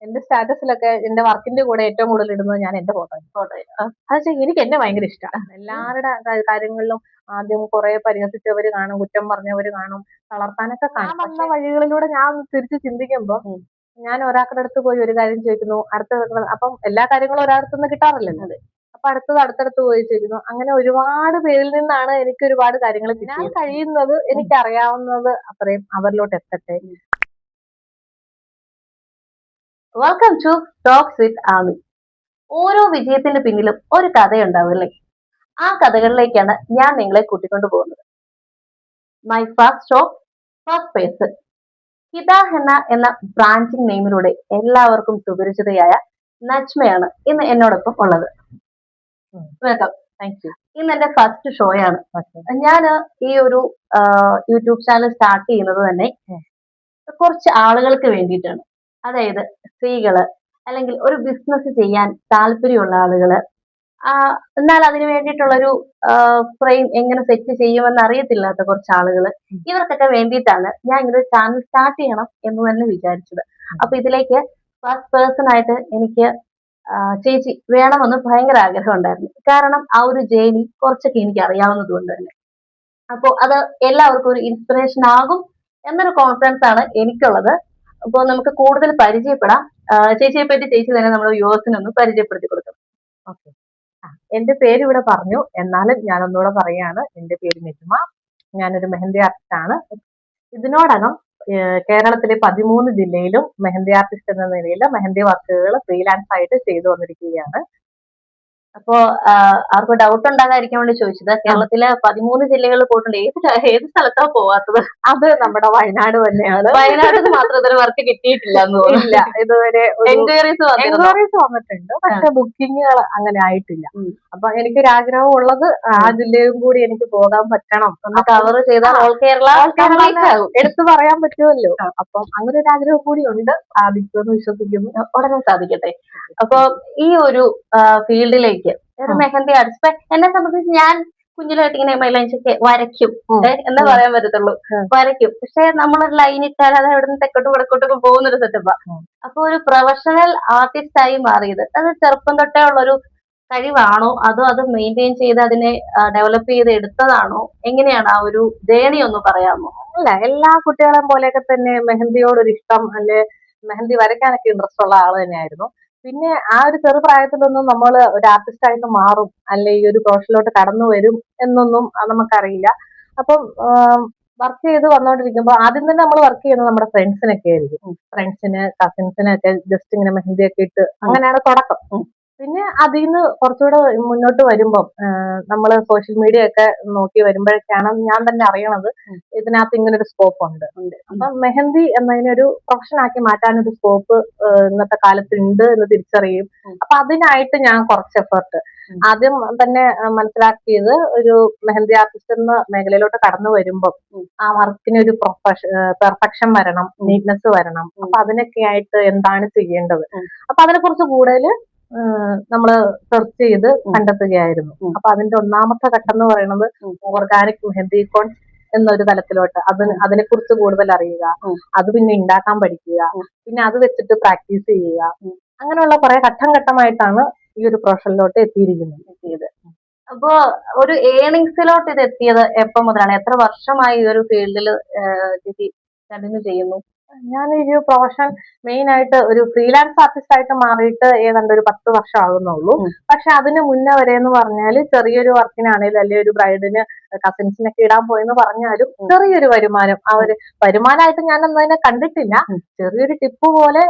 എന്റെ സ്റ്റാറ്റസിലൊക്കെ എന്റെ വർക്കിന്റെ കൂടെ ഏറ്റവും കൂടുതൽ ഇടുന്നത് ഞാൻ എന്റെ ഫോട്ടോ അത് എനിക്ക് എന്നെ ഭയങ്കര ഇഷ്ടമാണ്. എല്ലാവരുടെ കാര്യങ്ങളിലും ആദ്യം കുറെ പരിഹസിച്ചവര് കാണും, കുറ്റം പറഞ്ഞവര് കാണും, തളർത്താനൊക്കെ കാണും. വന്ന വഴികളിലൂടെ ഞാൻ തിരിച്ച് ചിന്തിക്കുമ്പോ ഞാൻ ഒരാളുടെ അടുത്ത് പോയി ഒരു കാര്യം ചോദിക്കുന്നു, അപ്പം എല്ലാ കാര്യങ്ങളും ഒരാളടുത്തുനിന്ന് കിട്ടാറില്ലല്ലോ. അപ്പൊ അടുത്തടുത്ത് പോയി ചോദിക്കുന്നു. അങ്ങനെ ഒരുപാട് പേരിൽ നിന്നാണ് എനിക്ക് ഒരുപാട് കാര്യങ്ങൾ ഞാൻ കഴിയുന്നത് എനിക്ക് അറിയാവുന്നത് അത്രയും അവരിലോട്ട് എത്തട്ടെ. Welcome to talks with Ami. ഓരോ വിജയത്തിന്റെ പിന്നിലും ഒരു കഥയുണ്ടാവും അല്ലേ? ആ കഥകളിലേക്കാണ് ഞാൻ നിങ്ങളെ കൂട്ടിക്കൊണ്ടു പോകുന്നത്. My first show, first person. Hitha henna എന്ന ബ്രാൻഡിംഗ് നെയിമിലൂടെ എല്ലാവർക്കും സുപരിചിതയായ നജ്മയാണ് ഇന്ന് എന്നോടൊപ്പം ഉള്ളത്. വെൽക്കം. Thank you. ഇന്ന് എന്റെ ഫസ്റ്റ് ഷോയാണ്. ഞാൻ ഈ ഒരു യൂട്യൂബ് ചാനൽ സ്റ്റാർട്ട് ചെയ്യുന്നത് തന്നെ കുറച്ച് ആളുകൾക്ക് വേണ്ടിയിട്ടാണ്. അതായത് സ്ത്രീകള്, അല്ലെങ്കിൽ ഒരു ബിസിനസ് ചെയ്യാൻ താല്പര്യമുള്ള ആളുകള്, എന്നാൽ അതിന് വേണ്ടിയിട്ടുള്ളൊരു ഫ്രെയിം എങ്ങനെ സെറ്റ് ചെയ്യുമെന്ന് അറിയത്തില്ലാത്ത കുറച്ച് ആളുകള്, ഇവർക്കൊക്കെ വേണ്ടിയിട്ടാണ് ഞാൻ ഇങ്ങനെ ചാനൽ സ്റ്റാർട്ട് ചെയ്യണം എന്ന് തന്നെ വിചാരിച്ചത്. അപ്പൊ ഇതിലേക്ക് ഫസ്റ്റ് പേഴ്സൺ ആയിട്ട് എനിക്ക് ചേച്ചി വേണമെന്ന് ഭയങ്കര ആഗ്രഹം ഉണ്ടായിരുന്നു. കാരണം ആ ഒരു ജേണി കുറച്ചൊക്കെ എനിക്ക് അറിയാവുന്നത് കൊണ്ട് തന്നെ. അപ്പോ അത് എല്ലാവർക്കും ഒരു ഇൻസ്പിറേഷൻ ആകും എന്നൊരു കോൺഫിഡൻസ് ആണ് എനിക്കുള്ളത്. അപ്പോൾ നമുക്ക് കൂടുതൽ പരിചയപ്പെടാം. ചേച്ചിയെ പറ്റി ചേച്ചി തന്നെ നമ്മുടെ വ്യൂവേഴ്സിനൊന്ന് പരിചയപ്പെടുത്തി കൊടുക്കണം. ഓക്കെ. എന്റെ പേര് ഇവിടെ പറഞ്ഞു, എന്നാലും ഞാൻ ഒന്നുകൂടെ പറയാണ്. എന്റെ പേര് നജ്മ. ഞാനൊരു മെഹന്തി ആർട്ടിസ്റ്റ് ആണ്. ഇതിനോടകം കേരളത്തിലെ 13 ജില്ലയിലും മെഹന്തി ആർട്ടിസ്റ്റ് എന്ന നിലയിൽ മെഹന്തി വർക്കുകൾ ഫ്രീലാൻസ് ആയിട്ട് ചെയ്തു വന്നിരിക്കുകയാണ്. അപ്പോ ആർക്കും ഡൗട്ട് ഉണ്ടാകാതിരിക്കാൻ വേണ്ടി ചോദിച്ചത്, കേരളത്തിലെ 13 ജില്ലകളിൽ പോയിട്ടുണ്ട്, ഏത് സ്ഥലത്താ പോവാത്തത്? അത് നമ്മുടെ വയനാട് തന്നെയാണ്. വയനാട്ടിൽ മാത്രം ഇതുവരെ വർക്ക് കിട്ടിയിട്ടില്ല എന്ന് തോന്നുന്നില്ല. ഇതുവരെ എൻക്വയറീസ് വന്നിട്ടുണ്ട്, പക്ഷെ ബുക്കിങ്ങുകൾ അങ്ങനെ ആയിട്ടില്ല. അപ്പൊ എനിക്കൊരാഗ്രഹം ഉള്ളത് ആ ജില്ലയും കൂടി എനിക്ക് പോകാൻ പറ്റണം, ഒന്ന് കവർ ചെയ്താൽ ഓൾ കേരള എടുത്തു പറയാൻ പറ്റുമല്ലോ. അപ്പം അങ്ങനെ ഒരു ആഗ്രഹം കൂടി ഉണ്ട്. സാധിക്കുമെന്ന് വിശ്വസിക്കുന്നു. ഉടനെ സാധിക്കട്ടെ. അപ്പൊ ഈ ഒരു ഫീൽഡിലേക്ക് ഒരു മെഹന്തി ആർട്ടിസ്റ്റ്, എന്നെ സംബന്ധിച്ച് ഞാൻ കുഞ്ഞിലായിട്ട് ഇങ്ങനെ മൈലാഞ്ചൊക്കെ വരയ്ക്കും എന്നേ പറയാൻ പറ്റത്തുള്ളൂ. വരയ്ക്കും. പക്ഷെ നമ്മളൊരു ലൈൻ ഇട്ടാൽ അത് എവിടെ നിന്ന് തെക്കോട്ടും വടക്കോട്ടൊക്കെ പോകുന്നൊരു സെറ്റപ്പാ. അപ്പൊ ഒരു പ്രൊഫഷണൽ ആർട്ടിസ്റ്റ് ആയി മാറിയത് അത് ചെറുപ്പം തൊട്ടേ ഉള്ളൊരു കഴിവാണോ, അതോ അത് മെയിൻറ്റെയിൻ ചെയ്ത് അതിനെ ഡെവലപ്പ് ചെയ്ത് എടുത്തതാണോ? എങ്ങനെയാണ് ആ ഒരു ജേണി ഒന്ന് പറയാമോ? അല്ല, എല്ലാ കുട്ടികളെയും പോലെയൊക്കെ തന്നെ മെഹന്തിയോടൊരു ഇഷ്ടം, അല്ലെ മെഹന്തി വരയ്ക്കാനൊക്കെ ഇൻട്രസ്റ്റ് ഉള്ള ആള് തന്നെയായിരുന്നു. പിന്നെ ആ ഒരു ചെറുപ്രായത്തിലൊന്നും നമ്മൾ ഒരു ആർട്ടിസ്റ്റ് ആയിട്ട് മാറും, അല്ലെ ഈ ഒരു പ്രൊഫഷനിലോട്ട് കടന്നു വരും എന്നൊന്നും നമുക്കറിയില്ല. അപ്പം വർക്ക് ചെയ്ത് വന്നോണ്ടിരിക്കുമ്പോൾ ആദ്യം തന്നെ നമ്മൾ വർക്ക് ചെയ്യുന്നത് നമ്മുടെ ഫ്രണ്ട്സിനൊക്കെ ആയിരിക്കും. ഫ്രണ്ട്സിന്, കസിൻസിനൊക്കെ ജസ്റ്റ് ഇങ്ങനെ മെഹന്തിയൊക്കെ ഇട്ട് അങ്ങനെയാണ് തുടക്കം. പിന്നെ അതിൽ നിന്ന് കുറച്ചുകൂടെ മുന്നോട്ട് വരുമ്പം നമ്മൾ സോഷ്യൽ മീഡിയ ഒക്കെ നോക്കി വരുമ്പോഴൊക്കെയാണ് ഞാൻ തന്നെ അറിയണത് ഇതിനകത്ത് ഇങ്ങനൊരു സ്കോപ്പ് ഉണ്ട്. അപ്പം മെഹന്തി എന്നതിനൊരു പ്രൊഫഷനാക്കി മാറ്റാനൊരു സ്കോപ്പ് ഇന്നത്തെ കാലത്ത് ഉണ്ട് എന്ന് തിരിച്ചറിയും. അപ്പൊ അതിനായിട്ട് ഞാൻ കുറച്ച് എഫേർട്ട് ആദ്യം തന്നെ മനസ്സിലാക്കിയത്, ഒരു മെഹന്തി ആർട്ടിസ്റ്റ് എന്ന മേഖലയിലോട്ട് കടന്നു വരുമ്പം ആ വർക്കിന് ഒരു പെർഫെക്ഷൻ വരണം, നീറ്റ്നെസ് വരണം. അപ്പൊ അതിനൊക്കെ ആയിട്ട് എന്താണ് ചെയ്യേണ്ടത്, അപ്പൊ അതിനെ കുറിച്ച് കൂടുതൽ നമ്മള് സെർച്ച് ചെയ്ത് കണ്ടെത്തുകയായിരുന്നു. അപ്പൊ അതിന്റെ ഒന്നാമത്തെ ഘട്ടം എന്ന് പറയുന്നത് ഓർഗാനിക് മെഹന്തി കോൺ എന്നൊരു തലത്തിലോട്ട് അതിനെ കുറിച്ച് കൂടുതൽ അറിയുക, അത് പിന്നെ ഉണ്ടാക്കാൻ പഠിക്കുക, പിന്നെ അത് വെച്ചിട്ട് പ്രാക്ടീസ് ചെയ്യുക. അങ്ങനെയുള്ള കുറെ ഘട്ടം ഘട്ടമായിട്ടാണ് ഈ ഒരു പ്രൊഫഷനിലോട്ട് എത്തിയിരിക്കുന്നത്. അപ്പോ ഒരു ഏണിങ്സിലോട്ട് ഇത് എത്തിയത് എപ്പം മുതലാണ്? എത്ര വർഷമായി ഈ ഒരു ഫീൽഡിൽ കണ്ടിന്യൂ ചെയ്യുന്നു? ഞാൻ ഈ ഒരു പ്രൊഫഷൻ മെയിൻ ആയിട്ട് ഒരു ഫ്രീലാൻസ് ആർട്ടിസ്റ്റ് ആയിട്ട് മാറിയിട്ട് ഏതാണ്ട് ഒരു 10 വർഷം ആകുന്നുള്ളൂ. പക്ഷെ അതിന് മുന്നേ വരെ എന്ന് പറഞ്ഞാല് ചെറിയൊരു വർക്കിനാണേലും, അല്ലെങ്കിൽ ഒരു ബ്രൈഡിന് കസിൻസിനൊക്കെ ഇടാൻ പോയെന്ന് പറഞ്ഞാലും ചെറിയൊരു വരുമാനം, ആ ഒരു വരുമാനമായിട്ട് ഞാൻ ഒന്നതിനെ കണ്ടിട്ടില്ല. ചെറിയൊരു ടിപ്പ് പോലെ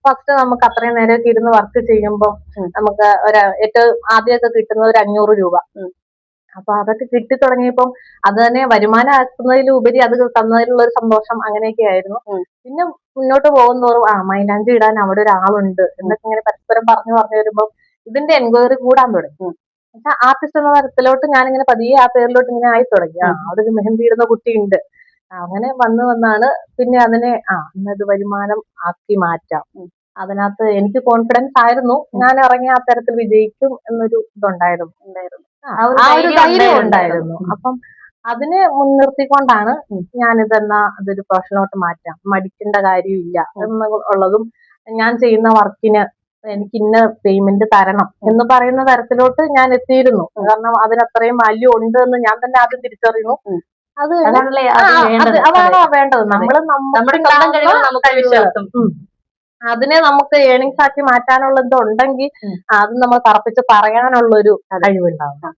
ഫസ്റ്റ് നമുക്ക് അത്രയും നേരമൊക്കെ ഇരുന്ന് വർക്ക് ചെയ്യുമ്പോൾ നമുക്ക് ഏറ്റവും ആദ്യമൊക്കെ കിട്ടുന്നത് ഒരു 500 രൂപ. അപ്പൊ അതൊക്കെ കിട്ടി തുടങ്ങിയപ്പം അത് തന്നെ വരുമാനമാക്കുന്നതിലുപരി അത് തന്നതിലുള്ള ഒരു സന്തോഷം അങ്ങനെയൊക്കെ ആയിരുന്നു. പിന്നെ മുന്നോട്ട് പോകുന്നതോറും മൈലാഞ്ചി ഇടാൻ അവിടെ ഒരാളുണ്ട് എന്നൊക്കെ ഇങ്ങനെ പരസ്പരം പറഞ്ഞു വരുമ്പോൾ ഇതിന്റെ എൻക്വയറി കൂടാൻ തുടങ്ങി. പക്ഷെ ആർട്ടിസ്റ്റ് എന്ന തരത്തിലോട്ട് ഞാനിങ്ങനെ പതിയെ ആ പേരിലോട്ട് ഇങ്ങനെ ആയി തുടങ്ങി. അവിടെ ഒരു മെഹന്തി ഇടുന്ന കുട്ടിയുണ്ട്. അങ്ങനെ വന്നാണ് പിന്നെ അതിനെ ഇന്നത് വരുമാനം ആക്കി മാറ്റാം. അതിനകത്ത് എനിക്ക് കോൺഫിഡൻസ് ആയിരുന്നു, ഞാൻ ഇറങ്ങിയ ആ തരത്തിൽ വിജയിക്കും എന്നൊരു ഇതുണ്ടായിരുന്നു. ആ ഒരു ധൈര്യം ഉണ്ടായിരുന്നു. അപ്പം അതിനെ മുൻനിർത്തിക്കൊണ്ടാണ് ഞാനിതെന്നാ അതൊരു പ്രൊഫഷനിലോട്ട് മാറ്റാം, മടിക്കേണ്ട കാര്യമില്ല എന്നുള്ളതും ഞാൻ ചെയ്യുന്ന വർക്കിന് എനിക്ക് ഇന്ന പേയ്മെന്റ് തരണം എന്ന് പറയുന്ന തരത്തിലോട്ട് ഞാൻ എത്തിയിരുന്നു. കാരണം അതിനത്രയും വാല്യൂ ഉണ്ട് എന്ന് ഞാൻ തന്നെ ആദ്യം തിരിച്ചറിയുന്നു. അത് അതാണോ വേണ്ടത്. അതിനെ നമുക്ക് ഏണിങ്സ് ആക്കി മാറ്റാനുള്ള ഇതുണ്ടെങ്കിൽ അത് നമ്മൾ തറപ്പിച്ച് പറയാനുള്ള ഒരു കഴിവുണ്ടാവും.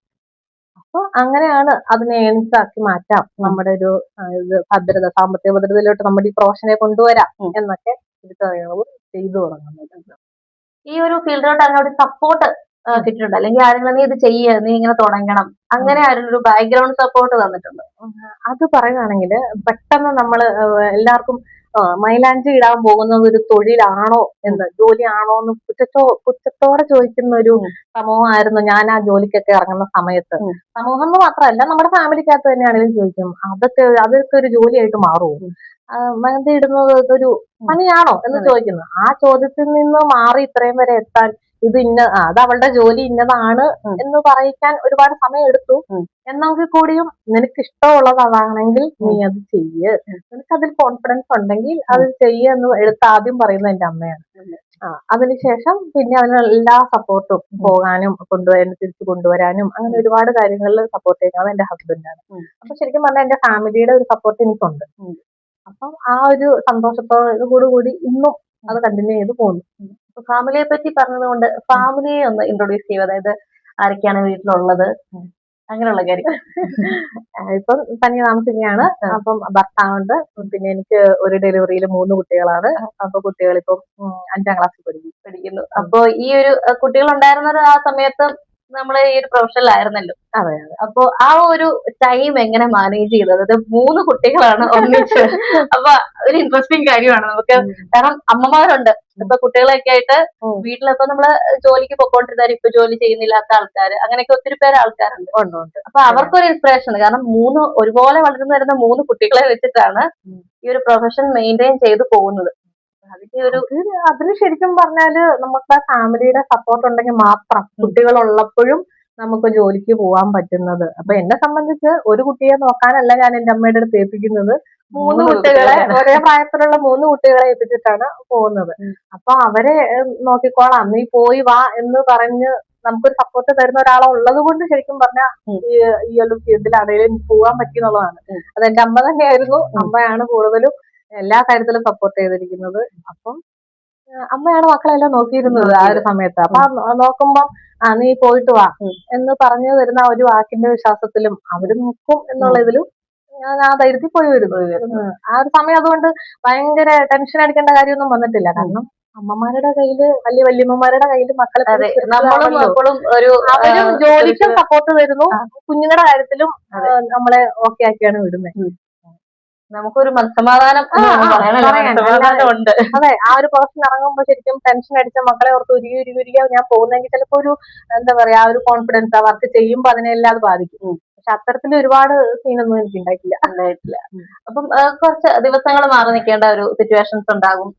അപ്പൊ അങ്ങനെയാണ് അതിനെ ഏണിങ്സ് ആക്കി മാറ്റാം, നമ്മുടെ ഒരു ഇത് ഭദ്രത, സാമ്പത്തിക ഭദ്രതയിലോട്ട് നമ്മുടെ ഈ പ്രൊഫഷനെ കൊണ്ടുവരാം എന്നൊക്കെ തിരിച്ചറിയണവും ചെയ്തു തുടങ്ങുന്നത്. ഈ ഒരു ഫീൽഡിലോട്ട് അതിനോട് സപ്പോർട്ട് കിട്ടിയിട്ടുണ്ട്, അല്ലെങ്കിൽ ആരെങ്കിലും നീ ഇത് ചെയ്യ, നീ ഇങ്ങനെ തുടങ്ങണം, അങ്ങനെ ആരെങ്കിലും ഒരു ബാക്ക്ഗ്രൗണ്ട് സപ്പോർട്ട് തന്നിട്ടുണ്ട്? അത് പറയുകയാണെങ്കിൽ പെട്ടെന്ന് നമ്മള് എല്ലാവർക്കും മൈലാഞ്ചി ഇടാൻ പോകുന്നത് ഒരു തൊഴിലാണോ എന്ന്, ജോലിയാണോ എന്ന് പുച്ഛത്തോടെ ചോദിക്കുന്ന ഒരു സമൂഹമായിരുന്നു ഞാൻ ആ ജോലിക്കൊക്കെ ഇറങ്ങുന്ന സമയത്ത്. സമൂഹം എന്ന് മാത്രമല്ല, നമ്മുടെ ഫാമിലിക്കകത്ത് തന്നെയാണെങ്കിലും ചോദിക്കും, അതൊക്കെ ഒരു ജോലിയായിട്ട് മാറുമോ, മെഹന്തി ഇടുന്നത് ഒരു പണിയാണോ എന്ന് ചോദിക്കുന്നു. ആ ചോദ്യത്തിൽ നിന്ന് മാറി ഇത്രയും വരെ എത്താൻ ഇത് അത് അവളുടെ ജോലി ഇന്നതാണ് എന്ന് പറയിക്കാൻ ഒരുപാട് സമയം എടുത്തു. എന്നെങ്കിൽ കൂടിയും നിനക്ക് ഇഷ്ടമുള്ളത് അതാണെങ്കിൽ നീ അത് ചെയ്യ്, നിനക്ക് അതിൽ കോൺഫിഡൻസ് ഉണ്ടെങ്കിൽ അത് ചെയ്യ് എന്ന് എടുത്ത് ആദ്യം പറയുന്നത് എന്റെ അമ്മയാണ്. അതിനുശേഷം പിന്നെ അതിനുള്ള എല്ലാ സപ്പോർട്ടും, പോകാനും തിരിച്ചു കൊണ്ടുവരാനും അങ്ങനെ ഒരുപാട് കാര്യങ്ങളിൽ സപ്പോർട്ട് ചെയ്യുന്നത് എന്റെ ഹസ്ബൻഡാണ്. അപ്പൊ ശരിക്കും പറഞ്ഞാൽ എന്റെ ഫാമിലിയുടെ ഒരു സപ്പോർട്ട് എനിക്കുണ്ട്. അപ്പം ആ ഒരു സന്തോഷത്തോടുകൂടി ഇന്നും അത് കണ്ടിന്യൂ ചെയ്ത് പോകുന്നു. ഫാമിലിയെ പറ്റി പറഞ്ഞതുകൊണ്ട് ഫാമിലിയെ ഒന്ന് ഇൻട്രൊഡ്യൂസ് ചെയ്യും, അതായത് ആരൊക്കെയാണ് വീട്ടിലുള്ളത്, അങ്ങനെയുള്ള കാര്യം. ഇപ്പം തനിയെ താമസിക്കുകയാണ്. അപ്പം ഭർത്താവുണ്ട്, പിന്നെ എനിക്ക് ഒരു ഡെലിവറിയിൽ 3 കുട്ടികളാണ്. അപ്പൊ കുട്ടികൾ ഇപ്പം 5ാം ക്ലാസ്സിൽ പഠിക്കുന്നു. അപ്പൊ ഈ ഒരു കുട്ടികൾ ഉണ്ടായിരുന്നത് ആ സമയത്ത് നമ്മള് ഈ ഒരു പ്രൊഫഷനിലായിരുന്നല്ലോ. അതെ. അപ്പൊ ആ ഒരു ടൈം എങ്ങനെ മാനേജ് ചെയ്തത്? അത് 3 കുട്ടികളാണ് ഒന്നിച്ച്. അപ്പൊ ഒരു ഇൻട്രസ്റ്റിംഗ് കാര്യമാണ് നമുക്ക്, കാരണം അമ്മമാരുണ്ട് ഇപ്പൊ കുട്ടികളൊക്കെ ആയിട്ട് വീട്ടിലിപ്പോ നമ്മള് ജോലിക്ക് പൊക്കോണ്ടിരുന്നാലും ഇപ്പൊ ജോലി ചെയ്യുന്നില്ലാത്ത ആൾക്കാർ, അങ്ങനെയൊക്കെ ഒത്തിരി പേര് ആൾക്കാരുണ്ട്. അപ്പൊ അവർക്കൊരു ഇൻസ്പിറേഷൻ, കാരണം ഒരുപോലെ വളർന്നു വരുന്ന 3 കുട്ടികളെ വെച്ചിട്ടാണ് ഈ ഒരു പ്രൊഫഷൻ മെയിൻറ്റെയിൻ ചെയ്ത് പോകുന്നത്. അതിന് ശരിക്കും പറഞ്ഞാല് നമുക്ക് ഫാമിലിയുടെ സപ്പോർട്ട് ഉണ്ടെങ്കിൽ മാത്രം, കുട്ടികൾ ഉള്ളപ്പോഴും നമുക്ക് ജോലിക്ക് പോകാൻ പറ്റുന്നത്. അപ്പൊ എന്നെ സംബന്ധിച്ച് ഒരു കുട്ടിയെ നോക്കാനല്ല ഞാൻ എന്റെ അമ്മയുടെ അടുത്ത് ഏൽപ്പിക്കുന്നത്, 3 കുട്ടികളെ, ഒരേ പ്രായത്തിലുള്ള 3 കുട്ടികളെ ഏൽപ്പിച്ചിട്ടാണ് പോകുന്നത്. അപ്പൊ അവരെ നോക്കിക്കോളാം, നീ പോയി വാ എന്ന് പറഞ്ഞ് നമുക്കൊരു സപ്പോർട്ട് തരുന്ന ഒരാളെ ഉള്ളത് കൊണ്ട് ശരിക്കും പറഞ്ഞാൽ ഈ ഒരു ഫീൽഡിലാണെങ്കിലും പോകാൻ പറ്റിയെന്നുള്ളതാണ്. അത് എന്റെ അമ്മ തന്നെയായിരുന്നു. അമ്മയാണ് കൂടുതലും എല്ലാ കാര്യത്തിലും സപ്പോർട്ട് ചെയ്തിരിക്കുന്നത്. അപ്പം അമ്മയാണ് മക്കളെല്ലാം നോക്കിയിരുന്നത് ആ ഒരു സമയത്ത്. അപ്പൊ നോക്കുമ്പം നീ പോയിട്ട് വാ എന്ന് പറഞ്ഞു തരുന്ന ഒരു വാക്കിന്റെ വിശ്വാസത്തിലും അവര് നോക്കും എന്നുള്ള ഇതിലും ഞാൻ ആ ധൈര്യത്തിൽ പോയി വരുന്നു. ആ ഒരു സമയം അതുകൊണ്ട് ഭയങ്കര ടെൻഷൻ അടിക്കേണ്ട കാര്യമൊന്നും വന്നിട്ടില്ല. കാരണം അമ്മമാരുടെ കയ്യില്, വലിയ വല്യമ്മമാരുടെ കയ്യില് മക്കളെ അവരും ജോലിക്കും സപ്പോർട്ട് തരുന്നു, കുഞ്ഞുങ്ങളുടെ കാര്യത്തിലും നമ്മളെ ഓക്കെ ആക്കിയാണ് വിടുന്നത്. നമുക്കൊരു മനസ്സമാധാനം ഉണ്ട്. അതെ, ആ ഒരു പ്രൊഫഷൻ ഇറങ്ങുമ്പോൾ ശരിക്കും ടെൻഷൻ അടിച്ച മക്കളെ ഓർത്ത് ഉരുകി ഞാൻ പോകുന്നെങ്കിൽ ചിലപ്പോ ഒരു എന്താ പറയാ, ആ ഒരു കോൺഫിഡൻസ് ആ വർക്ക് ചെയ്യുമ്പോ അതിനെല്ലാം അത് ബാധിക്കും. പക്ഷെ അത്തരത്തിൽ ഒരുപാട് സീനൊന്നും എനിക്ക് ഉണ്ടായിട്ടില്ല. അപ്പം കുറച്ച് ദിവസങ്ങൾ മാറി നിൽക്കേണ്ട ഒരു സിറ്റുവേഷൻസ് ഉണ്ടാകും.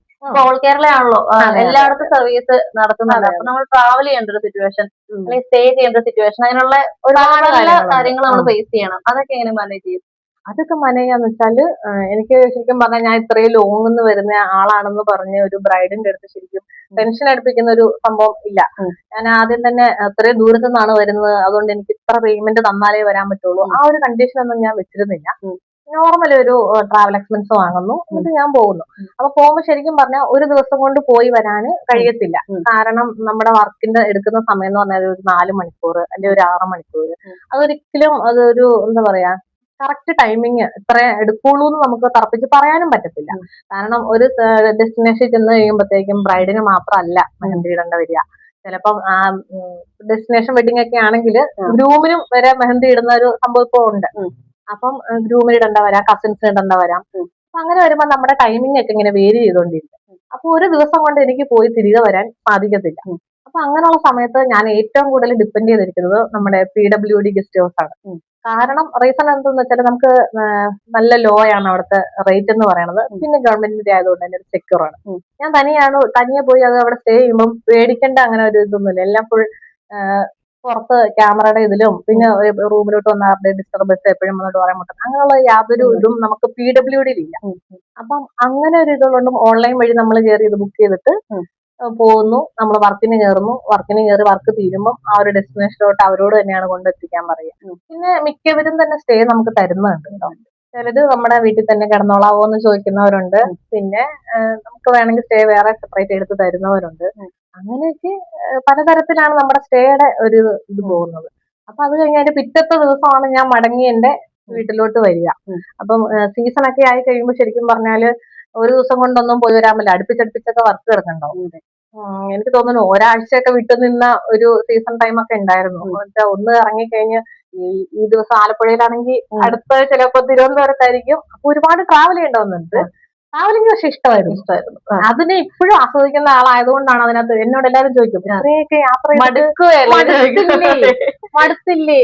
ഓൾ കേരള ആണല്ലോ, എല്ലായിടത്തും സർവീസ് നടത്തുന്നുണ്ട്. അപ്പൊ നമ്മൾ ട്രാവൽ ചെയ്യേണ്ട ഒരു സിറ്റുവേഷൻ, അല്ലെങ്കിൽ സ്റ്റേ ചെയ്യേണ്ട ഒരു സിറ്റുവേഷൻ, അങ്ങനെയുള്ള ഒരുപാട് കാര്യങ്ങൾ നമ്മൾ ഫേസ് ചെയ്യണം. അതൊക്കെ എങ്ങനെ മാനേജ് ചെയ്യും? അതൊക്കെ മനയാന്ന് വെച്ചാല്, എനിക്ക് ശരിക്കും പറഞ്ഞാൽ ഞാൻ ഇത്രയും ലോങ് നിന്ന് വരുന്ന ആളാണെന്ന് പറഞ്ഞ് ഒരു ബ്രൈഡിന്റെ അടുത്ത് ശരിക്കും ടെൻഷൻ അടുപ്പിക്കുന്ന ഒരു സംഭവം ഇല്ല. ഞാൻ ആദ്യം തന്നെ ഇത്രയും ദൂരത്തു നിന്നാണ് വരുന്നത്, അതുകൊണ്ട് എനിക്ക് ഇത്ര പേയ്മെന്റ് തന്നാലേ വരാൻ പറ്റുള്ളൂ, ആ ഒരു കണ്ടീഷൻ ഒന്നും ഞാൻ വെച്ചിരുന്നില്ല. നോർമൽ ഒരു ട്രാവൽ എക്സ്പെൻസ് വാങ്ങുന്നു, എന്നിട്ട് ഞാൻ പോകുന്നു. അപ്പൊ പോകുമ്പോൾ ശരിക്കും പറഞ്ഞാൽ ഒരു ദിവസം കൊണ്ട് പോയി വരാന് കഴിയത്തില്ല. കാരണം നമ്മുടെ വർക്കിന്റെ എടുക്കുന്ന സമയം എന്ന് പറഞ്ഞാൽ ഒരു 4 മണിക്കൂർ അല്ലെങ്കിൽ ഒരു 6 മണിക്കൂർ. അതൊരിക്കലും അതൊരു എന്താ പറയാ, കറക്റ്റ് ടൈമിങ് ഇത്ര എടുക്കുള്ളൂ എന്ന് നമുക്ക് തറപ്പിച്ച് പറയാനും പറ്റത്തില്ല. കാരണം ഒരു ഡെസ്റ്റിനേഷൻ ചെന്ന് കഴിയുമ്പോഴത്തേക്കും ബ്രൈഡിന് മാത്രമല്ല മെഹന്തി ഇടേണ്ട വരിക. ചിലപ്പം ഡെസ്റ്റിനേഷൻ വെഡിങ് ഒക്കെ ആണെങ്കിൽ ഗ്രൂമിനും വരെ മെഹന്തി ഇടുന്ന ഒരു സംഭവം ഇപ്പോൾ ഉണ്ട്. അപ്പം ഗ്രൂമിന് ഇടേണ്ട വരാം, കസിൻസിന് ഇടേണ്ട വരാം. അപ്പൊ അങ്ങനെ വരുമ്പോൾ നമ്മുടെ ടൈമിംഗ് ഒക്കെ ഇങ്ങനെ വേരി ചെയ്തോണ്ടിരിക്കും. അപ്പൊ ഒരു ദിവസം കൊണ്ട് എനിക്ക് പോയി തിരികെ വരാൻ സാധിക്കത്തില്ല. അപ്പൊ അങ്ങനെയുള്ള സമയത്ത് ഞാൻ ഏറ്റവും കൂടുതൽ ഡിപ്പെൻഡ് ചെയ്തിരിക്കുന്നത് നമ്മുടെ PWD ഗസ്റ്റ് ഹൗസ് ആണ്. കാരണം റീസൺ എന്തെന്ന് വെച്ചാൽ നമുക്ക് നല്ല ലോ ആണ് അവിടുത്തെ റേറ്റ് എന്ന് പറയുന്നത്. പിന്നെ ഗവൺമെന്റിന്റെ ആയതുകൊണ്ട് തന്നെ സെക്യൂർ ആണ്. ഞാൻ തനിയെ പോയി അത് അവിടെ സ്റ്റേ ചെയ്യുമ്പോൾ പേടിക്കേണ്ട അങ്ങനെ ഒരു ഇതൊന്നുമില്ല. എല്ലാം ഫുൾ പുറത്ത് ക്യാമറയുടെ ഇതിലും പിന്നെ റൂമിലോട്ട് വന്നവരുടെ ഡിസ്റ്റർബൻസ് എപ്പോഴും വന്ന് ഡോറെ മുട്ടുന്നത് അങ്ങനെയുള്ള യാതൊരു ഇതും നമുക്ക് PWD ഇല്ല. അപ്പം അങ്ങനെ ഒരു ഇതുകൊണ്ടും ഓൺലൈൻ വഴി നമ്മൾ കയറി ഇത് ബുക്ക് ചെയ്തിട്ട് പോകുന്നു, നമ്മൾ വർക്കിന് കയറുന്നു, വർക്കിന് കയറി വർക്ക് തീരുമ്പോൾ ആ ഒരു ഡെസ്റ്റിനേഷനിലോട്ട് അവരോട് തന്നെയാണ് കൊണ്ടെത്തിക്കാൻ പറയുക. പിന്നെ മിക്കവരും തന്നെ സ്റ്റേ നമുക്ക് തരുന്നുണ്ട് കേട്ടോ. ചിലത് നമ്മുടെ വീട്ടിൽ തന്നെ കിടന്നോളാവോ എന്ന് ചോദിക്കുന്നവരുണ്ട്. പിന്നെ നമുക്ക് വേണമെങ്കിൽ സ്റ്റേ വേറെ സെപ്പറേറ്റ് എടുത്ത് തരുന്നവരുണ്ട്. അങ്ങനെയൊക്കെ പലതരത്തിലാണ് നമ്മുടെ സ്റ്റേയുടെ ഒരു ഇത് പോകുന്നത്. അപ്പൊ അത് കഴിഞ്ഞാൽ പിറ്റത്തെ ദിവസമാണ് ഞാൻ മടങ്ങി എന്റെ വീട്ടിലോട്ട് വരിക. അപ്പം സീസൺ ഒക്കെ ആയി കഴിയുമ്പോൾ ശരിക്കും പറഞ്ഞാല് ഒരു ദിവസം കൊണ്ടൊന്നും പോയി വരാൻ പറ്റില്ല, അടുപ്പിച്ചടുപ്പിച്ചൊക്കെ വർക്ക് കിടക്കണ്ടാവും. എനിക്ക് തോന്നുന്നു ഒരാഴ്ചയൊക്കെ വിട്ടു നിന്ന ഒരു സീസൺ ടൈം ഒക്കെ ഉണ്ടായിരുന്നു. ഒന്ന് ഇറങ്ങിക്കഴിഞ്ഞ് ഈ ദിവസം ആലപ്പുഴയിലാണെങ്കിൽ അടുത്ത ചിലപ്പോ തിരുവനന്തപുരത്തായിരിക്കും. അപ്പൊ ഒരുപാട് ട്രാവൽ ചെയ്യേണ്ടതുണ്ട്. ട്രാവലിംഗ് പക്ഷെ ഇഷ്ടമായിരുന്നു. അതിനെ ഇപ്പോഴും ആസ്വദിക്കുന്ന ആളായതുകൊണ്ടാണ് അതിനകത്ത് എന്നോട് എല്ലാവരും ചോദിക്കും ഇത്രയൊക്കെ യാത്ര മടുത്തില്ലേ,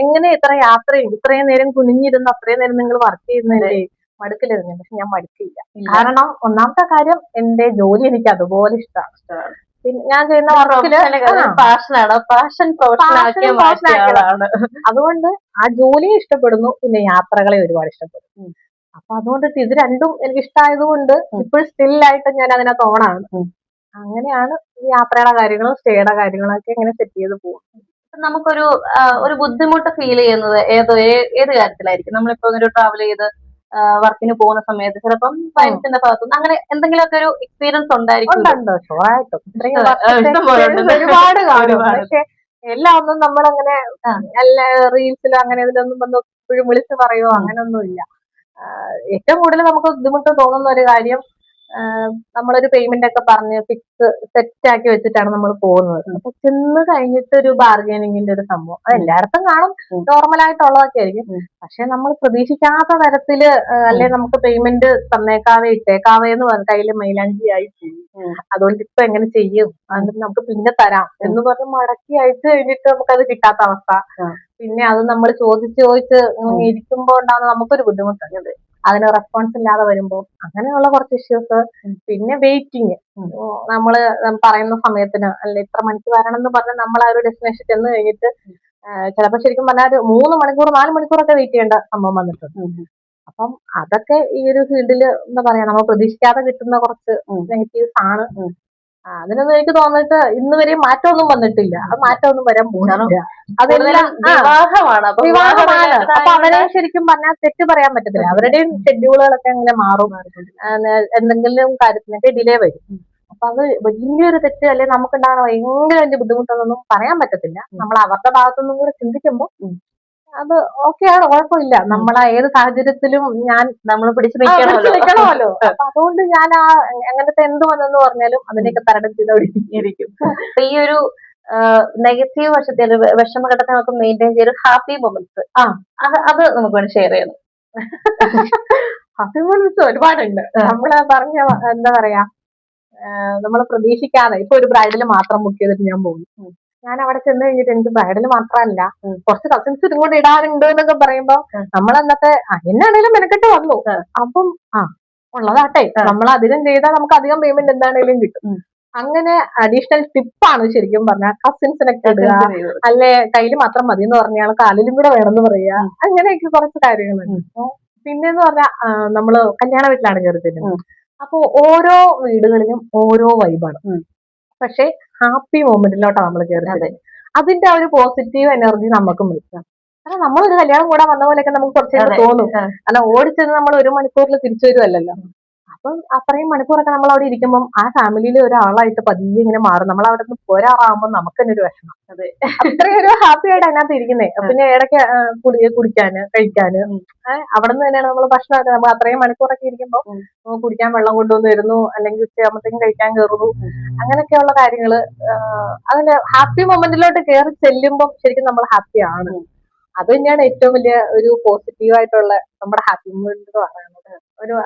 എങ്ങനെ ഇത്ര യാത്രയും ഇത്രയും നേരം കുനിഞ്ഞിരുന്ന് അത്രയും നേരം നിങ്ങൾ വർക്ക് ചെയ്യുന്നതല്ലേ, മടുക്കില്ലായിരുന്നു. പക്ഷെ ഞാൻ മടുക്കില്ല. കാരണം ഒന്നാമത്തെ കാര്യം എന്റെ ജോലി എനിക്ക് അതുപോലെ ഇഷ്ടമാണ്. പിന്നെ ഞാൻ ചെയ്യുന്ന വർക്കില് അതുകൊണ്ട് ആ ജോലിയെ ഇഷ്ടപ്പെടുന്നു, പിന്നെ യാത്രകളെ ഒരുപാട് ഇഷ്ടപ്പെടുന്നു. അപ്പൊ അതുകൊണ്ട് ഇത് രണ്ടും എനിക്ക് ഇഷ്ടമായത് കൊണ്ട് ഇപ്പോഴും സ്റ്റില്ലായിട്ട് ഞാൻ അതിനകത്ത് ഓണാണ്. അങ്ങനെയാണ് ഈ യാത്രയുടെ കാര്യങ്ങളും സ്റ്റേയുടെ കാര്യങ്ങളും ഒക്കെ ഇങ്ങനെ സെറ്റ് ചെയ്ത് പോകും. നമുക്കൊരു ഒരു ബുദ്ധിമുട്ട് ഫീൽ ചെയ്യുന്നത് ഏത് കാര്യത്തിലായിരിക്കും? നമ്മളിപ്പോ ഒരു ട്രാവൽ ചെയ്ത് വർക്കിന് പോകുന്ന സമയത്ത് ചിലപ്പം ക്ലയന്റ്സിന്റെ ഭാഗത്തുനിന്ന് അങ്ങനെ എന്തെങ്കിലുമൊക്കെ ഒരു എക്സ്പീരിയൻസ് ഉണ്ടായിരിക്കും. ഒരുപാട് കാണും. പക്ഷെ എല്ലാം ഒന്നും നമ്മളങ്ങനെ എല്ലാ റീൽസിലോ അങ്ങനെ ഇതിലൊന്നും വന്ന് എപ്പോഴും വിളിച്ച് പറയുമോ അങ്ങനെയൊന്നും ഇല്ല. ഏറ്റവും കൂടുതൽ നമുക്ക് ബുദ്ധിമുട്ട് തോന്നുന്ന ഒരു കാര്യം, നമ്മളൊരു പേയ്മെന്റ് ഒക്കെ പറഞ്ഞ് ഫിക്സ് സെറ്റ് ആക്കി വെച്ചിട്ടാണ് നമ്മൾ പോകുന്നത്. അപ്പൊ ചെന്ന് കഴിഞ്ഞിട്ട് ഒരു ബാർഗൈനിങ്ങിന്റെ ഒരു സംഭവം അത് എല്ലായിടത്തും കാണും, നോർമലായിട്ടുള്ളതൊക്കെ ആയിരിക്കും. പക്ഷെ നമ്മൾ പ്രതീക്ഷിക്കാത്ത തരത്തില് അല്ലെ നമുക്ക് പേയ്മെന്റ് തന്നേക്കാവേ ഇട്ടേക്കാവേ എന്ന് പറഞ്ഞ കയ്യില് മൈലാഞ്ചി ആയി ചെയ്യും. അതുകൊണ്ട് ഇപ്പൊ എങ്ങനെ ചെയ്യും, എന്നിട്ട് നമുക്ക് പിന്നെ തരാം എന്ന് പറഞ്ഞ് മടക്കി അയച്ചു കഴിഞ്ഞിട്ട് നമുക്കത് കിട്ടാത്ത അവസ്ഥ. പിന്നെ അത് നമ്മൾ ചോദിച്ച് ഇരിക്കുമ്പോ ഉണ്ടാകുന്ന നമുക്കൊരു ബുദ്ധിമുട്ടുണ്ട്. അതിന് റെസ്പോൺസ് ഇല്ലാതെ വരുമ്പോ അങ്ങനെയുള്ള കുറച്ച് ഇഷ്യൂസ്. പിന്നെ വെയിറ്റിംഗ്, നമ്മള് പറയുന്ന സമയത്തിന് അല്ലെ ഇത്ര മണിക്ക് വരണം എന്ന് പറഞ്ഞാൽ നമ്മൾ ആ ഒരു ഡെസ്റ്റിനേഷൻ ചെന്ന് കഴിഞ്ഞിട്ട് ചിലപ്പോ ശരിക്കും പറഞ്ഞാൽ 3 മണിക്കൂർ 4 മണിക്കൂറൊക്കെ വെയിറ്റ് ചെയ്യേണ്ട സംഭവം വന്നിട്ടുണ്ട്. അപ്പം അതൊക്കെ ഈ ഒരു ഫീൽഡിൽ എന്താ പറയാ നമ്മൾ പ്രതീക്ഷിക്കാതെ കിട്ടുന്ന കുറച്ച് നെഗറ്റീവ്സ് ആണ്. അതിനൊന്നും എനിക്ക് തോന്നിട്ട് ഇന്ന് വരെയും മാറ്റമൊന്നും വന്നിട്ടില്ല. അത് മാറ്റമൊന്നും വരാൻ പോകുന്നില്ല. അതെല്ലാം വിവാഹമാണ്. അപ്പൊ അവരെ ശരിക്കും പറഞ്ഞാൽ തെറ്റ് പറയാൻ പറ്റത്തില്ല. അവരുടെയും ഷെഡ്യൂളുകളൊക്കെ അങ്ങനെ മാറും, എന്തെങ്കിലും കാര്യത്തിനൊക്കെ ഡിലേ വരും. അപ്പൊ അത് വലിയൊരു തെറ്റ് അല്ലെ നമുക്കുണ്ടാകുന്ന ഭയങ്കര വലിയ ബുദ്ധിമുട്ടൊന്നും പറയാൻ പറ്റത്തില്ല. നമ്മൾ അവരുടെ ഭാഗത്തുനിന്നും കൂടെ ചിന്തിക്കുമ്പോൾ അത് ഓക്കെയാണ്, കുഴപ്പമില്ല. നമ്മളാ ഏത് സാഹചര്യത്തിലും നമ്മൾ പിടിച്ചു നിൽക്കണമല്ലോ. അപ്പൊ അതുകൊണ്ട് ഞാൻ ആ അങ്ങനത്തെ എന്ത് വന്നെന്ന് പറഞ്ഞാലും അതിനെയൊക്കെ തരണം ചെയ്തോണ്ടിരിക്കും. അപ്പൊ ഈ ഒരു നെഗറ്റീവ് വശത്തെ വിഷമഘട്ടത്തെ നമുക്ക് മെയിൻറ്റെയിൻ ചെയ്ത് ഹാപ്പി മൊമെന്റ്സ് അത് നമുക്ക് വേണ്ടി ഷെയർ ചെയ്യണം. ഹാപ്പി മൊമെന്റ്സ് ഒരുപാടുണ്ട്. നമ്മള് പറഞ്ഞ എന്താ പറയാ, നമ്മൾ പ്രതീക്ഷിക്കാതെ ഇപ്പൊ ഒരു ബ്രൈഡിൽ മാത്രം ബുക്ക് ചെയ്തിട്ട് ഞാൻ പോകും. ഞാൻ അവിടെ ചെന്ന് കഴിഞ്ഞിട്ട് എനിക്ക് ബ്രൈഡൽ മാത്രമല്ല കുറച്ച് കസിൻസ് ഇങ്ങോട്ട് ഇടാറുണ്ട് എന്നൊക്കെ പറയുമ്പോ നമ്മൾ അന്നത്തെ എന്നാണേലും മെനക്കെട്ട് വന്നു. അപ്പം ഉള്ളതാട്ടെ, നമ്മൾ അധികം ചെയ്താൽ നമുക്ക് അധികം പേയ്മെന്റ് എന്താണേലും കിട്ടും. അങ്ങനെ അഡീഷണൽ ടിപ്പാണ് ശരിക്കും പറഞ്ഞാൽ കസിൻസിനൊക്കെ ഇടുക, അല്ലെ കയ്യിൽ മാത്രം മതി എന്ന് പറഞ്ഞാൽ കാലിലും കൂടെ വേണമെന്ന് പറയുക. അങ്ങനെയൊക്കെ കുറച്ച് കാര്യങ്ങളുണ്ട്. പിന്നെന്ന് പറഞ്ഞാൽ നമ്മള് കല്യാണ വീട്ടിലാണ് കയറി തരുന്നത്. അപ്പൊ ഓരോ വീടുകളിലും ഓരോ വൈബാണ്. പക്ഷെ ഹാപ്പി മൊമെന്റിലോട്ടാണ് നമ്മൾ കയറുന്നത്. അതിന്റെ ആ ഒരു പോസിറ്റീവ് എനർജി നമുക്കും വിളിക്കാം. കാരണം നമ്മളൊരു കല്യാണം കൂടാൻ വന്ന പോലെയൊക്കെ നമുക്ക് കുറച്ച് തോന്നും. കാരണം ഓടിച്ചെന്ന് നമ്മൾ 1 മണിക്കൂറിൽ തിരിച്ചു വരുമല്ലോ. അപ്പം അത്രയും മണിക്കൂറൊക്കെ നമ്മൾ അവിടെ ഇരിക്കുമ്പോൾ ആ ഫാമിലിയിലെ ഒരാളായിട്ട് പതിയെ ഇങ്ങനെ മാറും. നമ്മൾ അവിടെ നിന്ന് ഒരാളാകുമ്പോൾ നമുക്ക് തന്നെ ഒരു വിഷമം. അത്രയും ഒരു ഹാപ്പി ആയിട്ട് അതിനകത്ത് ഇരിക്കുന്നേ. പിന്നെ ഇടയ്ക്ക് കുടിക്കാന് കഴിക്കാന് അവിടെ നിന്ന് തന്നെയാണ് നമ്മൾ ഭക്ഷണമൊക്കെ. നമ്മൾ അത്രയും മണിക്കൂറൊക്കെ ഇരിക്കുമ്പോൾ കുടിക്കാൻ വെള്ളം കൊണ്ടുവന്ന് വരുന്നു, അല്ലെങ്കിൽ ഉച്ചയാകുമ്പോഴത്തേക്കും കഴിക്കാൻ കയറുന്നു. അങ്ങനെയൊക്കെയുള്ള കാര്യങ്ങള് അതിന്റെ ഹാപ്പി മൊമെന്റിലോട്ട് കയറി ചെല്ലുമ്പോൾ ശരിക്കും നമ്മൾ ഹാപ്പിയാണ്. അത് തന്നെയാണ് ഏറ്റവും വലിയ ഒരു പോസിറ്റീവായിട്ടുള്ള നമ്മുടെ ഹാപ്പി മൊമെന്റ് എന്ന് പറയുന്നത്.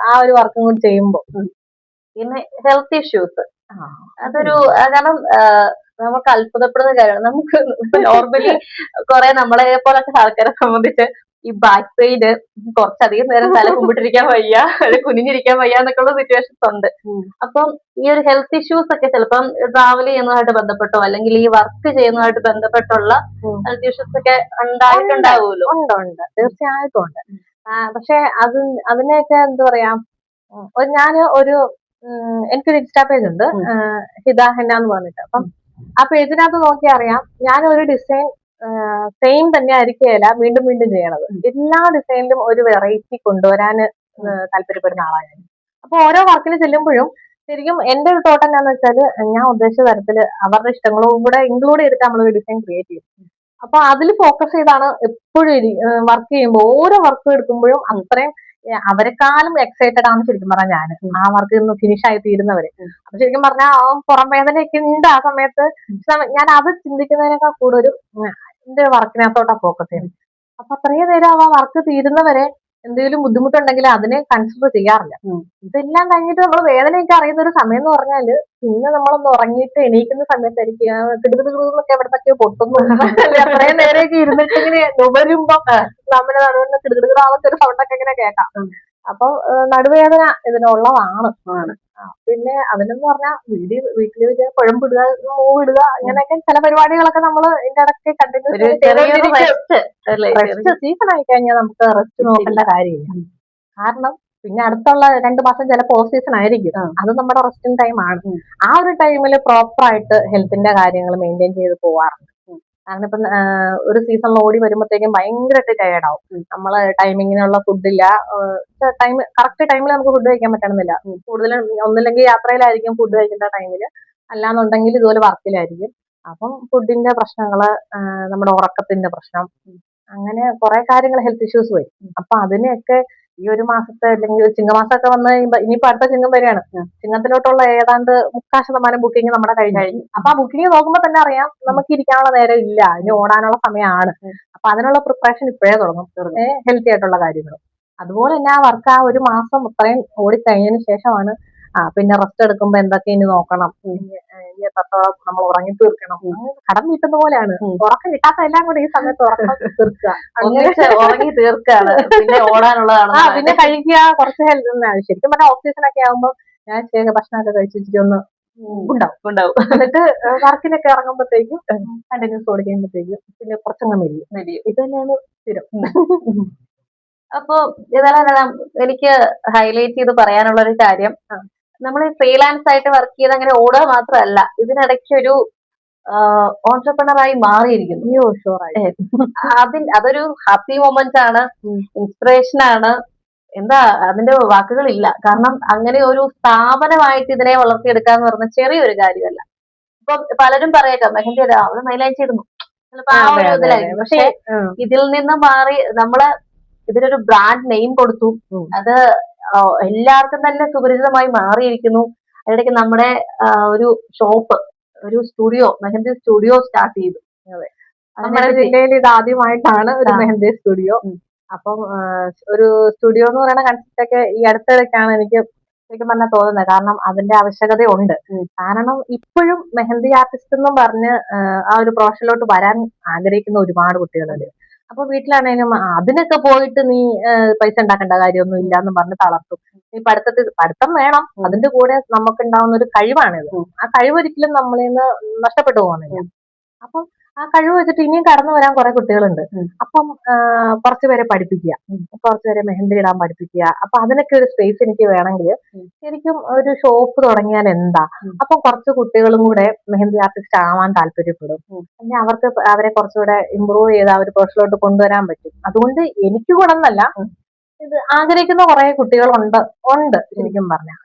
ആ ഒരു വർക്കും കൂടി ചെയ്യുമ്പോൾ. പിന്നെ ഹെൽത്ത് ഇഷ്യൂസ് അതൊരു കാരണം നമുക്ക് അത്ഭുതപ്പെടുന്ന കാര്യമാണ്. നമുക്ക് നോർമലി കുറെ നമ്മളെ പോലത്തെ ആൾക്കാരെ സംബന്ധിച്ച് ഈ ബാക്ക് പെയിന് കുറച്ചധികം നേരം തല കുമ്പിട്ടിരിക്കാൻ വയ്യ, കുനിഞ്ഞിരിക്കാൻ വയ്യ എന്നൊക്കെ ഉള്ള സിറ്റുവേഷൻസ് ഉണ്ട്. അപ്പം ഈ ഒരു ഹെൽത്ത് ഇഷ്യൂസ് ഒക്കെ ചിലപ്പം ട്രാവൽ ചെയ്യുന്നതായിട്ട് ബന്ധപ്പെട്ടോ അല്ലെങ്കിൽ ഈ വർക്ക് ചെയ്യുന്നതായിട്ട് ബന്ധപ്പെട്ടുള്ള ഹെൽത്ത് ഇഷ്യൂസ് ഒക്കെ ഉണ്ടായിട്ടുണ്ടാവുമല്ലോ. ഉണ്ട് തീർച്ചയായിട്ടും ഉണ്ട്. പക്ഷെ അതിനെയൊക്കെ എന്താ പറയാ, ഞാന് എനിക്കൊരു ഇൻസ്റ്റാ പേജ് ഉണ്ട്, ഹിത ഹെന്ന എന്ന് പറഞ്ഞിട്ട്. അപ്പം ആ പേജിനകത്ത് നോക്കി അറിയാം, ഞാൻ ഒരു ഡിസൈൻ സെയിം തന്നെ ആയിരിക്കുകയില്ല വീണ്ടും വീണ്ടും ചെയ്യണത്. എല്ലാ ഡിസൈനിലും ഒരു വെറൈറ്റി കൊണ്ടുവരാൻ താല്പര്യപ്പെടുന്ന ആളാണ് ഞാൻ. അപ്പൊ ഓരോ വർക്കിന് ചെല്ലുമ്പോഴും ശരിക്കും എന്റെ ഒരു തോട്ടം എന്താണെന്ന് വെച്ചാൽ, ഞാൻ ഉദ്ദേശിച്ച തരത്തില് അവരുടെ ഇഷ്ടങ്ങളും കൂടെ ഇൻക്ലൂഡ് ചെയ്തിട്ട് നമ്മളൊരു ഡിസൈൻ ക്രിയേറ്റ് ചെയ്യും. അപ്പൊ അതിൽ ഫോക്കസ് ചെയ്താണ് എപ്പോഴും വർക്ക് ചെയ്യുമ്പോൾ, ഓരോ വർക്ക് എടുക്കുമ്പോഴും അത്രയും അവരെക്കാളും എക്സൈറ്റഡ് ആണ് ശരിക്കും പറഞ്ഞാൽ ഞാൻ ആ വർക്ക് ഒന്ന് ഫിനിഷ് ആയി തീരുന്നവരെ. അപ്പൊ ശരിക്കും പറഞ്ഞാൽ പുറം വേദനയൊക്കെ ഉണ്ട് ആ സമയത്ത്. ഞാൻ അത് ചിന്തിക്കുന്നതിനേക്കാൾ കൂടുതൽ എന്റെ വർക്കിനകത്തോട്ടാ ഫോക്കസ് ചെയ്യുന്നത്. അപ്പൊ അത്രയും നേരം ആ വർക്ക് തീരുന്നവരെ എന്തെങ്കിലും ബുദ്ധിമുട്ടുണ്ടെങ്കിൽ അതിനെ കൺസിഡർ ചെയ്യാറില്ല. ഇതെല്ലാം കഴിഞ്ഞിട്ട് നമ്മൾ വേദനയൊക്കെ അറിയുന്ന ഒരു സമയം എന്ന് പറഞ്ഞാല്, പിന്നെ നമ്മളൊന്ന് ഉറങ്ങിയിട്ട് എണീക്കുന്ന സമയത്തായിരിക്കും കിടുകിടുന്നൊക്കെ എവിടത്തൊക്കെയോ പൊട്ടുന്നു. അത്രയും നേരെയൊക്കെ ഇരുന്നിട്ട് ഇങ്ങനെ നുകരുമ്പോ നമ്മുടെ നടുവിന് കിടുകിടുകിടാവുന്ന ഒരു സൗണ്ടൊക്കെ ഇങ്ങനെ കേൾക്കാം. അപ്പൊ നടുവേദന ഇതിനുള്ളതാണ്. പിന്നെ അതിനെന്ന് പറഞ്ഞാൽ വീട്ടില് കുഴമ്പിടുക, മൂവിടുക, അങ്ങനെയൊക്കെ ചില പരിപാടികളൊക്കെ നമ്മൾ ഇതിന്റെ ഇടയ്ക്ക് റെസ്റ്റ് സീസൺ ആയി കഴിഞ്ഞാൽ നമുക്ക് റെസ്റ്റ് നോക്കേണ്ട കാര്യമില്ല. കാരണം പിന്നെ അടുത്തുള്ള 2 മാസം ചിലപ്പോ ഓഫ് സീസൺ ആയിരിക്കും, അത് നമ്മുടെ റെസ്റ്റിംഗ് ടൈം ആണ്. ആ ഒരു ടൈമിൽ പ്രോപ്പർ ആയിട്ട് ഹെൽത്തിന്റെ കാര്യങ്ങൾ മെയിൻറ്റെയിൻ ചെയ്ത് പോവാറുണ്ട്. കാരണം ഇപ്പം ഒരു സീസണിൽ ഓടി വരുമ്പോഴത്തേക്കും ഭയങ്കരമായിട്ട് ടയേർഡ് ആവും. നമ്മള് ടൈമിങ്ങിനുള്ള ഫുഡില്ല, കറക്റ്റ് ടൈമിൽ നമുക്ക് ഫുഡ് കഴിക്കാൻ പറ്റണമെന്നില്ല. കൂടുതലും ഒന്നില്ലെങ്കിൽ യാത്രയിലായിരിക്കും ഫുഡ് കഴിക്കേണ്ട ടൈമില്, അല്ലാന്നുണ്ടെങ്കിൽ ഇതുപോലെ വർക്കിലായിരിക്കും. അപ്പം ഫുഡിന്റെ പ്രശ്നങ്ങള്, നമ്മുടെ ഉറക്കത്തിന്റെ പ്രശ്നം, അങ്ങനെ കുറെ കാര്യങ്ങൾ ഹെൽത്ത് ഇഷ്യൂസ് വരും. അപ്പൊ അതിനെയൊക്കെ ഈ ഒരു മാസത്തെ അല്ലെങ്കിൽ ചിങ്ങമാസമൊക്കെ വന്നു കഴിയുമ്പോ, ഇനിയിപ്പോ അടുത്ത ചിങ്ങം വരെയാണ്, ചിങ്ങത്തിലോട്ടുള്ള ഏതാണ്ട് 30% ബുക്കിംഗ് നമ്മുടെ കഴിഞ്ഞു. അപ്പൊ ആ ബുക്കിംഗ് നോക്കുമ്പോ തന്നെ അറിയാം നമുക്ക് ഇരിക്കാനുള്ള നേരം ഇല്ല, ഇനി ഓടാനുള്ള സമയമാണ്. അപ്പൊ അതിനുള്ള പ്രിപ്പറേഷൻ ഇപ്പോഴേ തുടങ്ങും, ഹെൽത്തി ആയിട്ടുള്ള കാര്യങ്ങൾ. അതുപോലെ തന്നെ ആ വർക്ക് ആ ഒരു മാസം അത്രയും ഓടിക്കഴിഞ്ഞതിന് ശേഷമാണ് പിന്നെ റെസ്റ്റ് എടുക്കുമ്പോ എന്തൊക്കെ ഇനി നോക്കണം, ഇനി എത്രത്തോളം നമ്മൾ ഉറങ്ങി തീർക്കണം, കടം വീട്ടുന്ന പോലെയാണ്. ഉറക്കം കിട്ടാത്ത എല്ലാം കൂടി ഈ സമയത്ത് ഉറക്കം തീർക്കുക, ഉറങ്ങി തീർക്കാണ്, പിന്നെ ഓടാനുള്ളതാണ്. പിന്നെ കഴിക്കുക, കുറച്ച് ഹെൽത്ത്. ശരിക്കും പറഞ്ഞാൽ ഓഫ് സീസൺ ഒക്കെ ആകുമ്പോൾ ഞാൻ ഭക്ഷണമൊക്കെ കഴിച്ചിട്ട് ഒന്ന് ഉണ്ടാവും. എന്നിട്ട് വർക്കിനൊക്കെ ഇറങ്ങുമ്പോഴത്തേക്കും കണ്ടിന്യൂസ് ഓടിക്കുമ്പോഴത്തേക്കും പിന്നെ കുറച്ചങ്ങ് മെലിയും. ഇത് തന്നെയാണ് സ്ഥിരം. അപ്പൊ ഇതെല്ലാം എനിക്ക് ഹൈലൈറ്റ് ചെയ്ത് പറയാനുള്ള ഒരു കാര്യം, നമ്മൾ ഫ്രീലാൻസ് ആയിട്ട് വർക്ക് ചെയ്ത് അങ്ങനെ ഓടുക മാത്രമല്ല, ഇതിനിടയ്ക്ക് ഒരു ഓൺട്രപ്രണറായി മാറിയിരിക്കുന്നു. അതൊരു ഹാപ്പി മൊമെന്റ് ആണ്, ഇൻസ്പിറേഷൻ ആണ്. എന്താ അതിന്റെ വാക്കുകളില്ല. കാരണം അങ്ങനെ ഒരു സ്ഥാപനമായിട്ട് ഇതിനെ വളർത്തിയെടുക്കാന്ന് പറഞ്ഞ ചെറിയൊരു കാര്യമല്ല. ഇപ്പൊ പലരും പറയേക്കാം മെഹന്തി അവള് മൈലാഞ്ചി ഇടുന്നു, ചിലപ്പോ ആ ഒരു ഇതിലായിരിക്കും. പക്ഷെ ഇതിൽ നിന്ന് മാറി നമ്മള് ഇതിനൊരു ബ്രാൻഡ് നെയിം കൊടുത്തു, അത് എല്ലാവർക്കും തന്നെ സുപരിചിതമായി മാറിയിരിക്കുന്നു. അതിനിടയ്ക്ക് നമ്മുടെ ഒരു ഷോപ്പ്, ഒരു സ്റ്റുഡിയോ, മെഹന്തി സ്റ്റുഡിയോ സ്റ്റാർട്ട് ചെയ്തു. നമ്മുടെ ജില്ലയിൽ ഇത് ആദ്യമായിട്ടാണ് ഒരു മെഹന്തി സ്റ്റുഡിയോ. അപ്പം ഒരു സ്റ്റുഡിയോ എന്ന് പറയുന്ന കൺസെപ്റ്റ് ഒക്കെ ഈ അടുത്തിടയ്ക്കാണ് എനിക്ക് ശരിക്കും പറഞ്ഞാൽ തോന്നുന്നത്. കാരണം അതിന്റെ ആവശ്യകതയുണ്ട്. കാരണം ഇപ്പോഴും മെഹന്തി ആർട്ടിസ്റ്റ് എന്നും പറഞ്ഞ് ആ ഒരു പ്രൊഫഷനിലോട്ട് വരാൻ ആഗ്രഹിക്കുന്ന ഒരുപാട് കുട്ടികളുണ്ട്. അപ്പൊ വീട്ടിലാണെങ്കിലും അതിനൊക്കെ പോയിട്ട് നീ പൈസ ഉണ്ടാക്കേണ്ട കാര്യമൊന്നും ഇല്ല എന്ന് പറഞ്ഞ് തളർത്തും. നീ പഠിത്തം വേണം, അതിന്റെ കൂടെ നമുക്ക് ഉണ്ടാവുന്ന ഒരു കഴിവാണിത്. ആ കഴിവ് ഒരിക്കലും നമ്മളിൽ നിന്ന് നഷ്ടപ്പെട്ടു പോകുന്നില്ല. അപ്പം ആ കഴിവ് വെച്ചിട്ട് ഇനിയും കടന്നു വരാൻ കുറെ കുട്ടികളുണ്ട്. അപ്പം കുറച്ചുപേരെ പഠിപ്പിക്കുക, കുറച്ചുപേരെ മെഹന്തി ഇടാൻ പഠിപ്പിക്കുക. അപ്പൊ അതിനൊക്കെ ഒരു സ്പേസ് എനിക്ക് വേണമെങ്കിൽ ശരിക്കും ഒരു ഷോപ്പ് തുടങ്ങിയാൽ എന്താ? അപ്പൊ കുറച്ച് കുട്ടികളും കൂടെ മെഹന്തി ആർട്ടിസ്റ്റ് ആവാൻ താല്പര്യപ്പെടും. പിന്നെ അവരെ കുറച്ചുകൂടെ ഇമ്പ്രൂവ് ചെയ്ത് ആ ഒരു പ്രൊഫഷനിലോട്ട് കൊണ്ടുവരാൻ പറ്റും. അതുകൊണ്ട് എനിക്ക് ഗുണമെന്നല്ല, ഇത് ആഗ്രഹിക്കുന്ന കുറെ കുട്ടികളുണ്ട് ശരിക്കും പറഞ്ഞാൽ.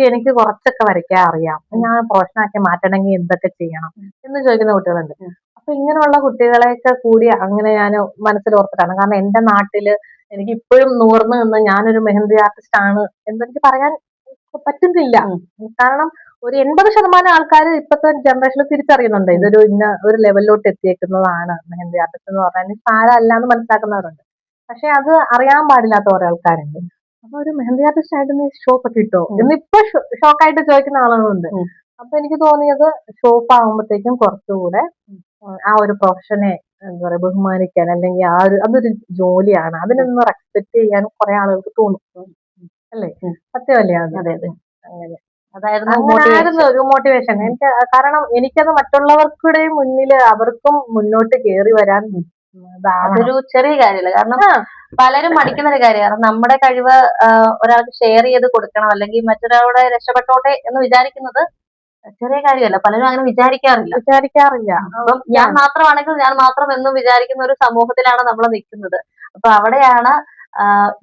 എനിക്ക് കുറച്ചൊക്കെ വരയ്ക്കാൻ അറിയാം, ഞാൻ പ്രൊഫഷനാക്കി മാറ്റണമെങ്കിൽ എന്തൊക്കെ ചെയ്യണം എന്ന് ചോദിക്കുന്ന കുട്ടികളുണ്ട്. അപ്പൊ ഇങ്ങനെയുള്ള കുട്ടികളെയൊക്കെ കൂടി അങ്ങനെ ഞാൻ മനസ്സിലോർത്തിട്ടാണ്. കാരണം എന്റെ നാട്ടില് എനിക്ക് ഇപ്പോഴും നൂർന്ന് നിന്ന് ഞാനൊരു മെഹന്തി ആർട്ടിസ്റ്റ് ആണ് എന്നെനിക്ക് പറയാൻ പറ്റുന്നില്ല. കാരണം ഒരു 80% ആൾക്കാർ ഇപ്പോഴത്തെ ജനറേഷനിൽ തിരിച്ചറിയുന്നുണ്ട് ഇതൊരു ഒരു ലെവലിലോട്ട് എത്തിയേക്കുന്നതാണ് മെഹന്തി ആർട്ടിസ്റ്റ് എന്ന് പറഞ്ഞാൽ സാരമല്ല എന്ന് മനസ്സിലാക്കുന്നവരുണ്ട്. പക്ഷെ അത് അറിയാൻ പാടില്ലാത്ത ഓരോ ആൾക്കാരുണ്ട്. അപ്പൊ ഒരു മെഹന്തി ആർട്ടിസ്റ്റ് ആയിട്ട് നീ ഷോപ്പ് കിട്ടോ എന്നിപ്പോ ഷോക്കായിട്ട് ചോദിക്കുന്ന ആളുകളുണ്ട്. അപ്പൊ എനിക്ക് തോന്നിയത് ഷോപ്പ് ആകുമ്പോഴത്തേക്കും കുറച്ചുകൂടെ ആ ഒരു പ്രൊഫഷനെ എന്താ പറയാ ബഹുമാനിക്കാൻ, അല്ലെങ്കിൽ ആ ഒരു അതൊരു ജോലിയാണ്, അതിനൊന്ന് റെസ്പെക്ട് ചെയ്യാൻ കുറെ ആളുകൾക്ക് തോന്നും അല്ലേ? സത്യമല്ലേ അത്? അതെ അതെ. അങ്ങനെ അതായിരുന്നു അങ്ങനായിരുന്നു ഒരു മോട്ടിവേഷൻ എനിക്ക്. കാരണം എനിക്കത് മറ്റുള്ളവർക്കുടെ മുന്നില് അവർക്കും മുന്നോട്ട് കയറി വരാൻ ഇതാവണം. അതൊരു ചെറിയ കാര്യമല്ല. കാരണം ആ, പലരും മടിക്കുന്ന ഒരു കാര്യമാണ്. കാരണം നമ്മുടെ കഴിവ് ഒരാൾക്ക് ഷെയർ ചെയ്ത് കൊടുക്കണം, അല്ലെങ്കിൽ മറ്റൊരാളുടെ രക്ഷപ്പെട്ടോട്ടെ എന്ന് വിചാരിക്കുന്നത് ചെറിയ കാര്യമല്ല. പലരും അങ്ങനെ വിചാരിക്കാറില്ല. വിചാരിക്കാറില്ല. അപ്പം ഞാൻ മാത്രമാണെങ്കിൽ ഞാൻ മാത്രം എന്ന് വിചാരിക്കുന്ന ഒരു സമൂഹത്തിലാണ് നമ്മൾ നിൽക്കുന്നത്. അപ്പൊ അവിടെയാണ്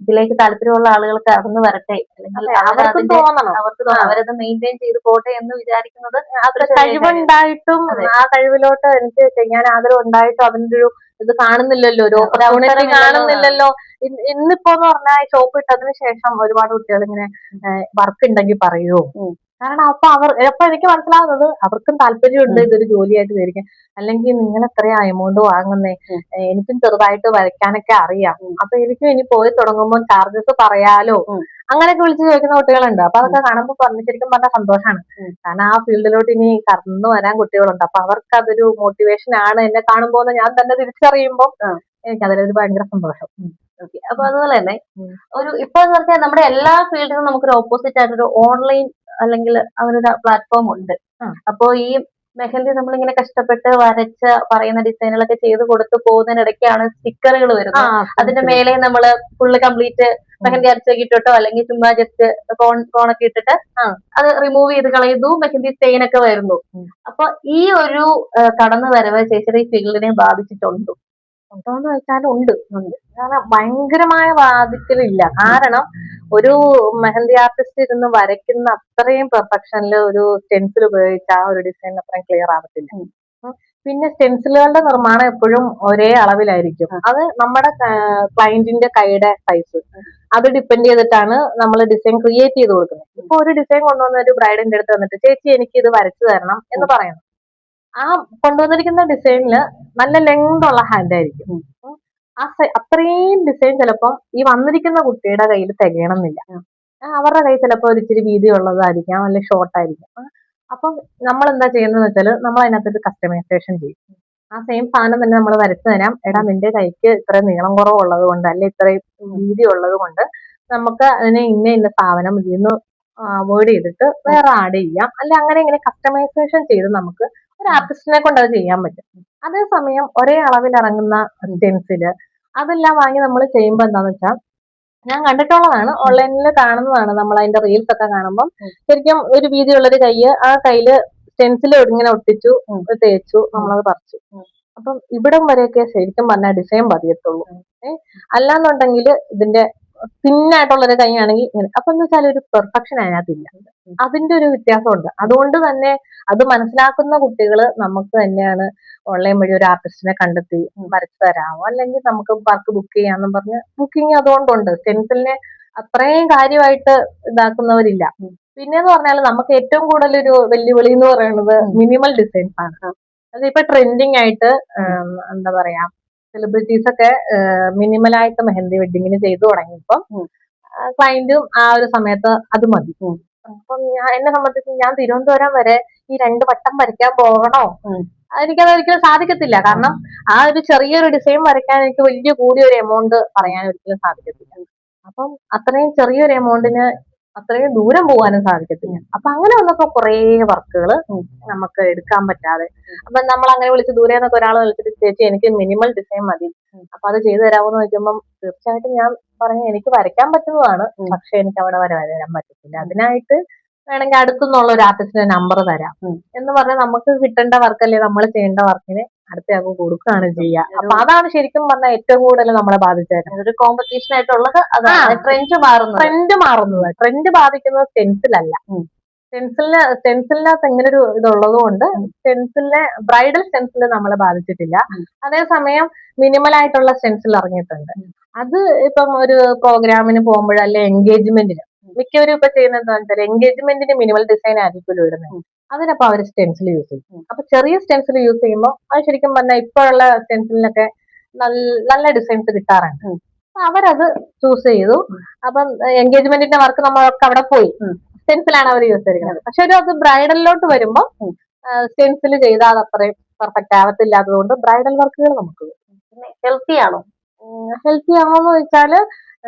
ഇതിലേക്ക് താല്പര്യമുള്ള ആളുകൾ കടന്നു വരട്ടെ, അല്ലെങ്കിൽ അവർക്ക് തോന്നണം അവരത് മെയിൻറ്റെയിൻ ചെയ്ത് പോട്ടെ എന്ന് വിചാരിക്കുന്നത് അത്ര കഴിവുണ്ടായിട്ടും ആ കഴിവിലോട്ട് എനിക്ക് ചെയ്യാൻ ആഗ്രഹം ഉണ്ടായിട്ടും അതിന്റെ ഒരു ഇത് കാണുന്നില്ലല്ലോ, ഒരു ഓപ്പർച്യൂണിറ്റി കാണുന്നില്ലല്ലോ. ഇന്നിപ്പോന്ന് പറഞ്ഞാൽ ഷോപ്പ് ഇട്ടതിന് ശേഷം ഒരുപാട് കുട്ടികൾ ഇങ്ങനെ വർക്ക് ഉണ്ടെങ്കിൽ പറയുമോ. കാരണം അപ്പൊ എനിക്ക് മനസ്സിലാവുന്നത് അവർക്കും താല്പര്യമുണ്ട് ഇതൊരു ജോലിയായിട്ട് വരിക. അല്ലെങ്കിൽ നിങ്ങൾ എത്രയാ എമൗണ്ട് വാങ്ങുന്നേ, എനിക്കും ചെറുതായിട്ട് വരയ്ക്കാനൊക്കെ അറിയാം, അപ്പൊ എനിക്കും ഇനി പോയി തുടങ്ങുമ്പോൾ ചാർജസ് പറയാലോ, അങ്ങനെയൊക്കെ വിളിച്ച് ചോദിക്കുന്ന കുട്ടികളുണ്ട്. അപ്പൊ അതൊക്കെ കാണുമ്പോൾ ശരിക്കും പറഞ്ഞാൽ സന്തോഷമാണ്. കാരണം ആ ഫീൽഡിലോട്ട് ഇനി കടന്നു വരാൻ കുട്ടികളുണ്ട്. അപ്പൊ അവർക്ക് അതൊരു മോട്ടിവേഷൻ ആണ് എന്നെ കാണുമ്പോൾ ഞാൻ തന്നെ തിരിച്ചറിയുമ്പോൾ എനിക്ക് അതിലൊരു ഭയങ്കര സന്തോഷം. അപ്പൊ അതുപോലെ തന്നെ ഇപ്പൊ എന്ന് പറഞ്ഞാൽ നമ്മുടെ എല്ലാ ഫീൽഡിനും നമുക്കൊരു ഓപ്പോസിറ്റ് ആയിട്ടൊരു ഓൺലൈൻ അല്ലെങ്കിൽ അങ്ങനെ ഒരു പ്ലാറ്റ്ഫോം ഉണ്ട്. അപ്പോ ഈ മെഹന്തി നമ്മളിങ്ങനെ കഷ്ടപ്പെട്ട് വരച്ച് പറയുന്ന ഡിസൈനുകളൊക്കെ ചെയ്ത് കൊടുത്തു പോകുന്നതിനിടയ്ക്കാണ് സ്റ്റിക്കറുകൾ വരുന്നത്. അതിന്റെ മേലെ നമ്മള് ഫുള്ള് കംപ്ലീറ്റ് മെഹന്തി അരച്ചൊക്കെ ഇട്ടിട്ടോ, അല്ലെങ്കിൽ ചുമ്മാ ജസ്റ്റ് കോണൊക്കെ ഇട്ടിട്ട് അത് റിമൂവ് ചെയ്ത് കളയുന്നു, മെഹന്തി സ്റ്റെയിൻ ഒക്കെ വരുന്നു. അപ്പൊ ഈ ഒരു കടന്നു വരവ് ചേച്ചിയുടെ ഈ ഫീൽഡിനെ ബാധിച്ചിട്ടുണ്ടോ? ഉണ്ടോന്ന് വെച്ചാൽ ഉണ്ട്. കാരണം ഭയങ്കരമായ ബാധിക്കലില്ല. കാരണം ഒരു മെഹന്തി ആർട്ടിസ്റ്റ് ഇരുന്ന് വരയ്ക്കുന്ന അത്രയും പെർഫെക്ഷനിൽ ഒരു സ്റ്റെൻസിൽ ഉപയോഗിച്ച ആ ഒരു ഡിസൈൻ അത്രയും ക്ലിയർ ആവത്തില്ല. പിന്നെ സ്റ്റെൻസിലുകളുടെ നിർമ്മാണം എപ്പോഴും ഒരേ അളവിലായിരിക്കും. അത് നമ്മുടെ ക്ലയന്റിന്റെ കൈയുടെ സൈസ് അത് ഡിപ്പെൻഡ് ചെയ്തിട്ടാണ് നമ്മൾ ഡിസൈൻ ക്രിയേറ്റ് ചെയ്ത് കൊടുക്കുന്നത്. ഇപ്പൊ ഒരു ഡിസൈൻ കൊണ്ടുവന്ന ഒരു ബ്രൈഡിന്റെ അടുത്ത് വന്നിട്ട് ചേച്ചി എനിക്ക് ഇത് വരച്ചു തരണം എന്ന് പറയണം. ആ കൊണ്ടുവന്നിരിക്കുന്ന ഡിസൈനില് നല്ല ലെങ്ത് ഉള്ള ഹാൻഡ് ആയിരിക്കും. അത്രയും ഡിസൈൻ ചിലപ്പം ഈ വന്നിരിക്കുന്ന കുട്ടിയുടെ കയ്യിൽ തികയണമെന്നില്ല. അവരുടെ കയ്യിൽ ചിലപ്പോൾ ഒരു ഇച്ചിരി വീതി ഉള്ളതായിരിക്കാം, അല്ലെങ്കിൽ ഷോർട്ട് ആയിരിക്കാം. അപ്പം നമ്മൾ എന്താ ചെയ്യുന്നത് വെച്ചാല് നമ്മൾ അതിനകത്തൊരു കസ്റ്റമൈസേഷൻ ചെയ്യും. ആ സെയിം സാധനം തന്നെ നമ്മൾ വരച്ചു തരാം, എടാ നിന്റെ കൈക്ക് ഇത്രയും നീളം കുറവുള്ളത് കൊണ്ട്, അല്ലെ ഇത്രയും വീതി ഉള്ളത് കൊണ്ട് നമുക്ക് അതിനെ ഇന്ന സാധനം ഇതിന്ന് അവോയ്ഡ് ചെയ്തിട്ട് വേറെ ആഡ് ചെയ്യാം, അല്ലെ അങ്ങനെ ഇങ്ങനെ കസ്റ്റമൈസേഷൻ ചെയ്ത് നമുക്ക് ഒരു ആർട്ടിസ്റ്റിനെ കൊണ്ട് അത് ചെയ്യാൻ പറ്റും. അതേസമയം ഒരേ അളവിൽ ഇറങ്ങുന്ന സ്റ്റെൻസില് അതെല്ലാം വാങ്ങി നമ്മൾ ചെയ്യുമ്പോൾ എന്താന്ന് വെച്ചാൽ, ഞാൻ കണ്ടിട്ടുള്ളതാണ്, ഓൺലൈനിൽ കാണുന്നതാണ്, നമ്മൾ അതിന്റെ റീൽസ് ഒക്കെ കാണുമ്പോൾ ശരിക്കും ഒരു വീതിയുള്ളൊരു ആ കയ്യില് സ്റ്റെൻസിൽ ഇങ്ങനെ ഒട്ടിച്ചു തേച്ചു നമ്മളത് പറിച്ചു. അപ്പം ഇവിടം വരെയൊക്കെ ശരിക്കും പറഞ്ഞാൽ ഡിസൈൻ പതിയത്തുള്ളൂ. അല്ലാന്നുണ്ടെങ്കിൽ ഇതിന്റെ തിന്നായിട്ടുള്ളൊരു കൈയാണെങ്കിൽ ഇങ്ങനെ. അപ്പൊ എന്ന് വെച്ചാൽ ഒരു പെർഫെക്ഷൻ അതിനകത്തില്ല. അതിന്റെ ഒരു വ്യത്യാസമുണ്ട്. അതുകൊണ്ട് തന്നെ അത് മനസ്സിലാക്കുന്ന കുട്ടികൾ നമുക്ക് തന്നെയാണ് ഓൺലൈൻ വഴി ഒരു ആർട്ടിസ്റ്റിനെ കണ്ടെത്തി വരച്ചു തരാമോ, അല്ലെങ്കിൽ നമുക്ക് വർക്ക് ബുക്ക് ചെയ്യാന്നും പറഞ്ഞ് ബുക്കിംഗ് അതുകൊണ്ടുണ്ട്. സ്റ്റെൻസിലിനെ അത്രയും കാര്യമായിട്ട് ഇതാക്കുന്നവരില്ല. പിന്നെന്ന് പറഞ്ഞാൽ നമുക്ക് ഏറ്റവും കൂടുതൽ ഒരു വെല്ലുവിളി എന്ന് പറയുന്നത് മിനിമൽ ഡിസൈൻസ് ആണ്. അതിപ്പോ ട്രെൻഡിങ് ആയിട്ട് എന്താ പറയാ, സെലിബ്രിറ്റീസ് ഒക്കെ മിനിമലായിട്ട് മെഹന്തി വെഡിങ്ങിന് ചെയ്തു തുടങ്ങിയപ്പോൾ ക്ലയന്റും ആ ഒരു സമയത്ത് അത് മതി. അപ്പം എന്നെ സംബന്ധിച്ച് ഞാൻ തിരുവനന്തപുരം വരെ ഈ 2 വട്ടം വരയ്ക്കാൻ പോകണോ, എനിക്കത് ഒരിക്കലും സാധിക്കത്തില്ല. കാരണം ആ ഒരു ചെറിയൊരു ഡിസൈൻ വരയ്ക്കാൻ എനിക്ക് വലിയ കൂടിയൊരു എമൗണ്ട് പറയാൻ ഒരിക്കലും സാധിക്കത്തില്ല. അപ്പം അത്രയും ചെറിയൊരു എമൗണ്ടിന് അത്രയും ദൂരം പോകാനും സാധിക്കത്തില്ല. അപ്പൊ അങ്ങനെ വന്നപ്പോ കുറേ വർക്കുകൾ നമുക്ക് എടുക്കാൻ പറ്റാതെ, അപ്പൊ നമ്മൾ അങ്ങനെ വിളിച്ച് ദൂരെ നിന്നൊക്കെ ഒരാൾ വിളിച്ചിട്ട് ചേച്ചി എനിക്ക് മിനിമൽ ഡിസൈൻ മതി, അപ്പൊ അത് ചെയ്തു തരാമെന്ന് ചോദിക്കുമ്പോൾ തീർച്ചയായിട്ടും ഞാൻ പറഞ്ഞു എനിക്ക് വരയ്ക്കാൻ പറ്റുന്നതാണ്, പക്ഷെ എനിക്ക് അവിടെ വരെ വരാൻ പറ്റത്തില്ല. അതിനായിട്ട് വേണമെങ്കിൽ അടുത്തുനിന്നുള്ള ഒരു ആർട്ടിസ്റ്റിന്റെ നമ്പർ തരാം എന്ന് പറഞ്ഞാൽ നമുക്ക് കിട്ടേണ്ട വർക്കല്ലേ നമ്മൾ ചെയ്യേണ്ട വർക്കിന് അടുത്തയാൾക്ക് കൊടുക്കുകയാണ് ചെയ്യുക. അപ്പൊ അതാണ് ശരിക്കും പറഞ്ഞാൽ ഏറ്റവും കൂടുതൽ നമ്മളെ ബാധിച്ചത്. ഒരു കോമ്പറ്റീഷൻ ആയിട്ടുള്ളത് അതാണ്. ട്രെൻഡ് മാറുന്നത് ട്രെൻഡ് ബാധിക്കുന്നത് സ്റ്റെൻസിലല്ല. സ്റ്റെൻസിലിനകത്ത് എങ്ങനെ ഒരു ഇതുള്ളത് കൊണ്ട് ബ്രൈഡൽ സ്റ്റെൻസിൽ നമ്മളെ ബാധിച്ചിട്ടില്ല. അതേസമയം മിനിമൽ ആയിട്ടുള്ള സ്റ്റെൻസിൽ ഇറങ്ങിയിട്ടുണ്ട്. അത് ഇപ്പം ഒരു പ്രോഗ്രാമിന് പോകുമ്പോഴല്ലേ എൻഗേജ്മെന്റിന് മിക്കവരും ഇപ്പൊ ചെയ്യുന്നത് എന്താണെന്ന് വെച്ചാൽ എൻഗേജ്മെന്റിന് മിനിമൽ ഡിസൈൻ ആയിരിക്കുമല്ലോ ഇടുന്നത്. അതിനപ്പോ അവർ സ്റ്റെൻസിൽ യൂസ് ചെയ്യും. അപ്പൊ ചെറിയ സ്റ്റെൻസിൽ യൂസ് ചെയ്യുമ്പോൾ അത് ശരിക്കും പറഞ്ഞാൽ ഇപ്പോഴുള്ള സ്റ്റെൻസിലിനൊക്കെ നല്ല ഡിസൈൻസ് കിട്ടാറുണ്ട്. അവരത് ചൂസ് ചെയ്തു. അപ്പം എൻഗേജ്മെന്റിന്റെ വർക്ക് നമ്മളൊക്കെ അവിടെ പോയി സ്റ്റെൻസിലാണ് അവർ യൂസ് ചെയ്തിരിക്കുന്നത്. പക്ഷെ അത് ബ്രൈഡലിലോട്ട് വരുമ്പോൾ സ്റ്റെൻസിൽ ചെയ്താൽ അത് അത്രയും പെർഫെക്റ്റ് ആവത്തില്ലാത്തത് കൊണ്ട് ബ്രൈഡൽ വർക്കുകൾ നമുക്ക് ഹെൽത്തി ആണോ? ഹെൽത്തി ആണോ എന്ന് ചോദിച്ചാല്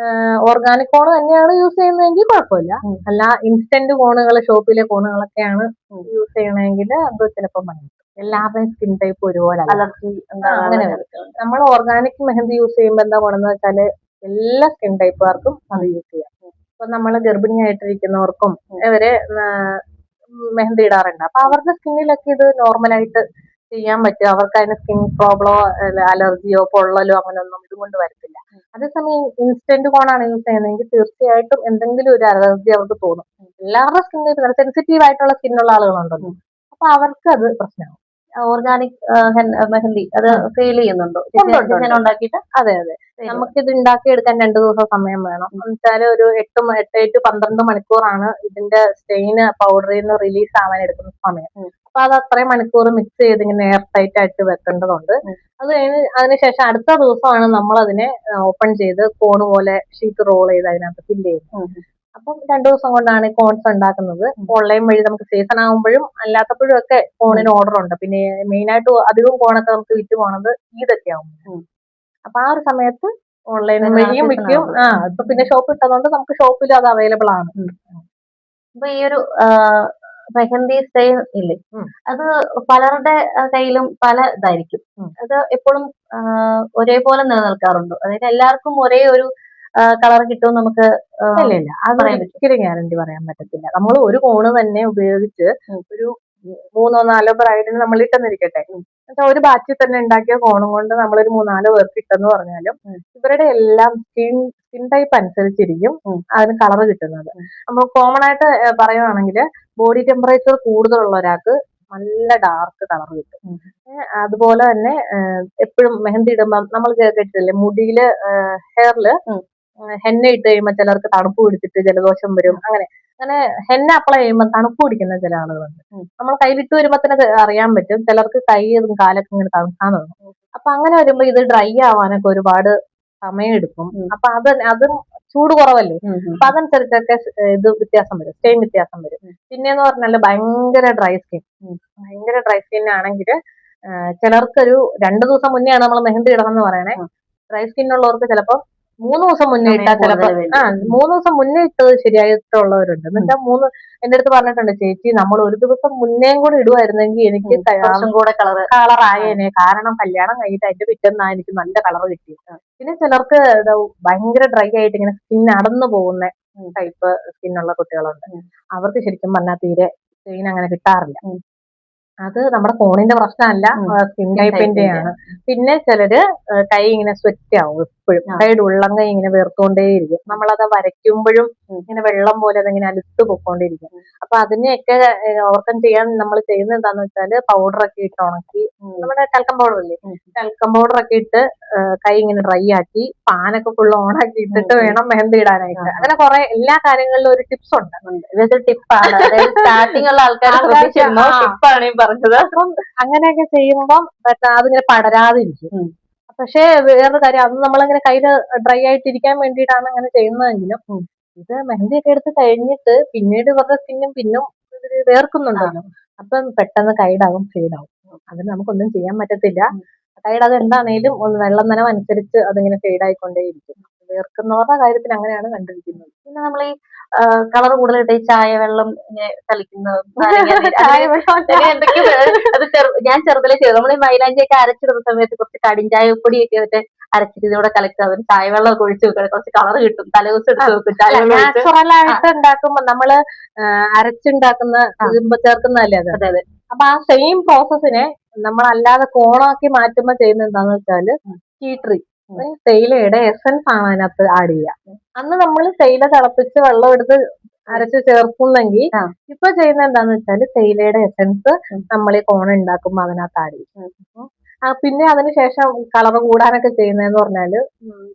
ഓർഗാനിക് കോൺ തന്നെയാണ് യൂസ് ചെയ്യുന്നതെങ്കിൽ കുഴപ്പമില്ല. അല്ല ഇൻസ്റ്റന്റ് കോണുകൾ, ഷോപ്പിലെ കോണുകളൊക്കെയാണ് യൂസ് ചെയ്യണമെങ്കിൽ അത് ചിലപ്പോൾ ഭയങ്കര എല്ലാവരുടെയും സ്കിൻ ടൈപ്പ് ഒരുപോലെ അലർജി അങ്ങനെ വരും. നമ്മൾ ഓർഗാനിക് മെഹന്തി യൂസ് ചെയ്യുമ്പോൾ എന്താ ഗുണമെന്ന് വെച്ചാല് എല്ലാ സ്കിൻ ടൈപ്പുകാർക്കും അത് യൂസ് ചെയ്യാം. ഇപ്പൊ നമ്മൾ ഗർഭിണിയായിട്ടിരിക്കുന്നവർക്കും ഇവരെ മെഹന്തി ഇടാറുണ്ട്. അപ്പൊ അവരുടെ സ്കിന്നിലൊക്കെ ഇത് നോർമലായിട്ട് ചെയ്യാൻ പറ്റും. അവർക്ക് അതിന് സ്കിൻ പ്രോബ്ലമോ അലർജിയോ പൊള്ളലോ അങ്ങനെയൊന്നും ഇതുകൊണ്ട് വരത്തില്ല. അതേസമയം ഇൻസ്റ്റന്റ് കോണാണ് യൂസ് ചെയ്യുന്നതെങ്കിൽ തീർച്ചയായിട്ടും എന്തെങ്കിലും ഒരു അലർജി അവർക്ക് തോന്നും. എല്ലാവരുടെ സ്കിന്നിൽ സെൻസിറ്റീവ് ആയിട്ടുള്ള സ്കിന്നുള്ള ആളുകളുണ്ടല്ലോ, അപ്പൊ അവർക്ക് അത് പ്രശ്നമാവും. ഓർഗാനിക് മെഹന്തി അത് സെയിൽ ചെയ്യുന്നുണ്ടോ? ഉണ്ടാക്കിയിട്ട്? അതെ അതെ, നമുക്കിത് ഉണ്ടാക്കിയെടുക്കാൻ 2 ദിവസം സമയം വേണം. എന്ന് വെച്ചാല് ഒരു 8 to 12 മണിക്കൂറാണ് ഇതിന്റെ സ്റ്റെയിൻ പൗഡറിൽ നിന്ന് റിലീസ് ആവാൻ എടുക്കുന്ന സമയം. അപ്പൊ അത് അത്രയും മണിക്കൂർ മിക്സ് ചെയ്ത് ഇങ്ങനെ എയർ ടൈറ്റ് ആയിട്ട് വെക്കേണ്ടതുണ്ട്. അത് കഴിഞ്ഞ് അതിനുശേഷം അടുത്ത ദിവസമാണ് നമ്മൾ അതിനെ ഓപ്പൺ ചെയ്ത് കോണ് പോലെ ഷീറ്റ് റോൾ ചെയ്ത് അതിനകത്ത് ഫില്ല് ചെയ്യുന്നത്. അപ്പം 2 ദിവസം കൊണ്ടാണ് ഈ കോൺസ് ഉണ്ടാക്കുന്നത്. ഓൺലൈൻ വഴി നമുക്ക് സീസൺ ആകുമ്പോഴും അല്ലാത്തപ്പോഴും ഒക്കെ കോണിന് ഓർഡർ ഉണ്ട്. പിന്നെ മെയിൻ ആയിട്ട് അധികം കോണൊക്കെ നമുക്ക് വിറ്റ് പോണത് ഈദൊക്കെ ആവും. അപ്പൊ ആ ഒരു സമയത്ത് ഓൺലൈൻ വഴിയും വിൽക്കും. ഇപ്പൊ പിന്നെ ഷോപ്പ് ഇട്ടതുകൊണ്ട് നമുക്ക് ഷോപ്പിൽ അത് അവൈലബിൾ ആണ്. അപ്പൊ ഈ ഒരു മെഹന്തി സ്റ്റൈൽ ഇല്ലേ, അത് പലരുടെ കയ്യിലും പല ഇതായിരിക്കും. അത് എപ്പോഴും ഒരേപോലെ നിലനിൽക്കാറുണ്ടോ? അതായത് എല്ലാവർക്കും ഒരേ ഒരു കളർ കിട്ടും നമുക്ക്? ഇല്ല, അത് ഒരിക്കലും ഗ്യാരണ്ടി പറയാൻ പറ്റത്തില്ല. നമ്മൾ ഒരു കോണ് തന്നെ ഉപയോഗിച്ച് ഒരു 3 or 4 ബ്രൈഡിന് നമ്മൾ ഇട്ടെന്നിരിക്കട്ടെ, എന്നുവെച്ചാൽ ഒരു ബാച്ചിൽ തന്നെ ഉണ്ടാക്കിയ കോണും കൊണ്ട് നമ്മളൊരു 3-4 പേർക്ക് ഇട്ടെന്ന് പറഞ്ഞാലും ഇവരുടെ എല്ലാം സ്കിൻ ടൈപ്പ് അനുസരിച്ചിരിക്കും അതിന് കളർ കിട്ടുന്നത്. നമ്മൾ കോമൺ ആയിട്ട് പറയുവാണെങ്കിൽ ബോഡി ടെമ്പറേച്ചർ കൂടുതലുള്ള ഒരാൾക്ക് നല്ല ഡാർക്ക് കളർ കിട്ടും. അതുപോലെ തന്നെ എപ്പോഴും മെഹന്തി ഇടുമ്പം നമ്മൾ കേട്ടിട്ടില്ലേ, മുടിയില് ഹെയറില് ഹെന്ന ഇട്ട് കഴിയുമ്പോൾ ചിലർക്ക് തണുപ്പ് പിടിച്ചിട്ട് ജലദോഷം വരും. അങ്ങനെ ഹെന്ന അപ്ലൈ ചെയ്യുമ്പോൾ തണുപ്പ് പിടിക്കുന്ന ചില ആളുകളുണ്ട്. നമ്മൾ കയ്യിലിട്ട് വരുമ്പോൾ തന്നെ അറിയാൻ പറ്റും, ചിലർക്ക് കൈയും കാലൊക്കെ ഇങ്ങനെ തണുക്കാൻ തുടങ്ങും. അപ്പൊ അങ്ങനെ വരുമ്പോ ഇത് ഡ്രൈ ആവാനൊക്കെ ഒരുപാട് സമയം എടുക്കും. അപ്പൊ അതും ചൂട് കുറവല്ലേ, അപ്പൊ അതനുസരിച്ചൊക്കെ ഇത് വ്യത്യാസം വരും, സ്റ്റെയിൻ വ്യത്യാസം വരും. പിന്നെന്ന് പറഞ്ഞാല് ഭയങ്കര ഡ്രൈ സ്കിൻ ആണെങ്കിൽ ചിലർക്കൊരു 2 ദിവസം മുന്നെയാണ് നമ്മൾ മെഹന്തി ഇടണം എന്ന് പറയണേ. ഡ്രൈ സ്കിൻ ഉള്ളവർക്ക് ചിലപ്പോൾ 3 ദിവസം മുന്നേ ഇട്ടാൽ ചിലപ്പോൾ 3 ദിവസം മുന്നേ ഇട്ടത് ശരിയായിട്ടുള്ളവരുണ്ട്. എന്നുവെച്ചാൽ എന്റെ അടുത്ത് പറഞ്ഞിട്ടുണ്ട്, ചേച്ചി നമ്മൾ 1 ദിവസം മുന്നേയും കൂടെ ഇടുവായിരുന്നെങ്കിൽ എനിക്ക് കൂടെ കളർ ആയേനെ, കാരണം കല്യാണം കഴിഞ്ഞിട്ട് അതിന്റെ പിറ്റേന്നാ എനിക്ക് നല്ല കളർ കിട്ടിയത്. പിന്നെ ചിലർക്ക് ഭയങ്കര ഡ്രൈ ആയിട്ട് ഇങ്ങനെ സ്കിൻ അടന്നു പോകുന്ന ടൈപ്പ് സ്കിന്നുള്ള കുട്ടികളുണ്ട്. അവർക്ക് ശരിക്കും പറഞ്ഞാൽ തീരെ സ്കിൻ അങ്ങനെ കിട്ടാറില്ല. അത് നമ്മുടെ കോണിന്റെ പ്രശ്നമല്ല, സ്കിൻ ടൈപ്പിന്റെയാണ്. പിന്നെ ചിലര് കൈ ഇങ്ങനെ സ്വെറ്റ് ആവും, എപ്പോഴും കൈയുടെ ഉള്ളം കൈ ഇങ്ങനെ വീർത്തുകൊണ്ടേയിരിക്കും. നമ്മളത് വരയ്ക്കുമ്പോഴും ഇങ്ങനെ വെള്ളം പോലെ അതിങ്ങനെ അലുത്ത് പൊക്കോണ്ടിരിക്കും. അപ്പൊ അതിനെയൊക്കെ ഓവർകം ചെയ്യാൻ നമ്മൾ ചെയ്യുന്നത് എന്താന്ന് വെച്ചാല് പൗഡറൊക്കെ ഇട്ട് ഉണക്കി, നമ്മുടെ ടൽക്കം പൗഡർ ഇല്ലേ, ടൽക്കം പൗഡറൊക്കെ ഇട്ട് കൈ ഇങ്ങനെ ഡ്രൈ ആക്കി പാനൊക്കെ ഫുള്ള് ഓണാക്കി ഇട്ടിട്ട് വേണം മെഹന്തി ഇടാനായിട്ട്. അങ്ങനെ കുറെ എല്ലാ കാര്യങ്ങളിലും ഒരു ടിപ്സ് ഉണ്ട്. ഇതൊരു ടിപ്പാണ്, സ്റ്റാർട്ടിംഗ് ഉള്ള ആൾക്കാർ പറഞ്ഞത്. അപ്പം അങ്ങനെയൊക്കെ ചെയ്യുമ്പം അതിങ്ങനെ പടരാതിരിക്കും. പക്ഷേ വേറൊരു കാര്യം, അത് നമ്മളങ്ങനെ കയ്യില് ഡ്രൈ ആയിട്ടിരിക്കാൻ വേണ്ടിയിട്ടാണ് അങ്ങനെ ചെയ്യുന്നതെങ്കിലും ഇത് മെഹന്തിയൊക്കെ എടുത്ത് കഴിഞ്ഞിട്ട് പിന്നീട് ഇവരുടെ സ്കിന്നും പിന്നും ഇതില് വേർക്കുന്നുണ്ടല്ലോ, അപ്പം പെട്ടെന്ന് കൈയിടാകും, ഫെയ്ഡാകും. അതിന് നമുക്കൊന്നും ചെയ്യാൻ പറ്റത്തില്ല. കൈയുടെ അത് എന്താണേലും വെള്ളം നനവ് അനുസരിച്ച് അതിങ്ങനെ ഫെയ്ഡായിക്കൊണ്ടേയിരിക്കും. വേർക്കുന്നവരുടെ കാര്യത്തിൽ അങ്ങനെയാണ് കണ്ടിരിക്കുന്നത്. പിന്നെ നമ്മൾ ഈ കളർ കൂടുതലിട്ട് ഈ ചായ വെള്ളം ഇങ്ങനെ കളിക്കുന്നത്, ഞാൻ ചെറുതിലെ ചെയ്തു. നമ്മൾ ഈ മൈലാഞ്ചിയൊക്കെ അരച്ചിടുന്ന സമയത്ത് കുറച്ച് കടിഞ്ചായ പൊടിയൊക്കെ വെച്ച് അരച്ചിട്ട് ഇതിലൂടെ കലക്കുക, ഒരു ചായ വെള്ളം ഒഴിച്ച് വെക്കുക, കുറച്ച് കളർ കിട്ടും. തലേദിവസം എടുത്ത് വെക്കും. നാച്ചുറലായിട്ട് ഉണ്ടാക്കുമ്പോ നമ്മള് അരച്ചുണ്ടാക്കുന്ന ചേർക്കുന്നതല്ലേ അത്. അതെ. അപ്പൊ ആ സെയിം പ്രോസസ്സിനെ നമ്മളല്ലാതെ കോണാക്കി മാറ്റുമ്പോ ചെയ്യുന്ന എന്താന്ന് വെച്ചാല് ടീ ട്രീ തേയിലയുടെ എസൻസ് ആണ് അതിനകത്ത് ആഡ് ചെയ്യുക. അന്ന് നമ്മൾ തേയില തിളപ്പിച്ച് വെള്ളം എടുത്ത് അരച്ച് ചേർക്കുന്നെങ്കിൽ ഇപ്പൊ ചെയ്യുന്ന എന്താന്ന് വെച്ചാല് തേയിലയുടെ എസൻസ് നമ്മൾ ഈ കോൺ ഉണ്ടാക്കുമ്പോ അതിനകത്ത് ആഡ് ചെയ്യും. പിന്നെ അതിനുശേഷം കളർ കൂടാനൊക്കെ ചെയ്യുന്നതെന്ന് പറഞ്ഞാല്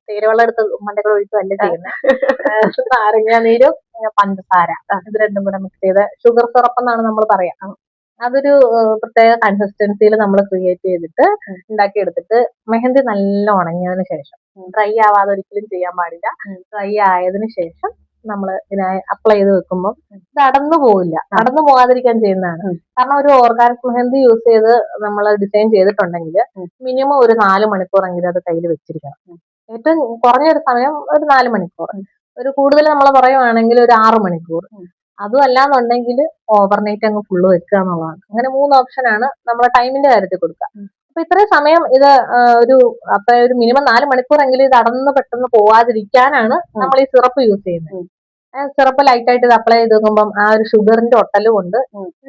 തേയിലവെള്ളം എടുത്ത് മണ്ടകൾ ഒഴിച്ചല്ല ചെയ്യുന്നത്, നാരങ്ങ നീരും പഞ്ചസാര ഇത് രണ്ടും കൂടെ മിക്സ് ചെയ്ത് ഷുഗർ സിറപ്പ് എന്നാണ് നമ്മൾ പറയാ. അതൊരു പ്രത്യേക കൺസിസ്റ്റൻസിയിൽ നമ്മൾ ക്രിയേറ്റ് ചെയ്തിട്ട് ഉണ്ടാക്കിയെടുത്തിട്ട് മെഹന്തി നല്ല ഉണങ്ങിയതിന് ശേഷം, ഡ്രൈ ആവാതെ ഒരിക്കലും ചെയ്യാൻ പാടില്ല, ഡ്രൈ ആയതിനു ശേഷം നമ്മൾ ഇതിനെ അപ്ലൈ ചെയ്ത് വെക്കുമ്പോൾ ഇത് അടന്നു പോവില്ല. അടന്നു പോകാതിരിക്കാൻ ചെയ്യുന്നതാണ്. കാരണം ഒരു ഓർഗാനിക് മെഹന്തി യൂസ് ചെയ്ത് നമ്മൾ ഡിസൈൻ ചെയ്തിട്ടുണ്ടെങ്കിൽ മിനിമം ഒരു 4 മണിക്കൂറെങ്കിലും അത് കയ്യിൽ വെച്ചിരിക്കണം. ഏറ്റവും കുറഞ്ഞൊരു സമയം ഒരു 4 മണിക്കൂർ, ഒരു കൂടുതൽ നമ്മൾ പറയുവാണെങ്കിൽ ഒരു 6 മണിക്കൂർ. അതും അല്ലാന്നുണ്ടെങ്കിൽ ഓവർനൈറ്റ് അങ്ങ് ഫുള്ള് വെക്കുക എന്നുള്ളതാണ്. അങ്ങനെ 3 ഓപ്ഷനാണ് നമ്മളെ ടൈമിന്റെ കാര്യത്തിൽ കൊടുക്കുക. അപ്പൊ ഇത്രയും സമയം ഇത് അപ്പൊ ഒരു മിനിമം 4 മണിക്കൂറെങ്കിലും ഇത് അടന്ന് പെട്ടെന്ന് പോവാതിരിക്കാനാണ് നമ്മൾ ഈ സിറപ്പ് യൂസ് ചെയ്യുന്നത്. സിറപ്പ് ലൈറ്റ് ആയിട്ട് ഇത് അപ്ലൈ ചെയ്ത് നോക്കുമ്പോൾ ആ ഒരു ഷുഗറിന്റെ ഒട്ടല് കൊണ്ട്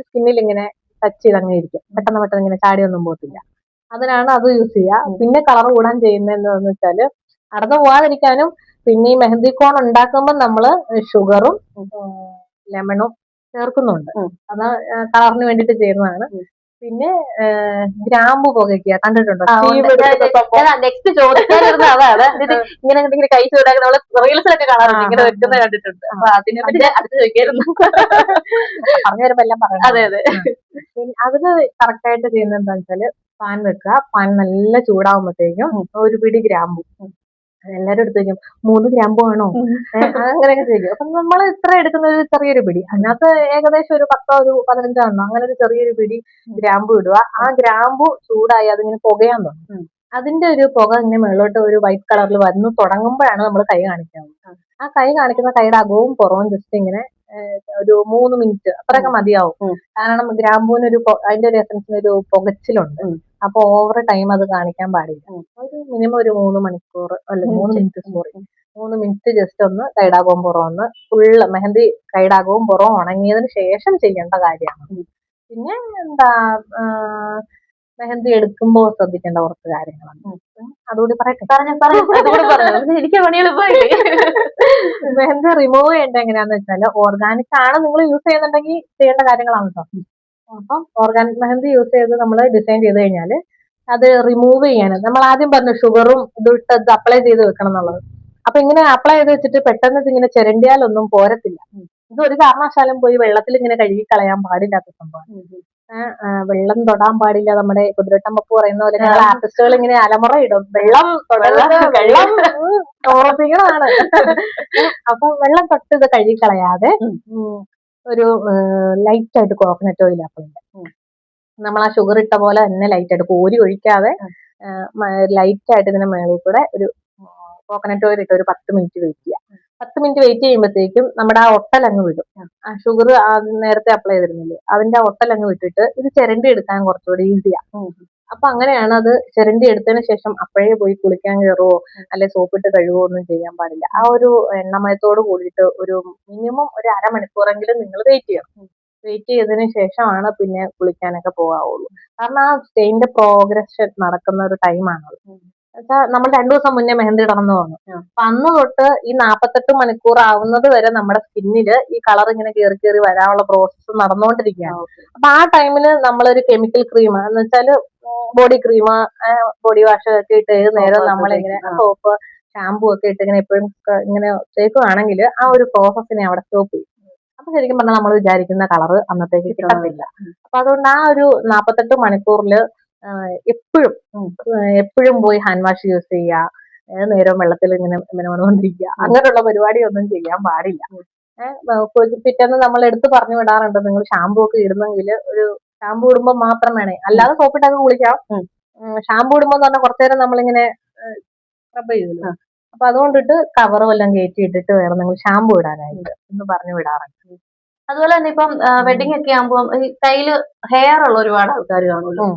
സ്കിന്നിൽ ഇങ്ങനെ ടച്ച് ചെയ്ത് അങ്ങനെ ഇരിക്കും. പെട്ടെന്ന് ഇങ്ങനെ ചാടിയൊന്നും പോകത്തില്ല. അതിനാണ് അത് യൂസ് ചെയ്യുക. പിന്നെ കളർ കൂടാൻ ചെയ്യുന്നത് എന്താണെന്ന് വെച്ചാല് അടന്നു പോവാതിരിക്കാനും, പിന്നെ ഈ മെഹന്തി കോൺ ഉണ്ടാക്കുമ്പോൾ നമ്മള് ഷുഗറും ലെമണും ചേർക്കുന്നുണ്ട്. അത് കളറിന് വേണ്ടിയിട്ട് ചെയ്യുന്നതാണ്. പിന്നെ ഗ്രാമ്പു പുകയ്ക്കുക കണ്ടിട്ടുണ്ടോ? നെക്സ്റ്റ് ചോദിക്കാനിരുന്ന അതാണ്. ഇങ്ങനെ കൈ ചൂടാക്കി നമ്മള് റീൽസിലൊക്കെ കാണാറുണ്ട്, ഇങ്ങനെ വെക്കുന്ന കണ്ടിട്ടുണ്ട്. അപ്പൊ അതിനെ പറ്റി അടുത്ത് ചോദിക്കായിരുന്നു. പറഞ്ഞു വരുമ്പോ എല്ലാം പറയാം. അതെ അതെ. അതിന് കറക്റ്റ് ആയിട്ട് ചെയ്യുന്നത് എന്താണെന്ന് വെച്ചാല് പാൻ വെക്കുക. പാൻ നല്ല ചൂടാവുമ്പോഴത്തേക്കും ഒരു പിടി ഗ്രാമ്പു, എല്ലാരും എടുത്ത് വയ്ക്കും 3 ഗ്രാമ്പു ആണോ അങ്ങനെയൊക്കെ ചെയ്യും. അപ്പൊ നമ്മൾ ഇത്ര എടുക്കുന്ന ഒരു ചെറിയൊരു പിടി, അതിനകത്ത് ഏകദേശം ഒരു 10 ഒരു 15 ആണോ അങ്ങനെ ഒരു ചെറിയൊരു പിടി ഗ്രാമ്പു ഇടുക. ആ ഗ്രാമ്പു ചൂടായി അതിങ്ങനെ പുകയാൻ തുടങ്ങും. അതിന്റെ ഒരു പുക ഇങ്ങനെ മുകളിലോട്ട് ഒരു വൈറ്റ് കളറിൽ വന്ന് തുടങ്ങുമ്പോഴാണ് നമ്മൾ കൈ കാണിക്കുന്നത്. ആ കൈ കാണിക്കുന്ന കൈയുടെ അകവും പുറവും ജസ്റ്റ് ഇങ്ങനെ ഒരു 3 മിനിറ്റ് അത്രയൊക്കെ മതിയാവും. കാരണം ഗ്രാമ്പൂവിന് അതിന്റെ ഒരു എസൻസിന് ഒരു പുകച്ചിലുണ്ട്. അപ്പൊ ഓവർ ടൈം അത് കാണിക്കാൻ പാടില്ല. ഒരു മിനിമം ഒരു 3 മണിക്കൂർ അല്ല 3 മിനിറ്റ് 3 മിനിറ്റ് ജസ്റ്റ് ഒന്ന് കൈടാകവും പുറവും ഒന്ന് ഫുള്ള് മെഹന്തി കൈടാകവും പുറവും ഉണങ്ങിയതിന് ശേഷം ചെയ്യേണ്ട കാര്യമാണ്. പിന്നെ എന്താ മെഹന്തി എടുക്കുമ്പോൾ ശ്രദ്ധിക്കേണ്ട കുറച്ച് കാര്യങ്ങളാണ്. അതുകൂടി പറയട്ടെ. എനിക്ക് പണിയെളുപ്പമില്ലേ. മെഹന്തി റിമൂവ് ചെയ്യേണ്ട എങ്ങനെയാന്ന് വെച്ചാൽ ഓർഗാനിക് ആണ് നിങ്ങൾ യൂസ് ചെയ്യുന്നുണ്ടെങ്കിൽ ചെയ്യേണ്ട കാര്യങ്ങളാണ് കേട്ടോ. അപ്പം ഓർഗാനിക് മെഹന്തി യൂസ് ചെയ്ത് നമ്മൾ ഡിസൈൻ ചെയ്ത് കഴിഞ്ഞാൽ അത് റിമൂവ് ചെയ്യാൻ നമ്മൾ ആദ്യം പറഞ്ഞു ഷുഗറും ഇത് അപ്ലൈ ചെയ്ത് വെക്കണം എന്നുള്ളത്. അപ്പൊ ഇങ്ങനെ അപ്ലൈ ചെയ്ത് വെച്ചിട്ട് പെട്ടെന്ന് ഇതിങ്ങനെ ചിരണ്ടിയാലൊന്നും പോരത്തില്ല. ഇത് ഒരു കാരണവശാലും പോയി വെള്ളത്തിൽ ഇങ്ങനെ കഴുകി കളയാൻ പാടില്ലാത്ത സംഭവം. വെള്ളം തൊടാൻ പാടില്ല. നമ്മുടെ കുതിരട്ടം പപ്പു പറയുന്ന പോലെ ഞങ്ങൾ ആർട്ടിസ്റ്റുകൾ ഇങ്ങനെ അലമുറ ഇടും, വെള്ളം ഓർമ്മിപ്പിക്കണമാണ്. അപ്പൊ വെള്ളം തൊട്ട് ഇത് കഴുകി കളയാതെ ഒരു ലൈറ്റ് ആയിട്ട് കോക്കനട്ട് ഓയിൽ അപ്ലൈ ചെയ്യാം. നമ്മൾ ആ ഷുഗർ ഇട്ട പോലെ തന്നെ ലൈറ്റ് ആയിട്ട് കോരി ഒഴിക്കാതെ ലൈറ്റ് ആയിട്ട് ഇതിന്റെ മേളിൽ കൂടെ ഒരു കോക്കനട്ട് ഓയിൽ ഇട്ട് ഒരു 10 മിനിറ്റ് വെയിറ്റ് ചെയ്യാം. 10 മിനിറ്റ് വെയിറ്റ് ചെയ്യുമ്പോഴത്തേക്കും നമ്മുടെ ആ ഒട്ടൽ അങ്ങ് വിടും. ആ ഷുഗർ നേരത്തെ അപ്ലൈ ചെയ്തിരുന്നില്ലേ അതിന്റെ ആ ഒട്ടൽ അങ്ങ് വിട്ടിട്ട് ഇത് ചിരണ്ടി എടുക്കാൻ കുറച്ചുകൂടി ഈസിയാ. അപ്പൊ അങ്ങനെയാണ്. അത് ചിരണ്ടി എടുത്തതിന് ശേഷം അപ്പോഴേ പോയി കുളിക്കാൻ കയറുവോ അല്ലെ സോപ്പിട്ട് കഴുകുവോ ഒന്നും ചെയ്യാൻ പാടില്ല. ആ ഒരു എണ്ണമയത്തോട് കൂടിയിട്ട് ഒരു മിനിമം ഒരു 1/2 മണിക്കൂറെങ്കിലും നിങ്ങൾ വെയിറ്റ് ചെയ്യണം. വെയിറ്റ് ചെയ്തതിന് ശേഷമാണ് പിന്നെ കുളിക്കാനൊക്കെ പോകാവുള്ളൂ. കാരണം ആ സ്റ്റെയിന്റെ പ്രോഗ്രഷൻ നടക്കുന്ന ഒരു ടൈമാണത്. എന്നുവെച്ചാൽ നമ്മൾ 2 ദിവസം മുന്നേ മെഹന്തി ഇടണമെന്ന് പറഞ്ഞു. അപ്പൊ അന്ന് തൊട്ട് ഈ 48 മണിക്കൂർ ആവുന്നത് വരെ നമ്മുടെ സ്കിന്നില് ഈ കളർ ഇങ്ങനെ കയറി വരാനുള്ള പ്രോസസ്സ് നടന്നുകൊണ്ടിരിക്കുകയാണ്. അപ്പൊ ആ ടൈമില് നമ്മളൊരു കെമിക്കൽ ക്രീം എന്ന് വെച്ചാല് ബോഡി ക്രീം, ബോഡി വാഷ് ഒക്കെ ഇട്ട് ഏത് നേരം നമ്മളിങ്ങനെ സോപ്പ് ഷാമ്പു ഒക്കെ ഇട്ട് ഇങ്ങനെ എപ്പോഴും ഇങ്ങനെ തേക്കുകയാണെങ്കിൽ ആ ഒരു പ്രോസസ്സിനെ അവിടെ സ്റ്റോപ്പ് ചെയ്യും. അപ്പൊ ശരിക്കും പറഞ്ഞാൽ നമ്മൾ വിചാരിക്കുന്ന കളറ് അന്നത്തേക്ക് കിട്ടത്തില്ല. അപ്പൊ അതുകൊണ്ട് ആ ഒരു 48 മണിക്കൂറിൽ എപ്പോഴും പോയി ഹാൻഡ് വാഷ് യൂസ് ചെയ്യുക, നേരം വെള്ളത്തിൽ ഇങ്ങനെ മെനവന്നുകൊണ്ടിരിക്കുക, അങ്ങനെയുള്ള പരിപാടിയൊന്നും ചെയ്യാൻ പാടില്ല. പിറ്റേന്ന് നമ്മൾ എടുത്ത് പറഞ്ഞു വിടാറുണ്ട്, നിങ്ങൾ ഷാമ്പു ഒക്കെ ഇടുന്നെങ്കിൽ ഒരു ഷാമ്പു ഇടുമ്പോൾ മാത്രം വേണേ, അല്ലാതെ സോപ്പിട്ടൊക്കെ കുളിക്കാം. ഷാമ്പു ഇടുമ്പോൾ എന്ന് പറഞ്ഞാൽ കുറച്ചു നേരം നമ്മളിങ്ങനെ സ്ക്രബ് ചെയ്യുമല്ലോ. അപ്പൊ അതുകൊണ്ടിട്ട് കവറും എല്ലാം കയറ്റി ഇട്ടിട്ട് വേണം നിങ്ങൾ ഷാമ്പു ഇടാനായിട്ട് എന്ന് പറഞ്ഞു വിടാറുണ്ട്. അതുപോലെ തന്നെ ഇപ്പം വെഡിങ് ഒക്കെ ആകുമ്പോൾ കയ്യില് ഹെയർ ഉള്ള ഒരുപാട് ആൾക്കാർ കാണുമല്ലോ.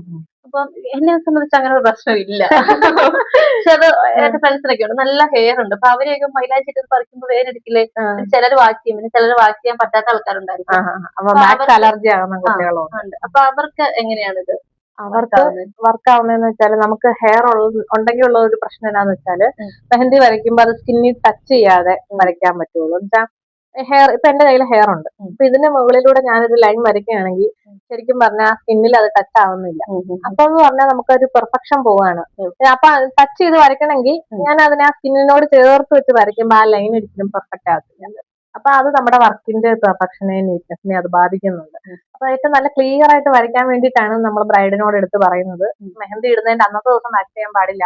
അപ്പൊ എന്നെ സംബന്ധിച്ച് അങ്ങനെ ഒരു പ്രശ്നമില്ല. പക്ഷെ അത് എന്റെ ഫ്രണ്ട്സിനൊക്കെ ഉണ്ട്, നല്ല ഹെയർ ഉണ്ട്. അപ്പൊ അവരെയൊക്കെ മൈലാഞ്ചി ഇട്ട് പറിക്കുമ്പോൾ വേരെടുക്കില്ലേ, ചിലർ വാഷ് ചെയ്യും, പിന്നെ ചിലർ വാഷ് ചെയ്യാൻ പറ്റാത്ത ആൾക്കാരുണ്ടായിരിക്കും. അലർജി ആകുന്ന കുട്ടികളുണ്ട്. അപ്പൊ അവർക്ക് എങ്ങനെയാണിത് അവർക്ക് വർക്ക് ആവുന്നതെന്ന് വെച്ചാൽ നമുക്ക് ഹെയർ ഉണ്ടെങ്കിൽ ഉള്ള ഒരു പ്രശ്നം എന്താന്ന് വെച്ചാല് മെഹന്തി വരയ്ക്കുമ്പോ അത് സ്കിന്നിൽ ടച്ച് ചെയ്യാതെ വരയ്ക്കാൻ പറ്റുള്ളൂ. എന്നുവെച്ചാൽ ഹെയർ ഇപ്പൊ എന്റെ കയ്യിൽ ഹെയർ ഉണ്ട്. അപ്പൊ ഇതിന്റെ മുകളിലൂടെ ഞാനൊരു ലൈൻ വരയ്ക്കുകയാണെങ്കിൽ ശരിക്കും പറഞ്ഞാൽ സ്കിന്നിൽ അത് ടച്ച് ആവുന്നില്ല. അപ്പൊ എന്ന് പറഞ്ഞാൽ നമുക്കൊരു പെർഫെക്ഷൻ പോവാണ്. അപ്പൊ ടച്ച് ചെയ്ത് വരയ്ക്കണമെങ്കിൽ ഞാൻ അതിനെ ആ സ്കിന്നിനോട് ചേർത്ത് വെച്ച് വരയ്ക്കുമ്പോൾ ആ ലൈൻ ഒരിക്കലും പെർഫെക്റ്റ് ആവത്തില്ല. അപ്പൊ അത് നമ്മുടെ വർക്കിന്റെ പെർഫെക്ഷനെ നീറ്റ്നെസ്സിനെ അത് ബാധിക്കുന്നുണ്ട്. അപ്പൊ ഏറ്റവും നല്ല ക്ലിയർ ആയിട്ട് വരയ്ക്കാൻ വേണ്ടിയിട്ടാണ് നമ്മൾ ബ്രൈഡിനോട് എടുത്ത് പറയുന്നത്, മെഹന്തി ഇടുന്നതിന്റെ അന്നത്തെ ദിവസം വാക്സ് ചെയ്യാൻ പാടില്ല,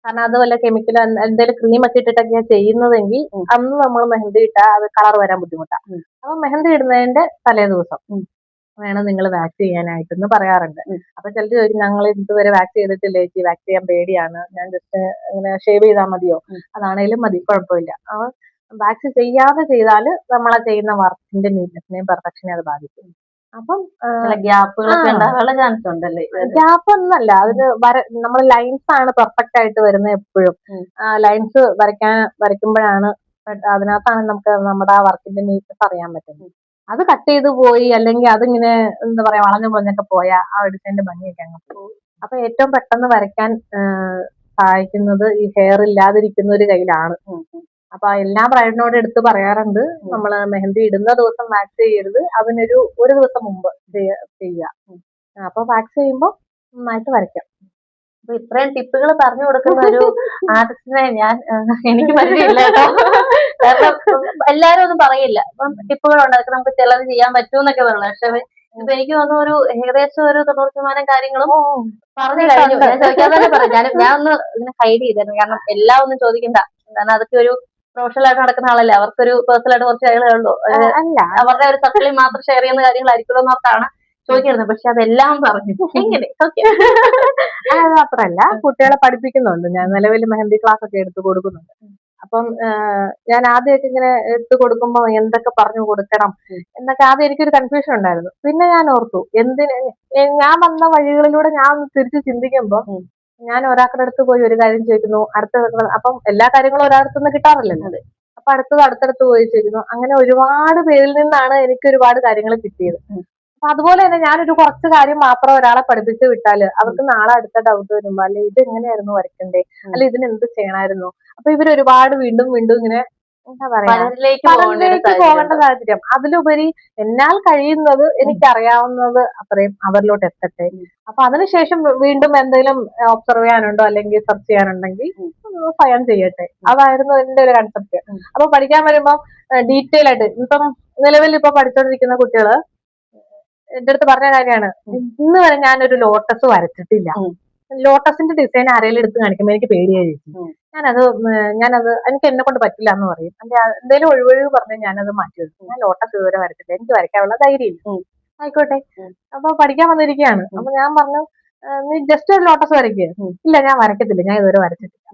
കാരണം അത് വല്ല കെമിക്കൽ എന്തെങ്കിലും ക്രീം ഒക്കെ ഇട്ടിട്ടൊക്കെയാണ് ചെയ്യുന്നതെങ്കിൽ അന്ന് നമ്മൾ മെഹന്തി ഇട്ടാൽ അത് കളർ വരാൻ ബുദ്ധിമുട്ടാണ്. അപ്പൊ മെഹന്തി ഇടുന്നതിന്റെ തലേ ദിവസം വേണം നിങ്ങൾ വാക്സ് ചെയ്യാനായിട്ടെന്ന് പറയാറുണ്ട്. അപ്പൊ ചിലർ ചോദിക്കും ഞങ്ങൾ ഇതുവരെ വാക്സ് ചെയ്തിട്ടില്ല ചേച്ചി, വാക്സ് ചെയ്യാൻ പേടിയാണ്, ഞാൻ ജസ്റ്റ് ഇങ്ങനെ ഷേവ് ചെയ്താൽ മതിയോ? അതാണേലും മതി, കുഴപ്പമില്ല. വാക്സ് ചെയ്യാതെ ചെയ്താൽ നമ്മളെ ചെയ്യുന്ന വർക്കിന്റെ നീറ്റ്നെസിനെയും പെർഫെക്ഷനെയും അത് ബാധിക്കും. അപ്പം ഗ്യാപ്പുകളൊക്കെ ഉണ്ടാകാനുള്ള ചാൻസ് ഉണ്ടല്ലേ? ഗ്യാപ്പ് ഒന്നല്ല, അതിന് നമ്മൾ ലൈൻസ് ആണ് പെർഫെക്റ്റ് ആയിട്ട് വരുന്നത് എപ്പോഴും. ലൈൻസ് വരയ്ക്കുമ്പോഴാണ് അതിനകത്താണ് നമുക്ക് നമ്മുടെ ആ വർക്കിന്റെ നീറ്റ്നെസ് അറിയാൻ പറ്റുന്നത്. അത് കട്ട് ചെയ്ത് പോയി അല്ലെങ്കിൽ അതിങ്ങനെ എന്താ പറയാ വളഞ്ഞു പൊളഞ്ഞൊക്കെ പോയാൽ ആ ഡിസൈനിന്റെ ഭംഗിയൊക്കെ അങ്ങ് പോകും. അപ്പൊ ഏറ്റവും പെട്ടെന്ന് വരയ്ക്കാൻ സഹായിക്കുന്നത് ഈ ഹെയർ ഇല്ലാതിരിക്കുന്ന ഒരു കയ്യിലാണ്. അപ്പൊ എല്ലാ ബ്രൈഡിനോട് എടുത്ത് പറയാറുണ്ട്, നമ്മള് മെഹന്തി ഇടുന്ന ദിവസം വാക്സ് ചെയ്യരുത്, അതിനൊരു ദിവസം മുമ്പ് ചെയ്യുക. അപ്പൊ വാക്സ് ചെയ്യുമ്പോൾ നന്നായിട്ട് വരയ്ക്കാം. അപ്പൊ ഇത്രയും ടിപ്പുകൾ പറഞ്ഞു കൊടുക്കുന്ന ഒരു ആർട്ടിസ്റ്റിനെ എനിക്ക് പരിചയമില്ല കേട്ടോ. കാരണം എല്ലാരും ഒന്നും പറയില്ല. അപ്പം ടിപ്പുകളുണ്ട്, അതൊക്കെ നമുക്ക് ചിലത് ചെയ്യാൻ പറ്റുമെന്നൊക്കെ പറയുന്നത്. പക്ഷെ ഇപ്പൊ എനിക്ക് തോന്നുന്നു ഒരു ഏകദേശം ഒരു 90% കാര്യങ്ങളും പറഞ്ഞു കഴിഞ്ഞു. ഞാൻ ചോദിക്കാൻ തന്നെ പറയാം, ഞാൻ ഒന്ന് ഇങ്ങനെ ഹൈഡ് ചെയ്തായിരുന്നു. കാരണം എല്ലാം ഒന്നും ചോദിക്കണ്ട, കാരണം അതൊക്കെ ഒരു പ്രൊഫഷണൽ ആയിട്ട് നടക്കുന്ന ആളല്ലേ, അവർക്കൊരു പേഴ്സണൽ ആയിട്ട് കുറച്ച് കാര്യങ്ങളേ ഉള്ളൂ. അവരുടെ ഒരു സർക്കിളിൽ മാത്രം ഷെയർ ചെയ്യുന്ന കാര്യങ്ങളായിരിക്കുമല്ലോ എന്നോർത്താണ് ചോദിക്കുന്നത്. പക്ഷെ അതെല്ലാം പറഞ്ഞു. എങ്ങനെ? ഓക്കെ. അത് മാത്രല്ല, കുട്ടികളെ പഠിപ്പിക്കുന്നുണ്ട്. ഞാൻ നിലവിൽ മെഹന്തി ക്ലാസ് ഒക്കെ എടുത്തു കൊടുക്കുന്നുണ്ട്. അപ്പം ഞാൻ ആദ്യമൊക്കെ ഇങ്ങനെ എടുത്തു കൊടുക്കുമ്പോ എന്തൊക്കെ പറഞ്ഞു കൊടുക്കണം എന്നൊക്കെ ആദ്യം എനിക്കൊരു കൺഫ്യൂഷൻ ഉണ്ടായിരുന്നു. പിന്നെ ഞാൻ ഓർത്തു, ഞാൻ വന്ന വഴികളിലൂടെ ഞാൻ തിരിച്ച് ചിന്തിക്കുമ്പോ ഞാൻ ഒരാളുടെ അടുത്ത് പോയി ഒരു കാര്യം ചോദിക്കുന്നു, അപ്പം എല്ലാ കാര്യങ്ങളും ഒരാളടുത്ത് നിന്ന് കിട്ടാറില്ലല്ലോ. അപ്പൊ അടുത്തടുത്ത് പോയി ചോദിക്കുന്നു. അങ്ങനെ ഒരുപാട് പേരിൽ നിന്നാണ് എനിക്ക് ഒരുപാട് കാര്യങ്ങൾ കിട്ടിയത്. അപ്പൊ അതുപോലെ തന്നെ ഞാനൊരു കുറച്ച് കാര്യം മാത്രം ഒരാളെ പഠിപ്പിച്ച് വിട്ടാല് അവർക്ക് നാളെ അടുത്ത ഡൗട്ട് വരുമ്പോ അല്ലെ ഇത് എങ്ങനെയായിരുന്നു വരയ്ക്കണ്ടേ, അല്ലെ ഇതിന് എന്ത് ചെയ്യണമായിരുന്നു, അപ്പൊ ഇവർ ഒരുപാട് വീണ്ടും ഇങ്ങനെ എന്താ പറയാ പലരിലേക്ക് പോകേണ്ട സാഹചര്യം. അതിലുപരി എന്നാൽ കഴിയുന്നത് എനിക്കറിയാവുന്നത് അത്രയും അവരിലോട്ട് എത്തട്ടെ. അപ്പൊ അതിനുശേഷം വീണ്ടും എന്തെങ്കിലും ഒബ്സർവ് ചെയ്യാനുണ്ടോ അല്ലെങ്കിൽ സെർച്ച് ചെയ്യാനുണ്ടെങ്കിൽ സ്വയം ചെയ്യട്ടെ. അതായിരുന്നു എന്റെ ഒരു കൺസെപ്റ്റ്. അപ്പൊ പഠിക്കാൻ വരുമ്പോ ഡീറ്റെയിൽ ആയിട്ട് ഇപ്പം നിലവിൽ ഇപ്പൊ പഠിച്ചോണ്ടിരിക്കുന്ന കുട്ടികള് എന്റെ അടുത്ത് പറഞ്ഞ കാര്യമാണ്, ഇന്ന് വരെ ഞാനൊരു ലോട്ടസ് വരച്ചിട്ടില്ല. ലോട്ടസിന്റെ ഡിസൈൻ ആരെങ്കിലും എടുത്ത് കാണിക്കുമ്പോൾ എനിക്ക് പേടിയായിരിക്കും. ഞാനത് എനിക്ക് എന്നെ കൊണ്ട് പറ്റില്ല എന്ന് പറയും. എന്തെങ്കിലും ഒഴിവൊഴിവ് പറഞ്ഞ് ഞാനത് മാറ്റി വെക്കും. ഞാൻ ലോട്ടസ് ഇതുവരെ വരച്ചില്ല, എനിക്ക് വരയ്ക്കാനുള്ള ധൈര്യമില്ല. ആയിക്കോട്ടെ, അപ്പൊ പഠിക്കാൻ വന്നിരിക്കുകയാണ്. അപ്പൊ ഞാൻ പറഞ്ഞു, നീ ജസ്റ്റ് ഒരു ലോട്ടസ് വരയ്ക്കുക. ഇല്ല, ഞാൻ വരയ്ക്കത്തില്ല, ഞാൻ ഇതുവരെ വരച്ചിട്ടില്ല.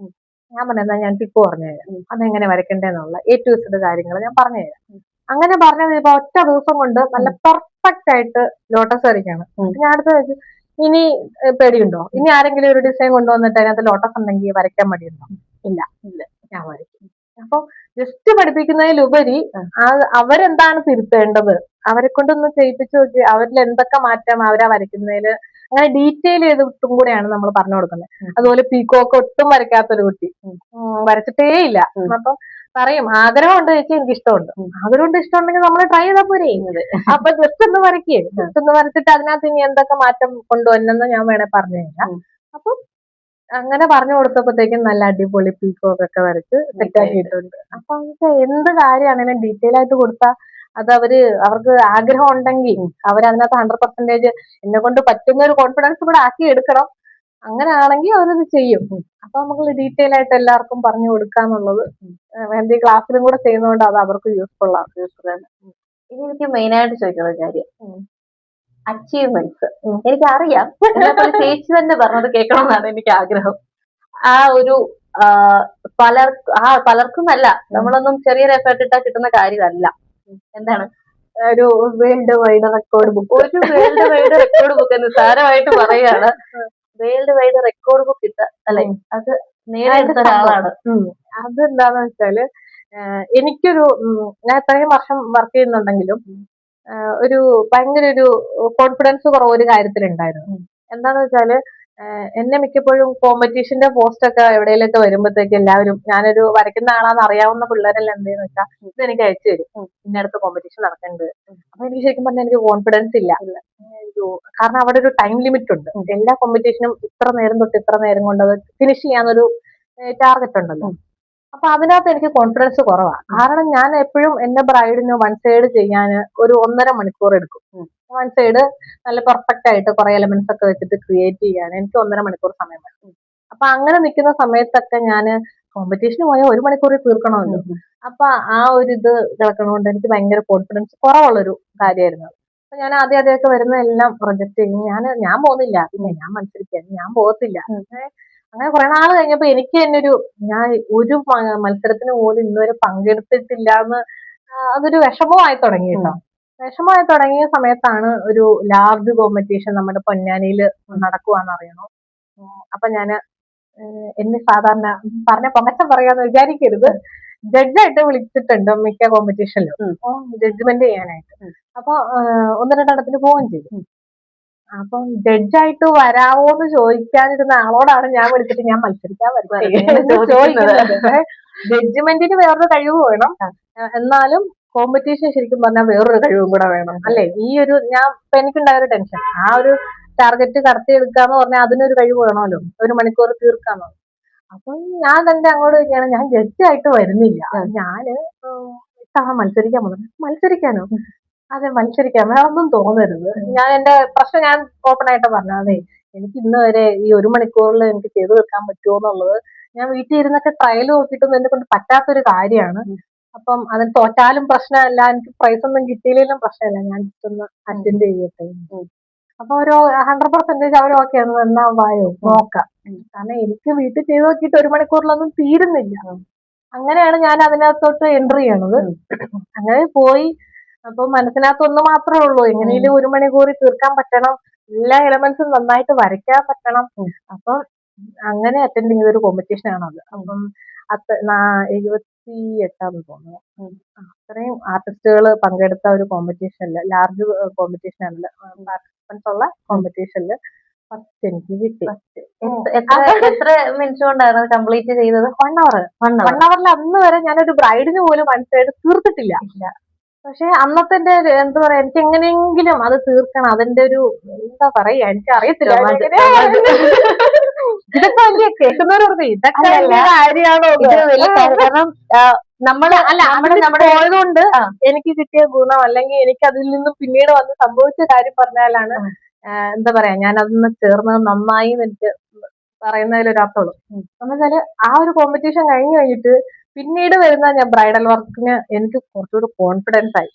ഞാൻ പറഞ്ഞു, എന്നാ ഞാൻ ടിപ്പ് പറഞ്ഞുതരാം, അതെങ്ങനെ വരയ്ക്കണ്ടേന്നുള്ള A to Z കാര്യങ്ങൾ ഞാൻ പറഞ്ഞുതരാം. അങ്ങനെ പറഞ്ഞത് ഇപ്പൊ ഒറ്റ ദിവസം കൊണ്ട് നല്ല പെർഫെക്റ്റ് ആയിട്ട് ലോട്ടസ് വരയ്ക്കാണ്. ഞാൻ അടുത്ത് വെച്ചു, ഇനി പേടിയുണ്ടോ? ഇനി ആരെങ്കിലും ഒരു ഡിസൈൻ കൊണ്ടുവന്നിട്ട് അതിനകത്ത് ലോട്ടസ് ഉണ്ടെങ്കിൽ വരയ്ക്കാൻ മടിയുണ്ടോ? ഇല്ല, ഞാൻ വരയ്ക്കും. അപ്പൊ ജസ്റ്റ് പഠിപ്പിക്കുന്നതിലുപരി അവരെന്താണ് തിരുത്തേണ്ടത്, അവരെ കൊണ്ടൊന്ന് ചെയ്യിപ്പിച്ചു നോക്കി അവരിൽ എന്തൊക്കെ മാറ്റം അവരാ വരയ്ക്കുന്നതില് അങ്ങനെ ഡീറ്റെയിൽ ചെയ്തിട്ടും കൂടെയാണ് നമ്മൾ പറഞ്ഞു കൊടുക്കുന്നത്. അതുപോലെ പീക്കോക്ക് ഒട്ടും വരയ്ക്കാത്തൊരു കുട്ടി, വരച്ചിട്ടേ ഇല്ല. അപ്പൊ പറയും, ആഗ്രഹമുണ്ട് ചേച്ചി, എനിക്ക് ഇഷ്ടമുണ്ട്. ആഗ്രഹമുണ്ട്, ഇഷ്ടമുണ്ടെങ്കിൽ നമ്മൾ ട്രൈ ചെയ്താൽ പോരെ. അപ്പൊ ജസ്റ്റ് ഒന്ന് വരയ്ക്കേ, ജസ്റ്റ് ഒന്ന് വരച്ചിട്ട് അതിനകത്ത് ഇനി എന്തൊക്കെ മാറ്റം കൊണ്ടുവന്നെന്ന് ഞാൻ വേണേ പറഞ്ഞു തരാം. അപ്പൊ അങ്ങനെ പറഞ്ഞു കൊടുത്തപ്പോഴത്തേക്കും നല്ല അടിപൊളി പീക്കോക്കൊക്കെ വരച്ച് സെറ്റാക്കിയിട്ടുണ്ട്. അപ്പൊ എന്ത് കാര്യമാണെങ്കിലും ഡീറ്റെയിൽ ആയിട്ട് കൊടുത്താൽ അത് അവർക്ക് ആഗ്രഹം ഉണ്ടെങ്കിൽ അവരതിനകത്ത് 100% എന്നെ കൊണ്ട് പറ്റുന്ന ഒരു കോൺഫിഡൻസ് കൂടെ ആക്കി എടുക്കണം. അങ്ങനെയാണെങ്കിൽ അവരത് ചെയ്യും. അപ്പൊ നമുക്ക് ഡീറ്റെയിൽ ആയിട്ട് എല്ലാവർക്കും പറഞ്ഞു കൊടുക്കാന്നുള്ളത് മെഹന്തി ക്ലാസ്സിലും കൂടെ ചെയ്യുന്നതുകൊണ്ട് അത് അവർക്ക് യൂസ്ഫുൾ ആണ്. ഇനി എനിക്ക് മെയിൻ ആയിട്ട് ചോദിക്കുന്ന കാര്യം അച്ചീവ്മെന്റ്സ്. എനിക്കറിയാം, ചേച്ചി തന്നെ പറഞ്ഞത് കേൾക്കണമെന്നാണ് എനിക്ക് ആഗ്രഹം. ആ ഒരു പലർക്കും അല്ല, നമ്മളൊന്നും ചെറിയൊരു എഫേർട്ട് ഇട്ടാൽ കിട്ടുന്ന കാര്യമല്ല. എന്താണ് ഒരു വേൾഡ് വൈഡ് റെക്കോർഡ് ബുക്ക്, ഒരു വേൾഡ് വൈഡ് റെക്കോർഡ് ബുക്ക് എന്ന് സാരമായിട്ട് പറയുകയാണ്. വേൾഡ് വൈഡ് റെക്കോർഡ് ബുക്ക് കിട്ടുക അല്ലെ, അത് നേടിയെടുത്ത ഒരാളാണ്. അതെന്താന്ന് വെച്ചാല്, എനിക്കൊരു ഞാൻ ഇത്രയും വർഷം വർക്ക് ചെയ്യുന്നുണ്ടെങ്കിലും ഒരു ഭയങ്കര ഒരു കോൺഫിഡൻസ് കുറവ് ഒരു കാര്യത്തിലുണ്ടായിരുന്നു. എന്താന്ന് വെച്ചാല്, എന്നെ മിക്കപ്പോഴും കോമ്പറ്റീഷന്റെ പോസ്റ്റ് ഒക്കെ എവിടെയെങ്കിലൊക്കെ വരുമ്പോഴത്തേക്ക് എല്ലാവരും, ഞാനൊരു വരയ്ക്കുന്ന ആളാന്ന് അറിയാവുന്ന പിള്ളേരെല്ലാം എന്തെന്ന് വെച്ചാൽ ഇത് എനിക്ക് അയച്ചു തരും, ഇന്നടുത്ത് കോമ്പറ്റീഷൻ നടക്കുന്നുണ്ട്. അപ്പൊ എനിക്ക് ശരിക്കും പറഞ്ഞാൽ എനിക്ക് കോൺഫിഡൻസ് ഇല്ല. കാരണം അവിടെ ഒരു ടൈം ലിമിറ്റ് ഉണ്ട്. എല്ലാ കോമ്പറ്റീഷനും ഇത്ര നേരം തൊട്ട് ഇത്ര നേരം കൊണ്ട് അത് ഫിനിഷ് ചെയ്യാന്നൊരു ടാർഗറ്റ് ഉണ്ടല്ലോ. അപ്പൊ അതിനകത്ത് എനിക്ക് കോൺഫിഡൻസ് കുറവാണ്. കാരണം ഞാൻ എപ്പോഴും എന്റെ ബ്രൈഡിന് വൺ സൈഡ് ചെയ്യാൻ ഒരു 1.5 മണിക്കൂർ എടുക്കും. വൺ സൈഡ് നല്ല പെർഫെക്റ്റ് ആയിട്ട് കുറെ എലമെന്റ്സ് ഒക്കെ വെച്ചിട്ട് ക്രിയേറ്റ് ചെയ്യാൻ എനിക്ക് 1.5 മണിക്കൂർ സമയം വേണം. അപ്പൊ അങ്ങനെ നിൽക്കുന്ന സമയത്തൊക്കെ ഞാന് കോമ്പറ്റീഷന് പോയാൽ 1 മണിക്കൂറിൽ തീർക്കണമല്ലോ. അപ്പൊ ആ ഒരു ഇത് കിടക്കണോണ്ട് എനിക്ക് ഭയങ്കര കോൺഫിഡൻസ് കുറവുള്ളൊരു കാര്യമായിരുന്നു. അപ്പൊ ഞാൻ ആദ്യമൊക്കെ വരുന്നതെല്ലാം പ്രൊജക്ട് ചെയ്യും. ഞാൻ പോകുന്നില്ല, പിന്നെ ഞാൻ മത്സരിക്കാൻ ഞാൻ പോകത്തില്ല. അങ്ങനെ കുറെ നാൾ കഴിഞ്ഞപ്പോ എനിക്ക് തന്നെ ഞാൻ ഒരു മത്സരത്തിന് പോലും ഇന്നുവരെ പങ്കെടുത്തിട്ടില്ല എന്ന് അതൊരു വിഷമമായി തുടങ്ങി കേട്ടോ. വിഷമമായി തുടങ്ങിയ സമയത്താണ് ഒരു ലാർജ് കോമ്പറ്റീഷൻ നമ്മുടെ പൊന്നാനിയിൽ നടക്കുവാന്ന് അറിയണോ. അപ്പൊ ഞാന് എന്നെ സാധാരണ പറഞ്ഞ പൊങ്ങച്ചം പറയാന്ന് വിചാരിക്കരുത്, ജഡ്ജായിട്ട് വിളിച്ചിട്ടുണ്ട് മിക്ക കോമ്പറ്റീഷനിലും ജഡ്ജ്മെന്റ് ചെയ്യാനായിട്ട്. അപ്പൊ 1-2 പോവുകയും ചെയ്തു. അപ്പം ജഡ്ജായിട്ട് വരാവോന്ന് ചോദിക്കാനിരുന്ന ആളോടാണ് ഞാൻ വിളിച്ചിട്ട് ഞാൻ മത്സരിക്കാൻ ചോദിക്കുന്നത്. ജഡ്ജ്മെന്റിന് വേറൊരു കഴിവ് വേണം, എന്നാലും കോമ്പറ്റീഷൻ ശരിക്കും പറഞ്ഞാൽ വേറൊരു കഴിവും കൂടെ വേണം അല്ലെ. ഈ ഒരു എനിക്കുണ്ടായ ഒരു ടെൻഷൻ, ആ ഒരു ടാർഗറ്റ് കടത്തിയെടുക്കാന്ന് പറഞ്ഞാൽ അതിനൊരു കഴിവ് വേണമല്ലോ, 1 മണിക്കൂർ തീർക്കാന്ന്. അപ്പം ഞാൻ തന്നെ അങ്ങോട്ട് ചോദിക്കുകയാണ്, ഞാൻ ജഡ്ജായിട്ട് വരുന്നില്ല, ഞാന് ഇത്തവണ മത്സരിക്കാൻ പോകുന്നു. മത്സരിക്കാനോ? അതെ മത്സരിക്കാം, വേറൊന്നും തോന്നരുത്. എന്റെ പ്രശ്നം ഞാൻ ഓപ്പൺ ആയിട്ട് പറഞ്ഞു. അതെ എനിക്ക് ഇന്ന് വരെ ഈ 1 മണിക്കൂറിൽ എനിക്ക് ചെയ്തു തീർക്കാൻ പറ്റുമോ എന്നുള്ളത് ഞാൻ വീട്ടിൽ ഇരുന്നൊക്കെ ട്രയൽ നോക്കിയിട്ടൊന്നും എന്നെ കൊണ്ട് പറ്റാത്തൊരു കാര്യമാണ്. അപ്പം അതിന് തോറ്റാലും പ്രശ്നമല്ല, എനിക്ക് പ്രൈസ് ഒന്നും കിട്ടിയില്ലെങ്കിലും പ്രശ്നമല്ല, ഞാൻ ജസ്റ്റ് ഒന്ന് അറ്റൻഡ് ചെയ്യട്ടെ. അപ്പൊ ഒരു 100% അവർ ഓക്കെ ആണ്, എന്നാ വായോ നോക്കാം. കാരണം എനിക്ക് വീട്ടിൽ ചെയ്ത് നോക്കിയിട്ട് 1 മണിക്കൂറിലൊന്നും തീരുന്നില്ല. അങ്ങനെയാണ് ഞാൻ അതിനകത്തോട്ട് എൻട്രി ചെയ്യണത്. അങ്ങനെ പോയി. അപ്പൊ മനസ്സിനകത്ത് ഒന്ന് മാത്രമേ ഉള്ളൂ, എങ്ങനെയും 1 മണിക്കൂറിൽ തീർക്കാൻ പറ്റണം, എല്ലാ എലമെന്റ്സും നന്നായിട്ട് വരയ്ക്കാൻ പറ്റണം. അപ്പം അങ്ങനെ അറ്റൻഡ് ചെയ്തൊരു കോമ്പറ്റീഷൻ ആണത്. അപ്പം 78 തോന്നുന്നു. അത്രയും ആർട്ടിസ്റ്റുകൾ പങ്കെടുത്ത ഒരു കോമ്പറ്റീഷനില്, ലാർജ് കോമ്പറ്റീഷൻ ആണല്ലോ, പാർട്ടിസിപ്പൻസ് ഉള്ള കോമ്പറ്റീഷനില് ഫസ്റ്റ് എനിക്ക് കിട്ടി. എത്ര മിനിറ്റ് കൊണ്ടാണ് കംപ്ലീറ്റ് ചെയ്തത്? 1 hour. 1 hourൽ അന്ന് വരെ ഞാനൊരു ബ്രൈഡിന് പോലും മനസ്സിലായിട്ട് തീർത്തിട്ടില്ല. പക്ഷെ അന്നത്തെ എന്താ പറയാ, എനിക്ക് എങ്ങനെയെങ്കിലും അത് തീർക്കണം, അതിന്റെ ഒരു എന്താ പറയാ എനിക്ക് അറിയത്തില്ല. ഇതൊക്കെ വലിയ കേൾക്കുന്നവർക്ക് ഇതൊക്കെ കാര്യമാണോ? കാരണം നമ്മള് പോയതുകൊണ്ട് എനിക്ക് കിട്ടിയ ഗുണം, അല്ലെങ്കിൽ എനിക്ക് അതിൽ നിന്നും പിന്നീട് വന്ന് സംഭവിച്ച കാര്യം പറഞ്ഞാലാണ് എന്താ പറയാ, ഞാൻ അതൊന്ന് ചേർന്നത് നന്നായി എന്ന് എനിക്ക് പറയുന്നതിലൊരർത്ഥമുള്ളൂ. എന്ന് വെച്ചാല് ആ ഒരു കോമ്പറ്റീഷൻ കഴിഞ്ഞിട്ട് പിന്നീട് വരുന്ന ഞാൻ ബ്രൈഡൽ വർക്കിന് എനിക്ക് കുറച്ചുകൂടി കോൺഫിഡൻസ് ആയി.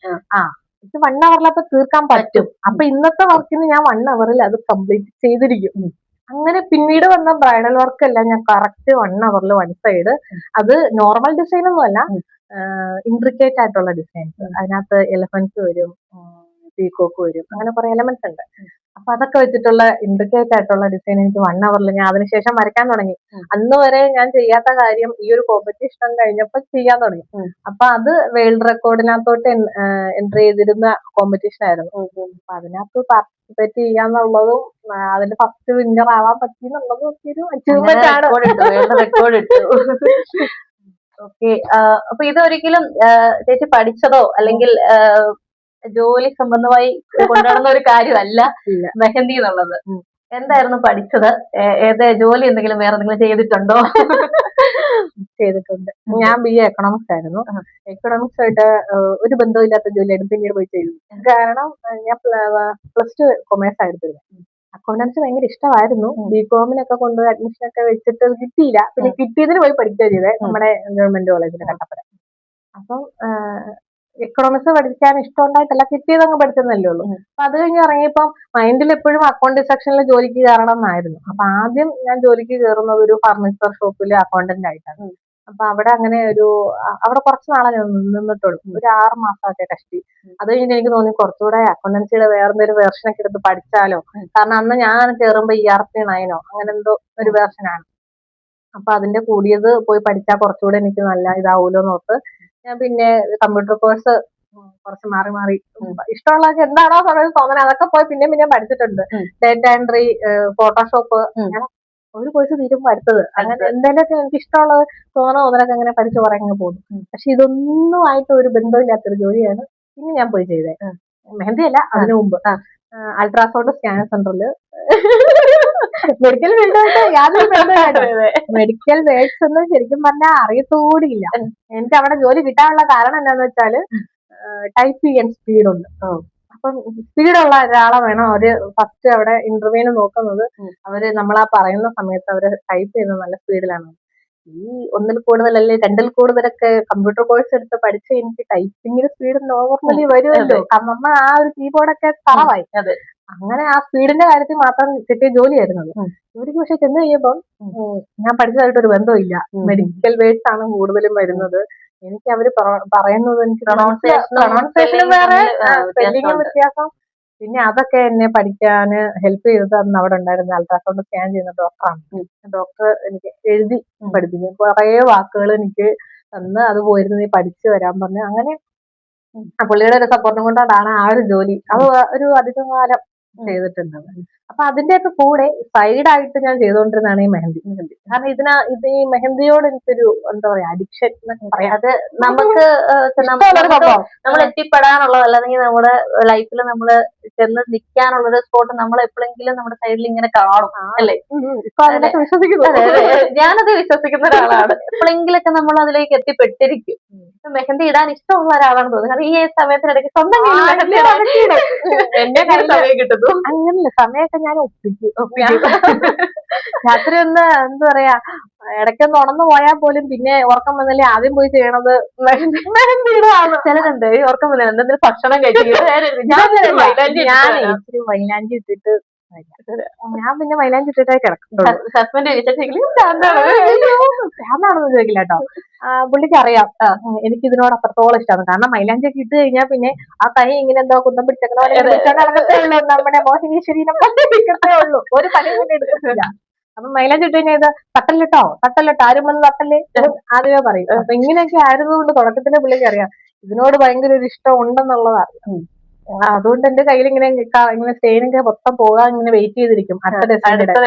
എനിക്ക് 1 hourലൊക്കെ തീർക്കാൻ പറ്റും. അപ്പൊ ഇന്നത്തെ വർക്കിന് ഞാൻ 1 hourൽ അത് കംപ്ലീറ്റ് ചെയ്തിരിക്കും. അങ്ങനെ പിന്നീട് വന്ന ബ്രൈഡൽ വർക്ക് എല്ലാം ഞാൻ കറക്റ്റ് 1 hourൽ 1 സൈഡ്. അത് നോർമൽ ഡിസൈൻ ഒന്നും അല്ല, ഇൻട്രിക്കേറ്റ് ആയിട്ടുള്ള ഡിസൈൻസ്. അതിനകത്ത് എലഫൻസ് വരും, പീകോക്ക് വരും, അങ്ങനെ കുറെ എലമെന്റ്സ് ഉണ്ട്. അപ്പൊ അതൊക്കെ വെച്ചിട്ടുള്ള ഇൻട്രിക്കേറ്റ് ആയിട്ടുള്ള ഡിസൈൻ എനിക്ക് 1 hourൽ ഞാൻ അതിനുശേഷം വരയ്ക്കാൻ തുടങ്ങി. അന്ന് വരെ ഞാൻ ചെയ്യാത്ത കാര്യം ഈ ഒരു കോമ്പറ്റീഷൻ കഴിഞ്ഞപ്പോൾ ചെയ്യാൻ തുടങ്ങി. അപ്പൊ അത് വേൾഡ് റെക്കോർഡിനകത്തോട്ട് എൻട്രി ചെയ്തിരുന്ന കോമ്പറ്റീഷൻ ആയിരുന്നു. അപ്പൊ അതിനകത്ത് പാർട്ടിസിപ്പേറ്റ് ചെയ്യാന്നുള്ളതും അതിൽ ഫസ്റ്റ് വിന്നർ ആവാൻ പറ്റി എന്നുള്ളതും ഒക്കെ ഒരു അച്ചീവ്മെന്റ് ആണ്. റെക്കോർഡ് ഇട്ടു. ഓക്കെ. അപ്പൊ ഇതൊരിക്കലും ചേച്ചി പഠിച്ചതോ അല്ലെങ്കിൽ ജോലി സംബന്ധമായി കൊണ്ടുവരുന്ന ഒരു കാര്യമല്ല മെഹന്തി എന്നുള്ളത്. എന്തായിരുന്നു പഠിച്ചത്? ജോലി എന്തെങ്കിലും വേറെ എന്തെങ്കിലും ചെയ്തിട്ടുണ്ടോ? ചെയ്തിട്ടുണ്ട്. ഞാൻ BA എക്കണോമിക്സ് ആയിരുന്നു. എക്കണോമിക്സ് ആയിട്ട് ഒരു ബന്ധമില്ലാത്ത ജോലിയായിരുന്നു പിന്നീട് പോയി ചെയ്തു. കാരണം ഞാൻ +2 കൊമേഴ്സ് ആയിരുന്നു. അക്കൗണ്ടൻസി ഭയങ്കര ഇഷ്ടമായിരുന്നു. BCOമിനൊക്കെ കൊണ്ടുപോയി അഡ്മിഷൻ ഒക്കെ വെച്ചിട്ട് കിട്ടിയില്ല. പിന്നെ കിട്ടിയതിന് പോയി പഠിക്കുക ചെയ്തേ, നമ്മുടെ ഗവൺമെന്റ് കോളേജിൽ കട്ടപ്പന. അപ്പം എക്കണോമിക്സ് പഠിക്കാൻ ഇഷ്ടമുണ്ടായിട്ടല്ല, കിട്ടിയത് അങ്ങ് പഠിച്ചെന്നല്ലേ ഉള്ളൂ. അപ്പൊ അത് കഴിഞ്ഞ് ഇറങ്ങിയപ്പം മൈൻഡിൽ എപ്പോഴും അക്കൗണ്ടിംഗ് സെക്ഷനിൽ ജോലിക്ക് കയറണം എന്നായിരുന്നു. അപ്പൊ ആദ്യം ഞാൻ ജോലിക്ക് കയറുന്നത് ഒരു ഫർണിച്ചർ ഷോപ്പിൽ അക്കൗണ്ടന്റ് ആയിട്ടാണ്. അപ്പൊ അവിടെ അങ്ങനെ അവിടെ കുറച്ച് നാളെ നിന്നിട്ടുള്ളൂ, ഒരു 6 മാസമൊക്കെ കഷ്ടി. അത് കഴിഞ്ഞ് എനിക്ക് തോന്നി കുറച്ചുകൂടെ അക്കൗണ്ടൻസിയുടെ വേറെന്തൊരു വേർഷനൊക്കെ എടുത്ത് പഠിച്ചാലോ. കാരണം അന്ന് ഞാൻ കയറുമ്പോ ERP9 അങ്ങനെ എന്തോ ഒരു വേർഷനാണ്. അപ്പൊ അതിന്റെ കൂടിയത് പോയി പഠിച്ചാൽ കുറച്ചുകൂടെ എനിക്ക് നല്ല ഇതാവൂലോ നോക്ക്. ഞാൻ പിന്നെ കമ്പ്യൂട്ടർ കോഴ്സ് കുറച്ച് മാറി ഇഷ്ടമുള്ളതൊക്കെ എന്താണോ സമയത്ത് തോന്നണേ അതൊക്കെ പോയി പിന്നെ പഠിച്ചിട്ടുണ്ട്. ഡേറ്റ എൻട്രി, ഫോട്ടോഷോപ്പ്, അങ്ങനെ ഒരു കോഴ്സ് തീരുമ്പോ അടുത്തത്, അങ്ങനെ എന്തെങ്കിലുമൊക്കെ എനിക്ക് ഇഷ്ടമുള്ളത് തോന്നണതിനൊക്കെ അങ്ങനെ പഠിച്ചു കുറഞ്ഞു പോകും. പക്ഷെ ഇതൊന്നും ആയിട്ട് ഒരു ബന്ധമില്ലാത്തൊരു ജോലിയാണ് പിന്നെ ഞാൻ പോയി ചെയ്തത്. മെഹന്തി അല്ല, അതിനു മുമ്പ് അൾട്രാസൗണ്ട് സ്കാനർ സെന്ററില് മെഡിക്കൽ ഫീൽഡായിട്ട് യാതൊരു ബന്ധമില്ല. മെഡിക്കൽ വേർഡ്സ് ഒന്നും ശരിക്കും പറഞ്ഞാൽ അറിയത്തോടിയില്ല. എനിക്ക് അവിടെ ജോലി കിട്ടാനുള്ള കാരണം എന്താന്ന് വെച്ചാല് ടൈപ്പ് ചെയ്യാൻ സ്പീഡുണ്ട്. അപ്പൊ അപ്പം സ്പീഡുള്ള ഒരാളെ വേണം അവര് ഫസ്റ്റ് അവിടെ ഇന്റർവ്യൂവിന് നോക്കുന്നത്. അവര് നമ്മൾ ആ പറയുന്ന സമയത്ത് അവര് ടൈപ്പ് ചെയ്യുന്നത് നല്ല സ്പീഡിലാണ്. ഈ ഒന്നിൽ കൂടുതലല്ലേ 2ൽ കൂടുതലൊക്കെ കമ്പ്യൂട്ടർ കോഴ്സ് എടുത്ത് പഠിച്ച എനിക്ക് ടൈപ്പിങ്ങിന് സ്പീഡ് നോർമലി വരുമല്ലോ. നമ്മൾ ആ ഒരു കീബോർഡൊക്കെ തറവായി. അങ്ങനെ ആ സ്പീഡിന്റെ കാര്യത്തിൽ മാത്രം കിട്ടിയ ജോലിയായിരുന്നു അത്. ജോലിക്ക് പക്ഷെ ചെന്ന് കഴിയുമ്പം ഞാൻ പഠിച്ചതായിട്ടൊരു ബന്ധമില്ല. മെഡിക്കൽ വേർഡ്സ് ആണ് കൂടുതലും വരുന്നത്. എനിക്ക് അവര് പറയുന്നത് എനിക്ക് പ്രൊണൗൺസിയേഷനും വേറെ, സ്പെല്ലിങ്ങും വ്യത്യാസം. പിന്നെ അതൊക്കെ എന്നെ പഠിക്കാന് ഹെൽപ്പ് ചെയ്തത് അന്ന് അവിടെ ഉണ്ടായിരുന്ന അൾട്രാസൗണ്ട് സ്കാൻ ചെയ്യുന്ന ഡോക്ടറാണ്. ഡോക്ടർ എനിക്ക് എഴുതി പഠിപ്പിച്ചു. കുറെ വാക്കുകൾ എനിക്ക് തന്ന് അത് പോയിരുന്നു നീ പഠിച്ചു വരാൻ പറഞ്ഞു. അങ്ങനെ പുള്ളിയുടെ ഒരു സപ്പോർട്ടും കൊണ്ടാണ് ആ ഒരു ജോലി അത് ഒരു അധികം കാലം ചെയ്തിട്ടുണ്ട്. അപ്പൊ അതിന്റെയൊക്കെ കൂടെ സൈഡായിട്ട് ഞാൻ ചെയ്തുകൊണ്ടിരുന്നതാണ് ഈ മെഹന്തി. കാരണം ഇത് ഈ മെഹന്തിയോട് എനിക്കൊരു എന്താ പറയാ അഡിക്ഷൻ പറയാം. അത് നമുക്ക് നമ്മൾ എത്തിപ്പെടാനുള്ളത് അല്ലെങ്കിൽ നമ്മുടെ ലൈഫിൽ നമ്മൾ ചെന്ന് നിൽക്കാനുള്ളൊരു സ്പോട്ട് നമ്മൾ എപ്പോഴെങ്കിലും നമ്മുടെ സൈഡിൽ ഇങ്ങനെ കാണും അല്ലേ? ഇപ്പൊ അതിനൊക്കെ വിശ്വസിക്കുന്നു. ഞാനത് വിശ്വസിക്കുന്ന ഒരാളാണ്. എപ്പോഴെങ്കിലൊക്കെ നമ്മൾ അതിലേക്ക് എത്തിപ്പെട്ടിരിക്കും. മെഹന്തി ഇടാൻ ഇഷ്ടമുള്ള ഒരാളാണ് തോന്നുന്നത്. കാരണം ഈ സമയത്തിനിടയ്ക്ക് സ്വന്തം എന്റെ സമയം കിട്ടുന്നു. അങ്ങനല്ല, സമയമൊക്കെ ഞാൻ ഒപ്പിക്കും. രാത്രി ഒന്ന് എന്താ പറയാ ഇടയ്ക്കൊന്ന് ഉണർന്നു പോയാൽ പോലും പിന്നെ ഉറക്കം വന്നല്ലേ ആദ്യം പോയി ചെയ്യണത് മെഹന്തിയിടാണ്. ചിലരുണ്ട് ഈ ഉറക്കം വന്നില്ല എന്തെങ്കിലും ഭക്ഷണം കഴിച്ചിട്ട് ഇച്ചിരി മൈലാഞ്ചി ഇട്ടിട്ട് ഞാൻ പിന്നെ മൈലാഞ്ചി ഇട്ടിട്ടേ കിടക്കും. ഹസ്ബൻഡ് ഭ്രാന്താണെന്ന് ചോദിക്കില്ല കേട്ടോ. പുള്ളിക്ക് അറിയാം എനിക്ക് ഇതിനോട് അത്രത്തോളം ഇഷ്ടമാണ്. കാരണം മൈലാഞ്ചി ഒക്കെ ഇട്ട് കഴിഞ്ഞാൽ പിന്നെ ആ കൈ ഇങ്ങനെ എന്തോ കുന്തം പിടിച്ചേക്കണോ നമ്മുടെ മോഹിനീശ്വരീനെ ഉള്ളൂ. ഒരു പണി തന്നെ എടുക്കുന്നില്ല. അപ്പൊ മൈലാഞ്ചി ഇട്ട് കഴിഞ്ഞാൽ ഇത് തട്ടല്ലിട്ടോ ആരും വന്ന് തട്ടല്ലേ ആദ്യമേ പറയും. അപ്പൊ ഇങ്ങനെയൊക്കെ ആയിരുന്നുകൊണ്ട് തുടക്കത്തിലെ പുള്ളിക്ക് അറിയാം ഇതിനോട് ഭയങ്കര ഒരു ഇഷ്ടം ഉണ്ടെന്നുള്ളതാണ്. അതുകൊണ്ട് എന്റെ കയ്യിൽ ഇങ്ങനെ സ്റ്റെയിനൊക്കെ മൊത്തം പോകാൻ ഇങ്ങനെ വെയിറ്റ് ചെയ്തിരിക്കും. അടുത്ത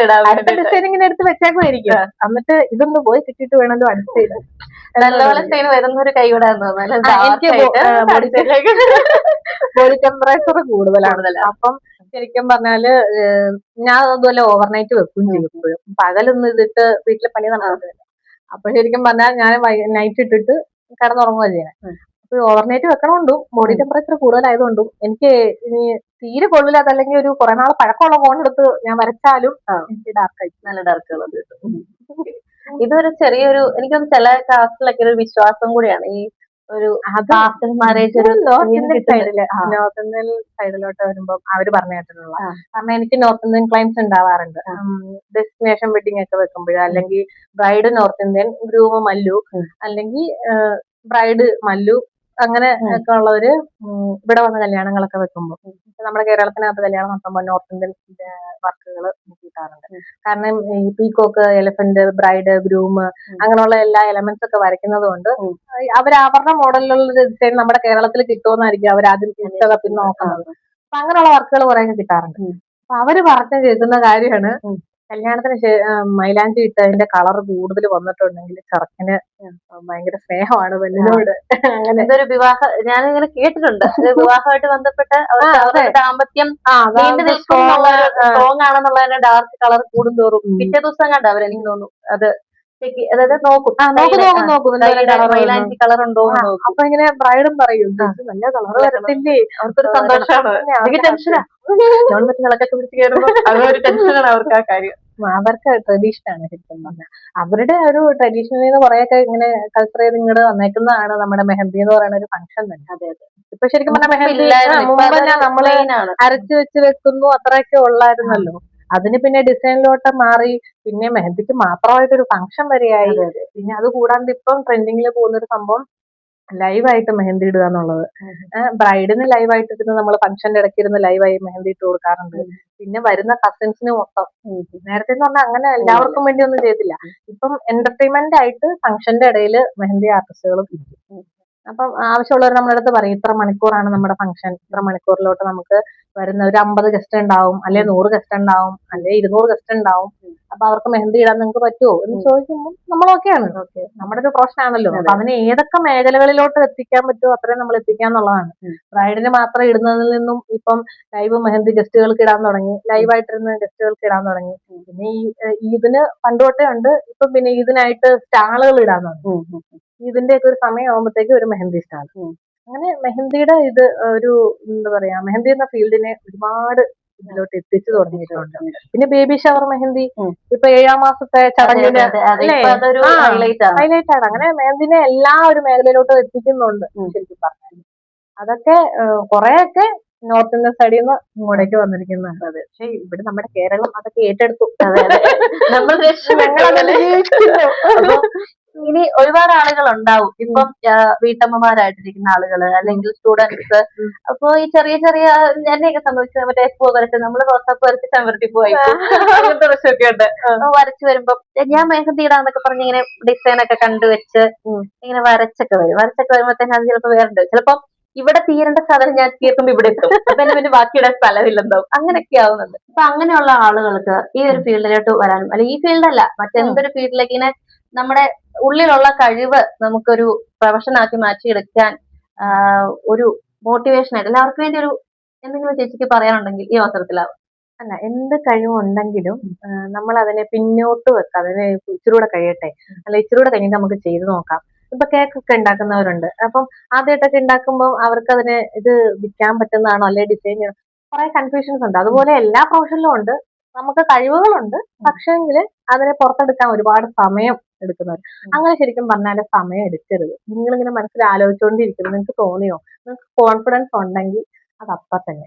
ഡിസൈൻ ഇങ്ങനെ എടുത്ത് വെച്ചേക്കുമായിരിക്കും. എന്നിട്ട് ഇതൊന്ന് പോയി കിട്ടിയിട്ട് വേണമല്ലോ അടുത്ത ചെയ്ത്. നല്ലപോലെ സ്റ്റെയിൻ വരുന്ന ഒരു കൈ കൂടെ എനിക്ക് ബോഡി ടെമ്പറേച്ചർ കൂടുതലാണ്. അപ്പം ശരിക്കും പറഞ്ഞാല് ഞാൻ അതുപോലെ ഓവർനൈറ്റ് വെക്കുകയും ചെയ്യും. എപ്പോഴും പകലൊന്നും ഇതിട്ട് വീട്ടിലെ പണി നടക്കുന്നില്ല. അപ്പൊ ശരിക്കും പറഞ്ഞാൽ ഞാൻ നൈറ്റ് ഇട്ടിട്ട് കിടന്നുറങ്ങുക ചെയ്യണം. അപ്പൊ ഓവർനൈറ്റ് വെക്കണോണ്ടും ബോഡി ടെമ്പറേച്ചർ കൂടുതലായതുകൊണ്ടും എനിക്ക് ഇനി തീരെ കൊള്ളില്ല. അതല്ലെങ്കിൽ ഒരു കുറെ നാൾ പഴക്കമുള്ള ഫോൺ എടുത്ത് ഞാൻ വരച്ചാലും എനിക്ക് ഡാർക്ക് നല്ല ഡാർക്ക് കളർ കിട്ടും. ഇതൊരു ചെറിയൊരു എനിക്കൊന്ന് ചില കാസ്റ്റിലൊക്കെ ഒരു വിശ്വാസം കൂടിയാണ് ഈ ഒരു മാരേജ് നോർത്ത് ഇന്ത്യൻ സൈഡിലോട്ട് വരുമ്പോ അവര് പറഞ്ഞു കേട്ടിട്ടുള്ള. കാരണം എനിക്ക് നോർത്ത് ഇന്ത്യൻ ക്ലൈൻസ് ഉണ്ടാവാറുണ്ട്. ഡെസ്റ്റിനേഷൻ വെഡിങ് ഒക്കെ വെക്കുമ്പോഴോ അല്ലെങ്കിൽ bride north Indian groom Mallu അല്ലെങ്കിൽ ബ്രൈഡ് മല്ലു അങ്ങനെ ഒക്കെ ഉള്ളവര് ഇവിടെ വന്ന് കല്യാണങ്ങളൊക്കെ വെക്കുമ്പോൾ നമ്മുടെ കേരളത്തിനകത്ത് കല്യാണം നടത്തുമ്പോൾ നോർത്ത് ഇന്ത്യൻ വർക്കുകൾ കിട്ടാറുണ്ട്. കാരണം ഈ പീക്കോക്ക്, എലിഫന്റ്, ബ്രൈഡ്, ഗ്രൂം അങ്ങനെയുള്ള എല്ലാ എലമെന്റ്സ് ഒക്കെ വരയ്ക്കുന്നത് കൊണ്ട് അവരുടെ മോഡലിലുള്ള ഡിസൈൻ നമ്മുടെ കേരളത്തിൽ കിട്ടുമെന്നായിരിക്കും അവരാദ്യം പിന്നെ നോക്കുന്നത്. അപ്പൊ അങ്ങനെയുള്ള വർക്കുകൾ കുറെ കിട്ടാറുണ്ട്. അപ്പൊ അവര് പറഞ്ഞു കേൾക്കുന്ന കാര്യമാണ് കല്യാണത്തിന് മൈലാഞ്ചി ഇട്ട് അതിന്റെ കളർ കൂടുതൽ വന്നിട്ടുണ്ടെങ്കിൽ ചെറുക്കന് ഭയങ്കര സ്നേഹമാണ് പെണ്ണിനോട്. അങ്ങനെ എന്തൊരു വിവാഹം ഞാനിങ്ങനെ കേട്ടിട്ടുണ്ട്. വിവാഹമായിട്ട് ബന്ധപ്പെട്ട് ദാമ്പത്യം സ്ട്രോങ് ആണെന്നുള്ളതിന്റെ ഡാർക്ക് കളർ കൂടുന്തോറും പിറ്റേ ദിവസം കണ്ട അവരെനിക്ക് തോന്നുന്നു അത് അതായത് നോക്കും മൈലാഞ്ചി കളർ ഉണ്ടോ. അപ്പൊ ഇങ്ങനെ ബ്രൈഡും പറയും നല്ല കളർ വരത്തില്ലേ, അവർക്കൊരു സന്തോഷമാണ്. എനിക്ക് ടെൻഷനാ വിളക്കൊക്കെ പിടിച്ച് കയറുമ്പോ അതൊരു ടെൻഷനാണ് അവർക്ക് ആ കാര്യം. അവർക്ക് ട്രഡീഷനാണ് ശരിക്കും പറഞ്ഞാൽ. അവരുടെ ഒരു ട്രഡീഷനിൽ നിന്ന് കുറെയൊക്കെ ഇങ്ങനെ കൾച്ചർ ചെയ്ത് ഇങ്ങോട്ട് വന്നേക്കുന്നതാണ് നമ്മുടെ മെഹന്തി എന്ന് പറയുന്ന ഒരു ഫംഗ്ഷൻ തന്നെ. അതെ അതെ. ഇപ്പൊ ശരിക്കും പറഞ്ഞാൽ മെഹന്തി മുമ്പ് നമ്മള് അരച്ചു വെച്ച് വെക്കുന്നു അത്രയൊക്കെ ഉള്ളായിരുന്നല്ലോ. അതിന് പിന്നെ ഡിസൈനിലോട്ട് മാറി. പിന്നെ മെഹന്തിക്ക് മാത്രമായിട്ടൊരു ഫംഗ്ഷൻ വരെയായി. പിന്നെ അത് കൂടാണ്ട് ഇപ്പം ട്രെൻഡിങ്ങിൽ പോകുന്ന ഒരു സംഭവം ലൈവായിട്ട് മെഹന്തി ഇടുക എന്നുള്ളത്. ബ്രൈഡിന് ലൈവായിട്ട് ഇരുന്ന് നമ്മൾ ഫംഗ്ഷന്റെ ഇടയ്ക്ക് ഇരുന്ന് ലൈവായി മെഹന്തി ഇട്ട് കൊടുക്കാറുണ്ട്. പിന്നെ വരുന്ന കസിൻസിന് മൊത്തം. നേരത്തെ എന്ന് പറഞ്ഞാൽ അങ്ങനെ എല്ലാവർക്കും വേണ്ടി ഒന്നും ചെയ്തില്ല. ഇപ്പം എന്റർടൈൻമെന്റ് ആയിട്ട് ഫംഗ്ഷന്റെ ഇടയിൽ മെഹന്തി ആർട്ടിസ്റ്റുകളും ഇരിക്കും. അപ്പം ആവശ്യമുള്ളവർ നമ്മുടെ അടുത്ത് പറയും ഇത്ര മണിക്കൂറാണ് നമ്മുടെ ഫംഗ്ഷൻ, ഇത്ര മണിക്കൂറിലോട്ട് നമുക്ക് വരുന്ന ഒരു 50 ഗസ്റ്റ് ഉണ്ടാവും, അല്ലെ 100 ഗസ്റ്റ് ഉണ്ടാവും, അല്ലെ 200 ഗസ്റ്റ് ഉണ്ടാവും. അപ്പൊ അവർക്ക് മെഹന്തി ഇടാൻ നിങ്ങൾക്ക് പറ്റുമോ എന്ന് ചോദിക്കുമ്പോൾ നമ്മളൊക്കെയാണ്. നമ്മുടെ ഒരു പ്രൊഫഷൻ ആണല്ലോ. അപ്പൊ അതിന് ഏതൊക്കെ മേഖലകളിലോട്ട് എത്തിക്കാൻ പറ്റുമോ അത്രയും നമ്മൾ എത്തിക്കാന്നുള്ളതാണ്. ബ്രൈഡിന് മാത്രം ഇടുന്നതിൽ നിന്നും ഇപ്പം ലൈവ് മെഹന്തി ഗസ്റ്റുകൾക്ക് ഇടാൻ തുടങ്ങി, ലൈവായിട്ടിരുന്ന ഗസ്റ്റുകൾക്ക് ഇടാൻ തുടങ്ങി. പിന്നെ ഇതിന് പണ്ട് തൊട്ടേ ഉണ്ട്. ഇപ്പൊ പിന്നെ ഇതിനായിട്ട് സ്റ്റാളുകൾ ഇടാൻ തുടങ്ങി. ഇതിന്റെ ഒക്കെ ഒരു സമയം ആകുമ്പോഴത്തേക്ക് ഒരു മെഹന്തി സ്റ്റാൾ. അങ്ങനെ മെഹന്തിയുടെ ഇത് ഒരു എന്താ പറയാ, മെഹന്തി എന്ന ഫീൽഡിനെ ഒരുപാട് ഇതിലോട്ട് എത്തിച്ചു തുടങ്ങിയിട്ടുണ്ട്. പിന്നെ ബേബി ഷവർ മെഹന്തി ഇപ്പൊ 7ാം മാസത്തെ ചടങ്ങില് ഹൈലൈറ്റ് ആണ്. ഹൈലൈറ്റ് ആണ്. അങ്ങനെ മെഹന്തിനെ എല്ലാ ഒരു മേഖലയിലോട്ടും എത്തിക്കുന്നുണ്ട് ശരിക്കും പറഞ്ഞാൽ. അതൊക്കെ കുറെയൊക്കെ നോർത്ത് ഇന്ത്യൻ സൈഡിൽ നിന്ന് ഇങ്ങോട്ടേക്ക് വന്നിരിക്കുന്നുണ്ട്. അത് പക്ഷെ ഇവിടെ നമ്മുടെ കേരളം അതൊക്കെ ഏറ്റെടുത്തു. നമ്മൾ ഇനി ഒരുപാട് ആളുകൾ ഉണ്ടാവും ഇപ്പം വീട്ടമ്മമാരായിട്ടിരിക്കുന്ന ആളുകള് അല്ലെങ്കിൽ സ്റ്റുഡൻസ്. അപ്പൊ ഈ ചെറിയ ചെറിയ എന്നെയൊക്കെ സംബന്ധിച്ച് മറ്റേ പൂ വരച്ച് നമ്മള് റോസാപ്പ് വരച്ച് ചെമ്പരത്തി പൂ അങ്ങനത്തെ പ്രശ്നമൊക്കെ ഉണ്ട്. വരച്ചു വരുമ്പോ ഞാൻ മെഹന്തി ഇടാന്നൊക്കെ പറഞ്ഞ് ഇങ്ങനെ ഡിസൈൻ ഒക്കെ കണ്ടുവെച്ച് ഇങ്ങനെ വരച്ചൊക്കെ വരുമ്പോഴത്തേനും അത് ചിലപ്പോ വേറെ ചിലപ്പോ ഇവിടെ തീരേണ്ട സാധനം ഞാൻ കേൾക്കുമ്പോ ഇവിടെ എത്തും. അപ്പൊ എന്നെ പിന്നെ ബാക്കിയിടാൻ സ്ഥലമില്ലെന്നാവും. അങ്ങനെയൊക്കെ ആവുന്നുണ്ട്. അപ്പൊ അങ്ങനെയുള്ള ആളുകൾക്ക് ഈ ഒരു ഫീൽഡിലോട്ട് വരാനും അല്ലെ ഈ ഫീൽഡല്ല മറ്റെന്തൊരു ഫീൽഡിലേക്ക് ഇങ്ങനെ നമ്മുടെ ഉള്ളിലുള്ള കഴിവ് നമുക്കൊരു പ്രൊഫഷനാക്കി മാറ്റിയെടുക്കാൻ ഒരു മോട്ടിവേഷൻ ആയിട്ട് എല്ലാവർക്കും വേണ്ടി ഒരു എന്തെങ്കിലും ചേച്ചിക്ക് പറയാനുണ്ടെങ്കിൽ ഈ അവസരത്തിലാവും. അല്ല, എന്ത് കഴിവുണ്ടെങ്കിലും നമ്മൾ അതിനെ പിന്നോട്ട് വെക്കാം. അതിനെ ഇച്ചിരൂടെ കഴിയട്ടെ, അല്ല ഇച്ചിരൂടെ കഴിഞ്ഞിട്ട് നമുക്ക് ചെയ്തു നോക്കാം. ഇപ്പൊ കേക്കൊക്കെ ഉണ്ടാക്കുന്നവരുണ്ട്. അപ്പം ആദ്യമായിട്ടൊക്കെ ഉണ്ടാക്കുമ്പോൾ അവർക്ക് അതിനെ ഇത് വിൽക്കാൻ പറ്റുന്നതാണോ അല്ലെ ഡിസൈൻ ചെയ്യണം, കുറെ കൺഫ്യൂഷൻസ് ഉണ്ട്. അതുപോലെ എല്ലാ പ്രൊഫഷനിലും ഉണ്ട്. നമുക്ക് കഴിവുകളുണ്ട്, പക്ഷേങ്കിൽ അതിനെ പുറത്തെടുക്കാൻ ഒരുപാട് സമയം എടുക്കുന്നവർ. അങ്ങനെ ശരിക്കും പറഞ്ഞാൽ സമയം എടുക്കരുത്. നിങ്ങളിങ്ങനെ മനസ്സിൽ ആലോചിച്ചുകൊണ്ടിരിക്കുന്നത് നിങ്ങൾക്ക് തോന്നിയോ, നിങ്ങൾക്ക് കോൺഫിഡൻസ് ഉണ്ടെങ്കിൽ അത് അപ്പം തന്നെ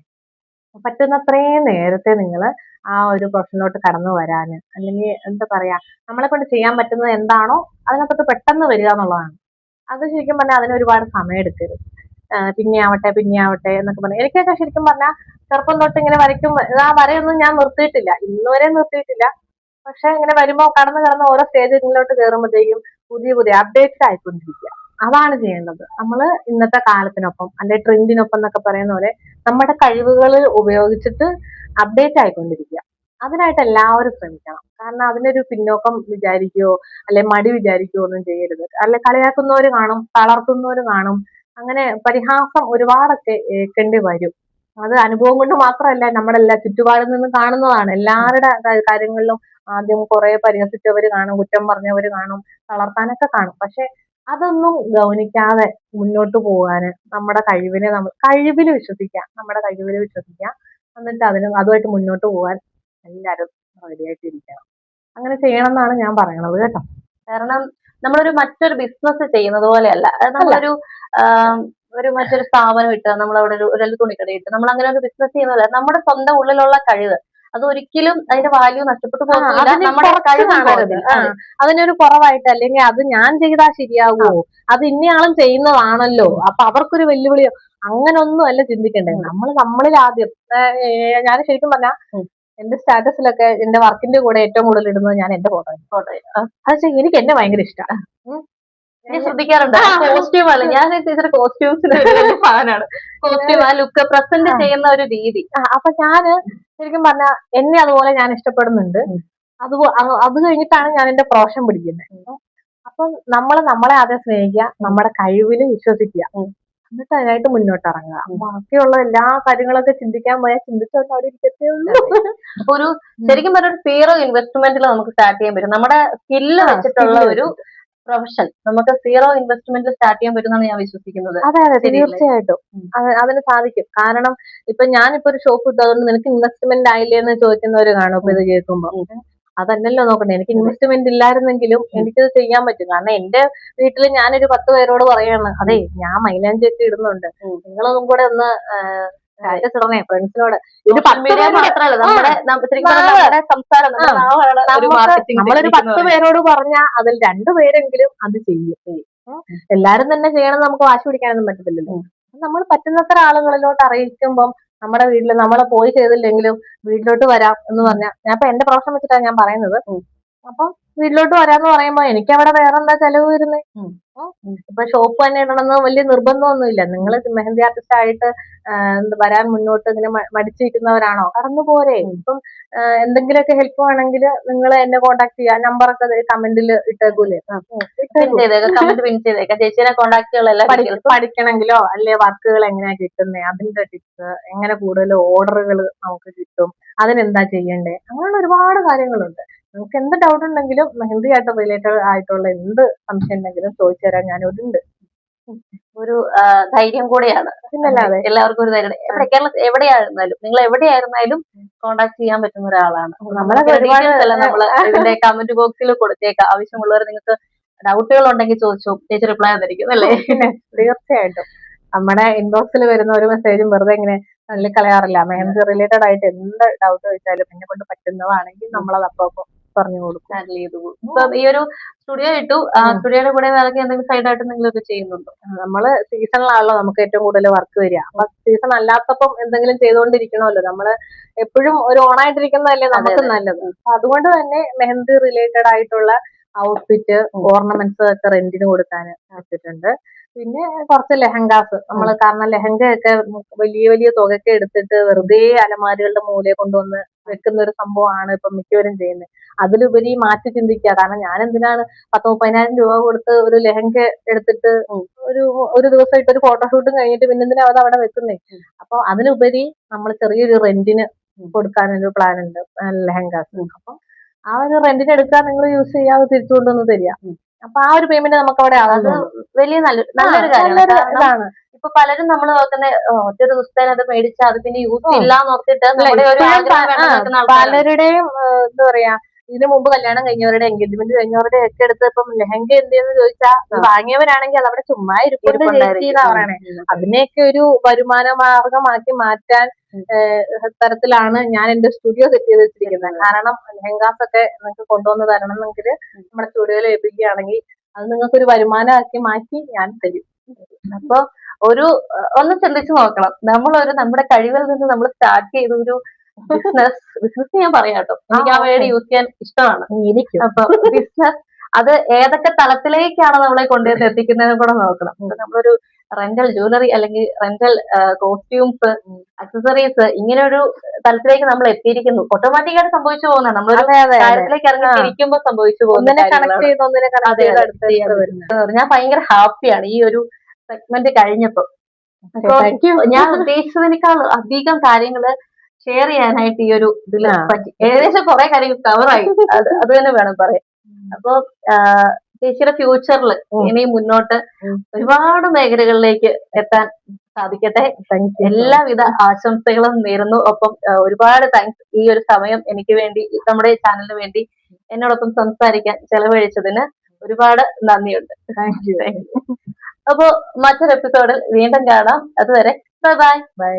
പറ്റുന്നത്രയും നേരത്തെ നിങ്ങൾ ആ ഒരു പ്രൊഫഷനിലോട്ട് കടന്നു വരാന്, അല്ലെങ്കിൽ എന്താ പറയാ, നമ്മളെ കൊണ്ട് ചെയ്യാൻ പറ്റുന്നത് എന്താണോ അതിനകത്തോട്ട് പെട്ടെന്ന് വരിക എന്നുള്ളതാണ്. അത് ശരിക്കും പറഞ്ഞാൽ അതിന് ഒരുപാട് സമയം എടുക്കരുത്. പിന്നെ ആവട്ടെ എന്നൊക്കെ പറഞ്ഞാൽ എനിക്കൊക്കെ ശരിക്കും പറഞ്ഞാൽ ചെറുപ്പം തൊട്ട് ഇങ്ങനെ വരയ്ക്കും. ആ വരയൊന്നും ഞാൻ നിർത്തിയിട്ടില്ല, ഇന്നുവരെ നിർത്തിയിട്ടില്ല. പക്ഷെ ഇങ്ങനെ വരുമ്പോൾ കടന്ന് ഓരോ സ്റ്റേജിലോട്ട് കയറുമ്പോഴത്തേക്കും പുതിയ അപ്ഡേറ്റ്സ് ആയിക്കൊണ്ടിരിക്കുക. അതാണ് ചെയ്യേണ്ടത്. നമ്മൾ ഇന്നത്തെ കാലത്തിനൊപ്പം അല്ലെ ട്രെൻഡിനൊപ്പം എന്നൊക്കെ പറയുന്ന പോലെ നമ്മുടെ കഴിവുകൾ ഉപയോഗിച്ചിട്ട് അപ്ഡേറ്റ് ആയിക്കൊണ്ടിരിക്കുക. അതിനായിട്ട് എല്ലാവരും ശ്രമിക്കണം. കാരണം അതിനൊരു പിന്നോക്കം വിചാരിക്കുകയോ അല്ലെ മടി വിചാരിക്കുകയോ ഒന്നും ചെയ്യരുത്. അല്ലെ കളിയാക്കുന്നവര് കാണും, തളർത്തുന്നവര് കാണും. അങ്ങനെ പരിഹാസം ഒരുപാടൊക്കെ ഏൽക്കേണ്ടി വരും. അത് അനുഭവം കൊണ്ട് മാത്രമല്ല, നമ്മുടെ എല്ലാ ചുറ്റുപാടിൽ നിന്നും കാണുന്നതാണ്. എല്ലാവരുടെ കാര്യങ്ങളിലും ആദ്യം കുറെ പരിഹസിച്ചവര് കാണും, കുറ്റം പറഞ്ഞവര് കാണും, തളർത്താനൊക്കെ കാണും. പക്ഷെ അതൊന്നും ഗൗനിക്കാതെ മുന്നോട്ട് പോകാന് നമ്മുടെ കഴിവിൽ വിശ്വസിക്കാം. നമ്മുടെ കഴിവിൽ വിശ്വസിക്കാം. എന്നിട്ട് അതുമായിട്ട് മുന്നോട്ട് പോകാൻ എല്ലാവരും റെഡിയായിട്ടിരിക്കണം. അങ്ങനെ ചെയ്യണം എന്നാണ് ഞാൻ പറയണത് കേട്ടോ. കാരണം നമ്മളൊരു മറ്റൊരു ബിസിനസ് ചെയ്യുന്നത് പോലെയല്ല. നമ്മളൊരു മറ്റൊരു സ്ഥാപനം ഇട്ട് നമ്മളവിടെ ഒരു തുണിക്കട ഇട്ട് നമ്മൾ അങ്ങനെ ഒരു ബിസിനസ് ചെയ്യുന്നതല്ല. നമ്മുടെ സ്വന്തം ഉള്ളിലുള്ള കഴിവ് അത് ഒരിക്കലും അതിന്റെ വാല്യൂ നഷ്ടപ്പെട്ടു പോകുന്നില്ല. നമ്മുടെ കഴിവ് അതിനൊരു കുറവായിട്ട്, അല്ലെങ്കിൽ അത് ഞാൻ ചെയ്താൽ ശരിയാകുമോ, അത് ഇന്നയാളും ചെയ്യുന്നതാണല്ലോ, അപ്പൊ അവർക്കൊരു വെല്ലുവിളിയോ, അങ്ങനൊന്നും അല്ല ചിന്തിക്കണ്ടേ. നമ്മളിൽ ആദ്യം ഞാൻ ശരിക്കും പറഞ്ഞാ എന്റെ സ്റ്റാറ്റസിലൊക്കെ എന്റെ വർക്കിന്റെ കൂടെ ഏറ്റവും കൂടുതൽ ഇടുന്നത് ഞാൻ എന്റെ ഫോട്ടോ. അത് എനിക്ക് എന്നെ ഭയങ്കര ഇഷ്ടമാണ്. ഞാൻ ശ്രദ്ധിക്കാറുണ്ട്. കോസ്റ്റ്യൂം അല്ല, ഞാൻ ടീച്ചർ കോസ്റ്റ്യൂംസിന്റെ ഫാനാണ്. കോസ്റ്റ്യൂം ആ ലുക്ക് പ്രസന്റ് ചെയ്യുന്ന ഒരു രീതി. അപ്പൊ ഞാന് ശരിക്കും പറഞ്ഞാ എന്നെ അതുപോലെ ഞാൻ ഇഷ്ടപ്പെടുന്നുണ്ട്. അത് കഴിഞ്ഞിട്ടാണ് ഞാൻ എന്റെ പ്രൊഫഷൻ പിടിക്കുന്നത്. അപ്പൊ നമ്മളെ ആദ്യം സ്നേഹിക്കുക, നമ്മുടെ കഴിവില് വിശ്വസിക്കുക, എന്നിട്ട് അതിനായിട്ട് മുന്നോട്ട് ഇറങ്ങുക. ബാക്കിയുള്ള എല്ലാ കാര്യങ്ങളൊക്കെ ചിന്തിക്കാൻ പോയാൽ ചിന്തിച്ചോണ്ട് അവിടെ ഇരിക്കത്തേ ഉള്ളൂ. ഒരു ശരിക്കും പറഞ്ഞ സീറോ ഇൻവെസ്റ്റ്മെന്റിൽ നമുക്ക് സ്റ്റാർട്ട് ചെയ്യാൻ പറ്റും. നമ്മുടെ സ്കില്ല് വെച്ചിട്ടുള്ള ഒരു പ്രൊഫഷൻ നമുക്ക് സീറോ ഇൻവെസ്റ്റ്മെന്റിൽ സ്റ്റാർട്ട് ചെയ്യാൻ പറ്റുമെന്നാണ് ഞാൻ വിശ്വസിക്കുന്നത്. അതെ, തീർച്ചയായിട്ടും അതിന് സാധിക്കും. കാരണം ഇപ്പൊ ഞാനിപ്പോ ഒരു ഷോപ്പ് ഇട്ടു, അതുകൊണ്ട് നിനക്ക് ഇൻവെസ്റ്റ്മെന്റ് ആയില്ലേ എന്ന് ചോദിക്കുന്നവര് കാണും. ഇപ്പൊ ഇത് കേൾക്കുമ്പോ അതല്ലല്ലോ നോക്കണ്ടേ. എനിക്ക് ഇൻവെസ്റ്റ്മെന്റ് ഇല്ലായിരുന്നെങ്കിലും എനിക്കിത് ചെയ്യാൻ പറ്റും. കാരണം എന്റെ വീട്ടിൽ ഞാനൊരു 10 പേരോട് പറയാണ്, അതെ ഞാൻ മൈലാഞ്ചി ഒക്കെ ഇടുന്നുണ്ട്, നിങ്ങളൊന്നും കൂടെ ഒന്ന് ഇടണേ ഫ്രണ്ട്സിനോട്. ഇത് നമ്മളൊരു 10 പേരോട് പറഞ്ഞാൽ അതിൽ 2 പേരെങ്കിലും അത് ചെയ്യും. എല്ലാരും തന്നെ ചെയ്യണമെന്ന് നമുക്ക് വാശി പിടിക്കാനൊന്നും പറ്റത്തില്ലല്ലോ. നമ്മൾ പറ്റുന്നത്ര ആളുകളിലോട്ട് അറിയിക്കുമ്പം നമ്മുടെ വീട്ടിൽ നമ്മളെ പോയി ചെയ്തില്ലെങ്കിലും വീട്ടിലോട്ട് വരാം എന്ന് പറഞ്ഞാൽ, ഞാൻ ഇപ്പൊ എന്റെ പ്രൊഫഷൻ വെച്ചിട്ടാണ് ഞാൻ പറയുന്നത്. അപ്പൊ വീട്ടിലോട്ട് വരാന്ന് പറയുമ്പോ എനിക്ക് അവിടെ വേറെ എന്താ ചെലവ് വരുന്നേ? ഇപ്പൊ ഷോപ്പ് തന്നെ ഇടണമെന്ന് വലിയ നിർബന്ധമൊന്നുമില്ല. നിങ്ങൾ മെഹന്തി ആർട്ടിസ്റ്റ് ആയിട്ട് വരാൻ മുന്നോട്ട് ഇങ്ങനെ മടിച്ചിരിക്കുന്നവരാണോ, കടന്നു പോരെ. ഇപ്പം എന്തെങ്കിലുമൊക്കെ ഹെൽപ്പ് വേണമെങ്കിൽ നിങ്ങൾ എന്നെ കോൺടാക്ട് ചെയ്യുക. നമ്പറൊക്കെ കമന്റിൽ ഇട്ടേക്കൂലേ, പഠിക്കണമെങ്കിലോ അല്ലെ വർക്കുകൾ എങ്ങനെയാ കിട്ടുന്നത്, അതിന്റെ ടിപ്സ്, എങ്ങനെ കൂടുതൽ ഓർഡറുകൾ നമുക്ക് കിട്ടും, അതിനെന്താ ചെയ്യണ്ടേ, അങ്ങനെയുള്ള ഒരുപാട് കാര്യങ്ങളുണ്ട്. നിങ്ങൾക്ക് എന്ത് ഡൗട്ട് ഉണ്ടെങ്കിലും മെഹന്തി ആയിട്ട് റിലേറ്റഡ് ആയിട്ടുള്ള എന്ത് സംശയം ഉണ്ടെങ്കിലും ചോദിച്ചു തരാൻ ഞാനിവിടെ ഉണ്ട്. ഒരു ധൈര്യം കൂടെയാണ്. പിന്നല്ലാതെ എല്ലാവർക്കും ഒരു ധൈര്യം. കേരളത്തിൽ എവിടെയായിരുന്നാലും നിങ്ങൾ എവിടെയായിരുന്നാലും കോണ്ടാക്ട് ചെയ്യാൻ പറ്റുന്ന ഒരാളാണ്. നമ്മളൊക്കെ ഒരുപാട് നമ്മള് ഇതിന്റെ കമന്റ് ബോക്സിൽ കൊടുത്തേക്കാം. ആവശ്യമുള്ളവർ നിങ്ങൾക്ക് ഡൗട്ടുകൾ ഉണ്ടെങ്കിൽ ചോദിച്ചു, ചേച്ചി റിപ്ലൈ തന്നിരിക്കും അല്ലേ? തീർച്ചയായിട്ടും നമ്മുടെ ഇൻബോക്സിൽ വരുന്ന ഒരു മെസ്സേജും വെറുതെ ഇങ്ങനെ തള്ളിക്കളയാറില്ല. മെഹന്തി റിലേറ്റഡ് ആയിട്ട് എന്ത് ഡൗട്ട് ചോദിച്ചാലും എന്നെ കൊണ്ട് പറ്റുന്നതാണെങ്കിൽ നമ്മളത് അപ്പം പറഞ്ഞു കൊടുക്കും. ഹാൻഡിൽ ചെയ്തു പോകും. ഇപ്പൊ ഈ ഒരു സ്റ്റുഡിയോ ഇട്ടു, സ്റ്റുഡിയോയുടെ കൂടെ വേറെ എന്തെങ്കിലും സൈഡായിട്ട് എന്തെങ്കിലും ചെയ്യുന്നുണ്ടോ? നമ്മള് സീസണിലാണല്ലോ നമുക്ക് ഏറ്റവും കൂടുതൽ വർക്ക് വരിക. അപ്പൊ സീസൺ അല്ലാത്തപ്പം എന്തെങ്കിലും ചെയ്തുകൊണ്ടിരിക്കണമല്ലോ. നമ്മള് എപ്പോഴും ഒരു ഓണായിട്ടിരിക്കുന്നതല്ലേ നമുക്ക് നല്ലത്. അപ്പൊ അതുകൊണ്ട് തന്നെ മെഹന്തി റിലേറ്റഡ് ആയിട്ടുള്ള ഔട്ട്ഫിറ്റ്, ഓർണമെന്റ്സ് ഒക്കെ റെന്റിന് കൊടുക്കാൻ വെച്ചിട്ടുണ്ട്. പിന്നെ കുറച്ച് ലെഹങ്കാസ് നമ്മൾ, കാരണം ലെഹങ്കയൊക്കെ വലിയ വലിയ തുകയൊക്കെ എടുത്തിട്ട് വെറുതെ അലമാരികളുടെ മൂലയെ കൊണ്ടുവന്ന് വെക്കുന്ന ഒരു സംഭവമാണ് ഇപ്പൊ മിക്കവരും ചെയ്യുന്നത്. അതിലുപരി മാറ്റി ചിന്തിക്കുക. കാരണം ഞാൻ എന്തിനാണ് 10-30,000 രൂപ കൊടുത്ത് ഒരു ലെഹങ്ക എടുത്തിട്ട് ഒരു ദിവസം ഇട്ട് ഒരു ഫോട്ടോഷൂട്ടും കഴിഞ്ഞിട്ട് പിന്നെ എന്തിനാ അത് അവിടെ വെക്കുന്നേ? അപ്പൊ അതിനുപരി നമ്മൾ ചെറിയൊരു റെന്റിന് കൊടുക്കാനൊരു പ്ലാൻ ഉണ്ട് ലെഹങ്കാസ്. അപ്പൊ ആ ഒരു റെന്റിന് എടുക്കാൻ നിങ്ങൾ യൂസ് ചെയ്യാതെ തിരിച്ചു കൊണ്ടുവന്ന് തരിക. അപ്പൊ ആ ഒരു പേയ്മെന്റ് നമുക്ക് അവിടെ വലിയ നല്ലൊരു കാര്യമാണ്. ഇപ്പൊ പലരും നമ്മൾ നോക്കുന്ന ഒറ്റ ദിവസത്തേന് അത് മേടിച്ചാൽ അത് പിന്നെ യൂസ് ഇല്ലാന്ന് ഓർത്തിട്ട് പലരുടെയും എന്താ പറയാ, ഇതിനു മുമ്പ് കല്യാണം കഴിഞ്ഞവരുടെ, എൻഗേജ്മെന്റ് കഴിഞ്ഞവരുടെ ഒക്കെ എടുത്ത് ഇപ്പം ലെഹങ്ക എന്തെന്ന് ചോദിച്ചാൽ വാങ്ങിയവരാണെങ്കിൽ അത് അവിടെ ചുമ്മാ ഇരിപ്പുണ്ട് ചേച്ചി എന്നാ പറയണേ. അതിനെയൊക്കെ ഒരു വരുമാന മാർഗമാക്കി മാറ്റാൻ തരത്തിലാണ് ഞാൻ എന്റെ സ്റ്റുഡിയോ സെറ്റ് ചെയ്ത് വെച്ചിരിക്കുന്നത്. കാരണം ലെഹങ്കാസ് ഒക്കെ നിങ്ങൾക്ക് കൊണ്ടുവന്ന് തരണമെന്നെങ്കിൽ നമ്മുടെ സ്റ്റുഡിയോയിൽ ഏൽപ്പിക്കുകയാണെങ്കിൽ അത് നിങ്ങൾക്ക് ഒരു വരുമാനമാക്കി മാറ്റി ഞാൻ തരും. അപ്പൊ ഒന്ന് ചിന്തിച്ചു നോക്കണം. നമ്മുടെ കഴിവിൽ നിന്ന് നമ്മൾ സ്റ്റാർട്ട് ചെയ്ത ഒരു ബിസിനസ് ഞാൻ പറയാം കേട്ടോ. എനിക്ക് ആ വേർഡ് യൂസ് ചെയ്യാൻ ഇഷ്ടമാണ്. അപ്പൊ ബിസിനസ് അത് ഏതൊക്കെ തലത്തിലേക്കാണ് നമ്മളെ കൊണ്ടുവന്ന് എത്തിക്കുന്നതെന്ന് കൂടെ നോക്കണം. നമ്മളൊരു റെന്റൽ ജ്വല്ലറി അല്ലെങ്കിൽ റെന്റൽ കോസ്റ്റ്യൂംസ്, അക്സസറീസ്, ഇങ്ങനെ ഒരു തലത്തിലേക്ക് നമ്മൾ എത്തിയിരിക്കുന്നു. ഓട്ടോമാറ്റിക്കായിട്ട് സംഭവിച്ചു പോകുന്നതാണ്. നമ്മളൊരു കാര്യത്തിലേക്ക് ഇറങ്ങി തിരിക്കുമ്പോൾ സംഭവിച്ചു പോകുന്ന. ഞാൻ ഭയങ്കര ഹാപ്പിയാണ് ഈ ഒരു സെഗ്മെന്റ് കഴിഞ്ഞപ്പോ. ഞാൻ ഉദ്ദേശിച്ചതിനേക്കാൾ അധികം കാര്യങ്ങള് ഷെയർ ചെയ്യാനായിട്ട് ഈ ഒരു ഇതിൽ പറ്റി. ഏകദേശം കുറെ കാര്യങ്ങൾ കവറായി, അത് തന്നെ വേണം പറയാൻ. അപ്പൊ ചേച്ചിയുടെ ഫ്യൂച്ചറിൽ ഇനി മുന്നോട്ട് ഒരുപാട് മേഖലകളിലേക്ക് എത്താൻ സാധിക്കട്ടെ. എല്ലാവിധ ആശംസകളും നേരുന്നു. ഒപ്പം ഒരുപാട് താങ്ക്സ് ഈ ഒരു സമയം എനിക്ക് വേണ്ടി, നമ്മുടെ ചാനലിന് വേണ്ടി എന്നോടൊപ്പം സംസാരിക്കാൻ ചെലവഴിച്ചതിന് ഒരുപാട് നന്ദിയുണ്ട്. Thank you. അപ്പോ മറ്റൊരു എപ്പിസോഡിൽ വീണ്ടും കാണാം. അതുവരെ ബൈ ബൈ.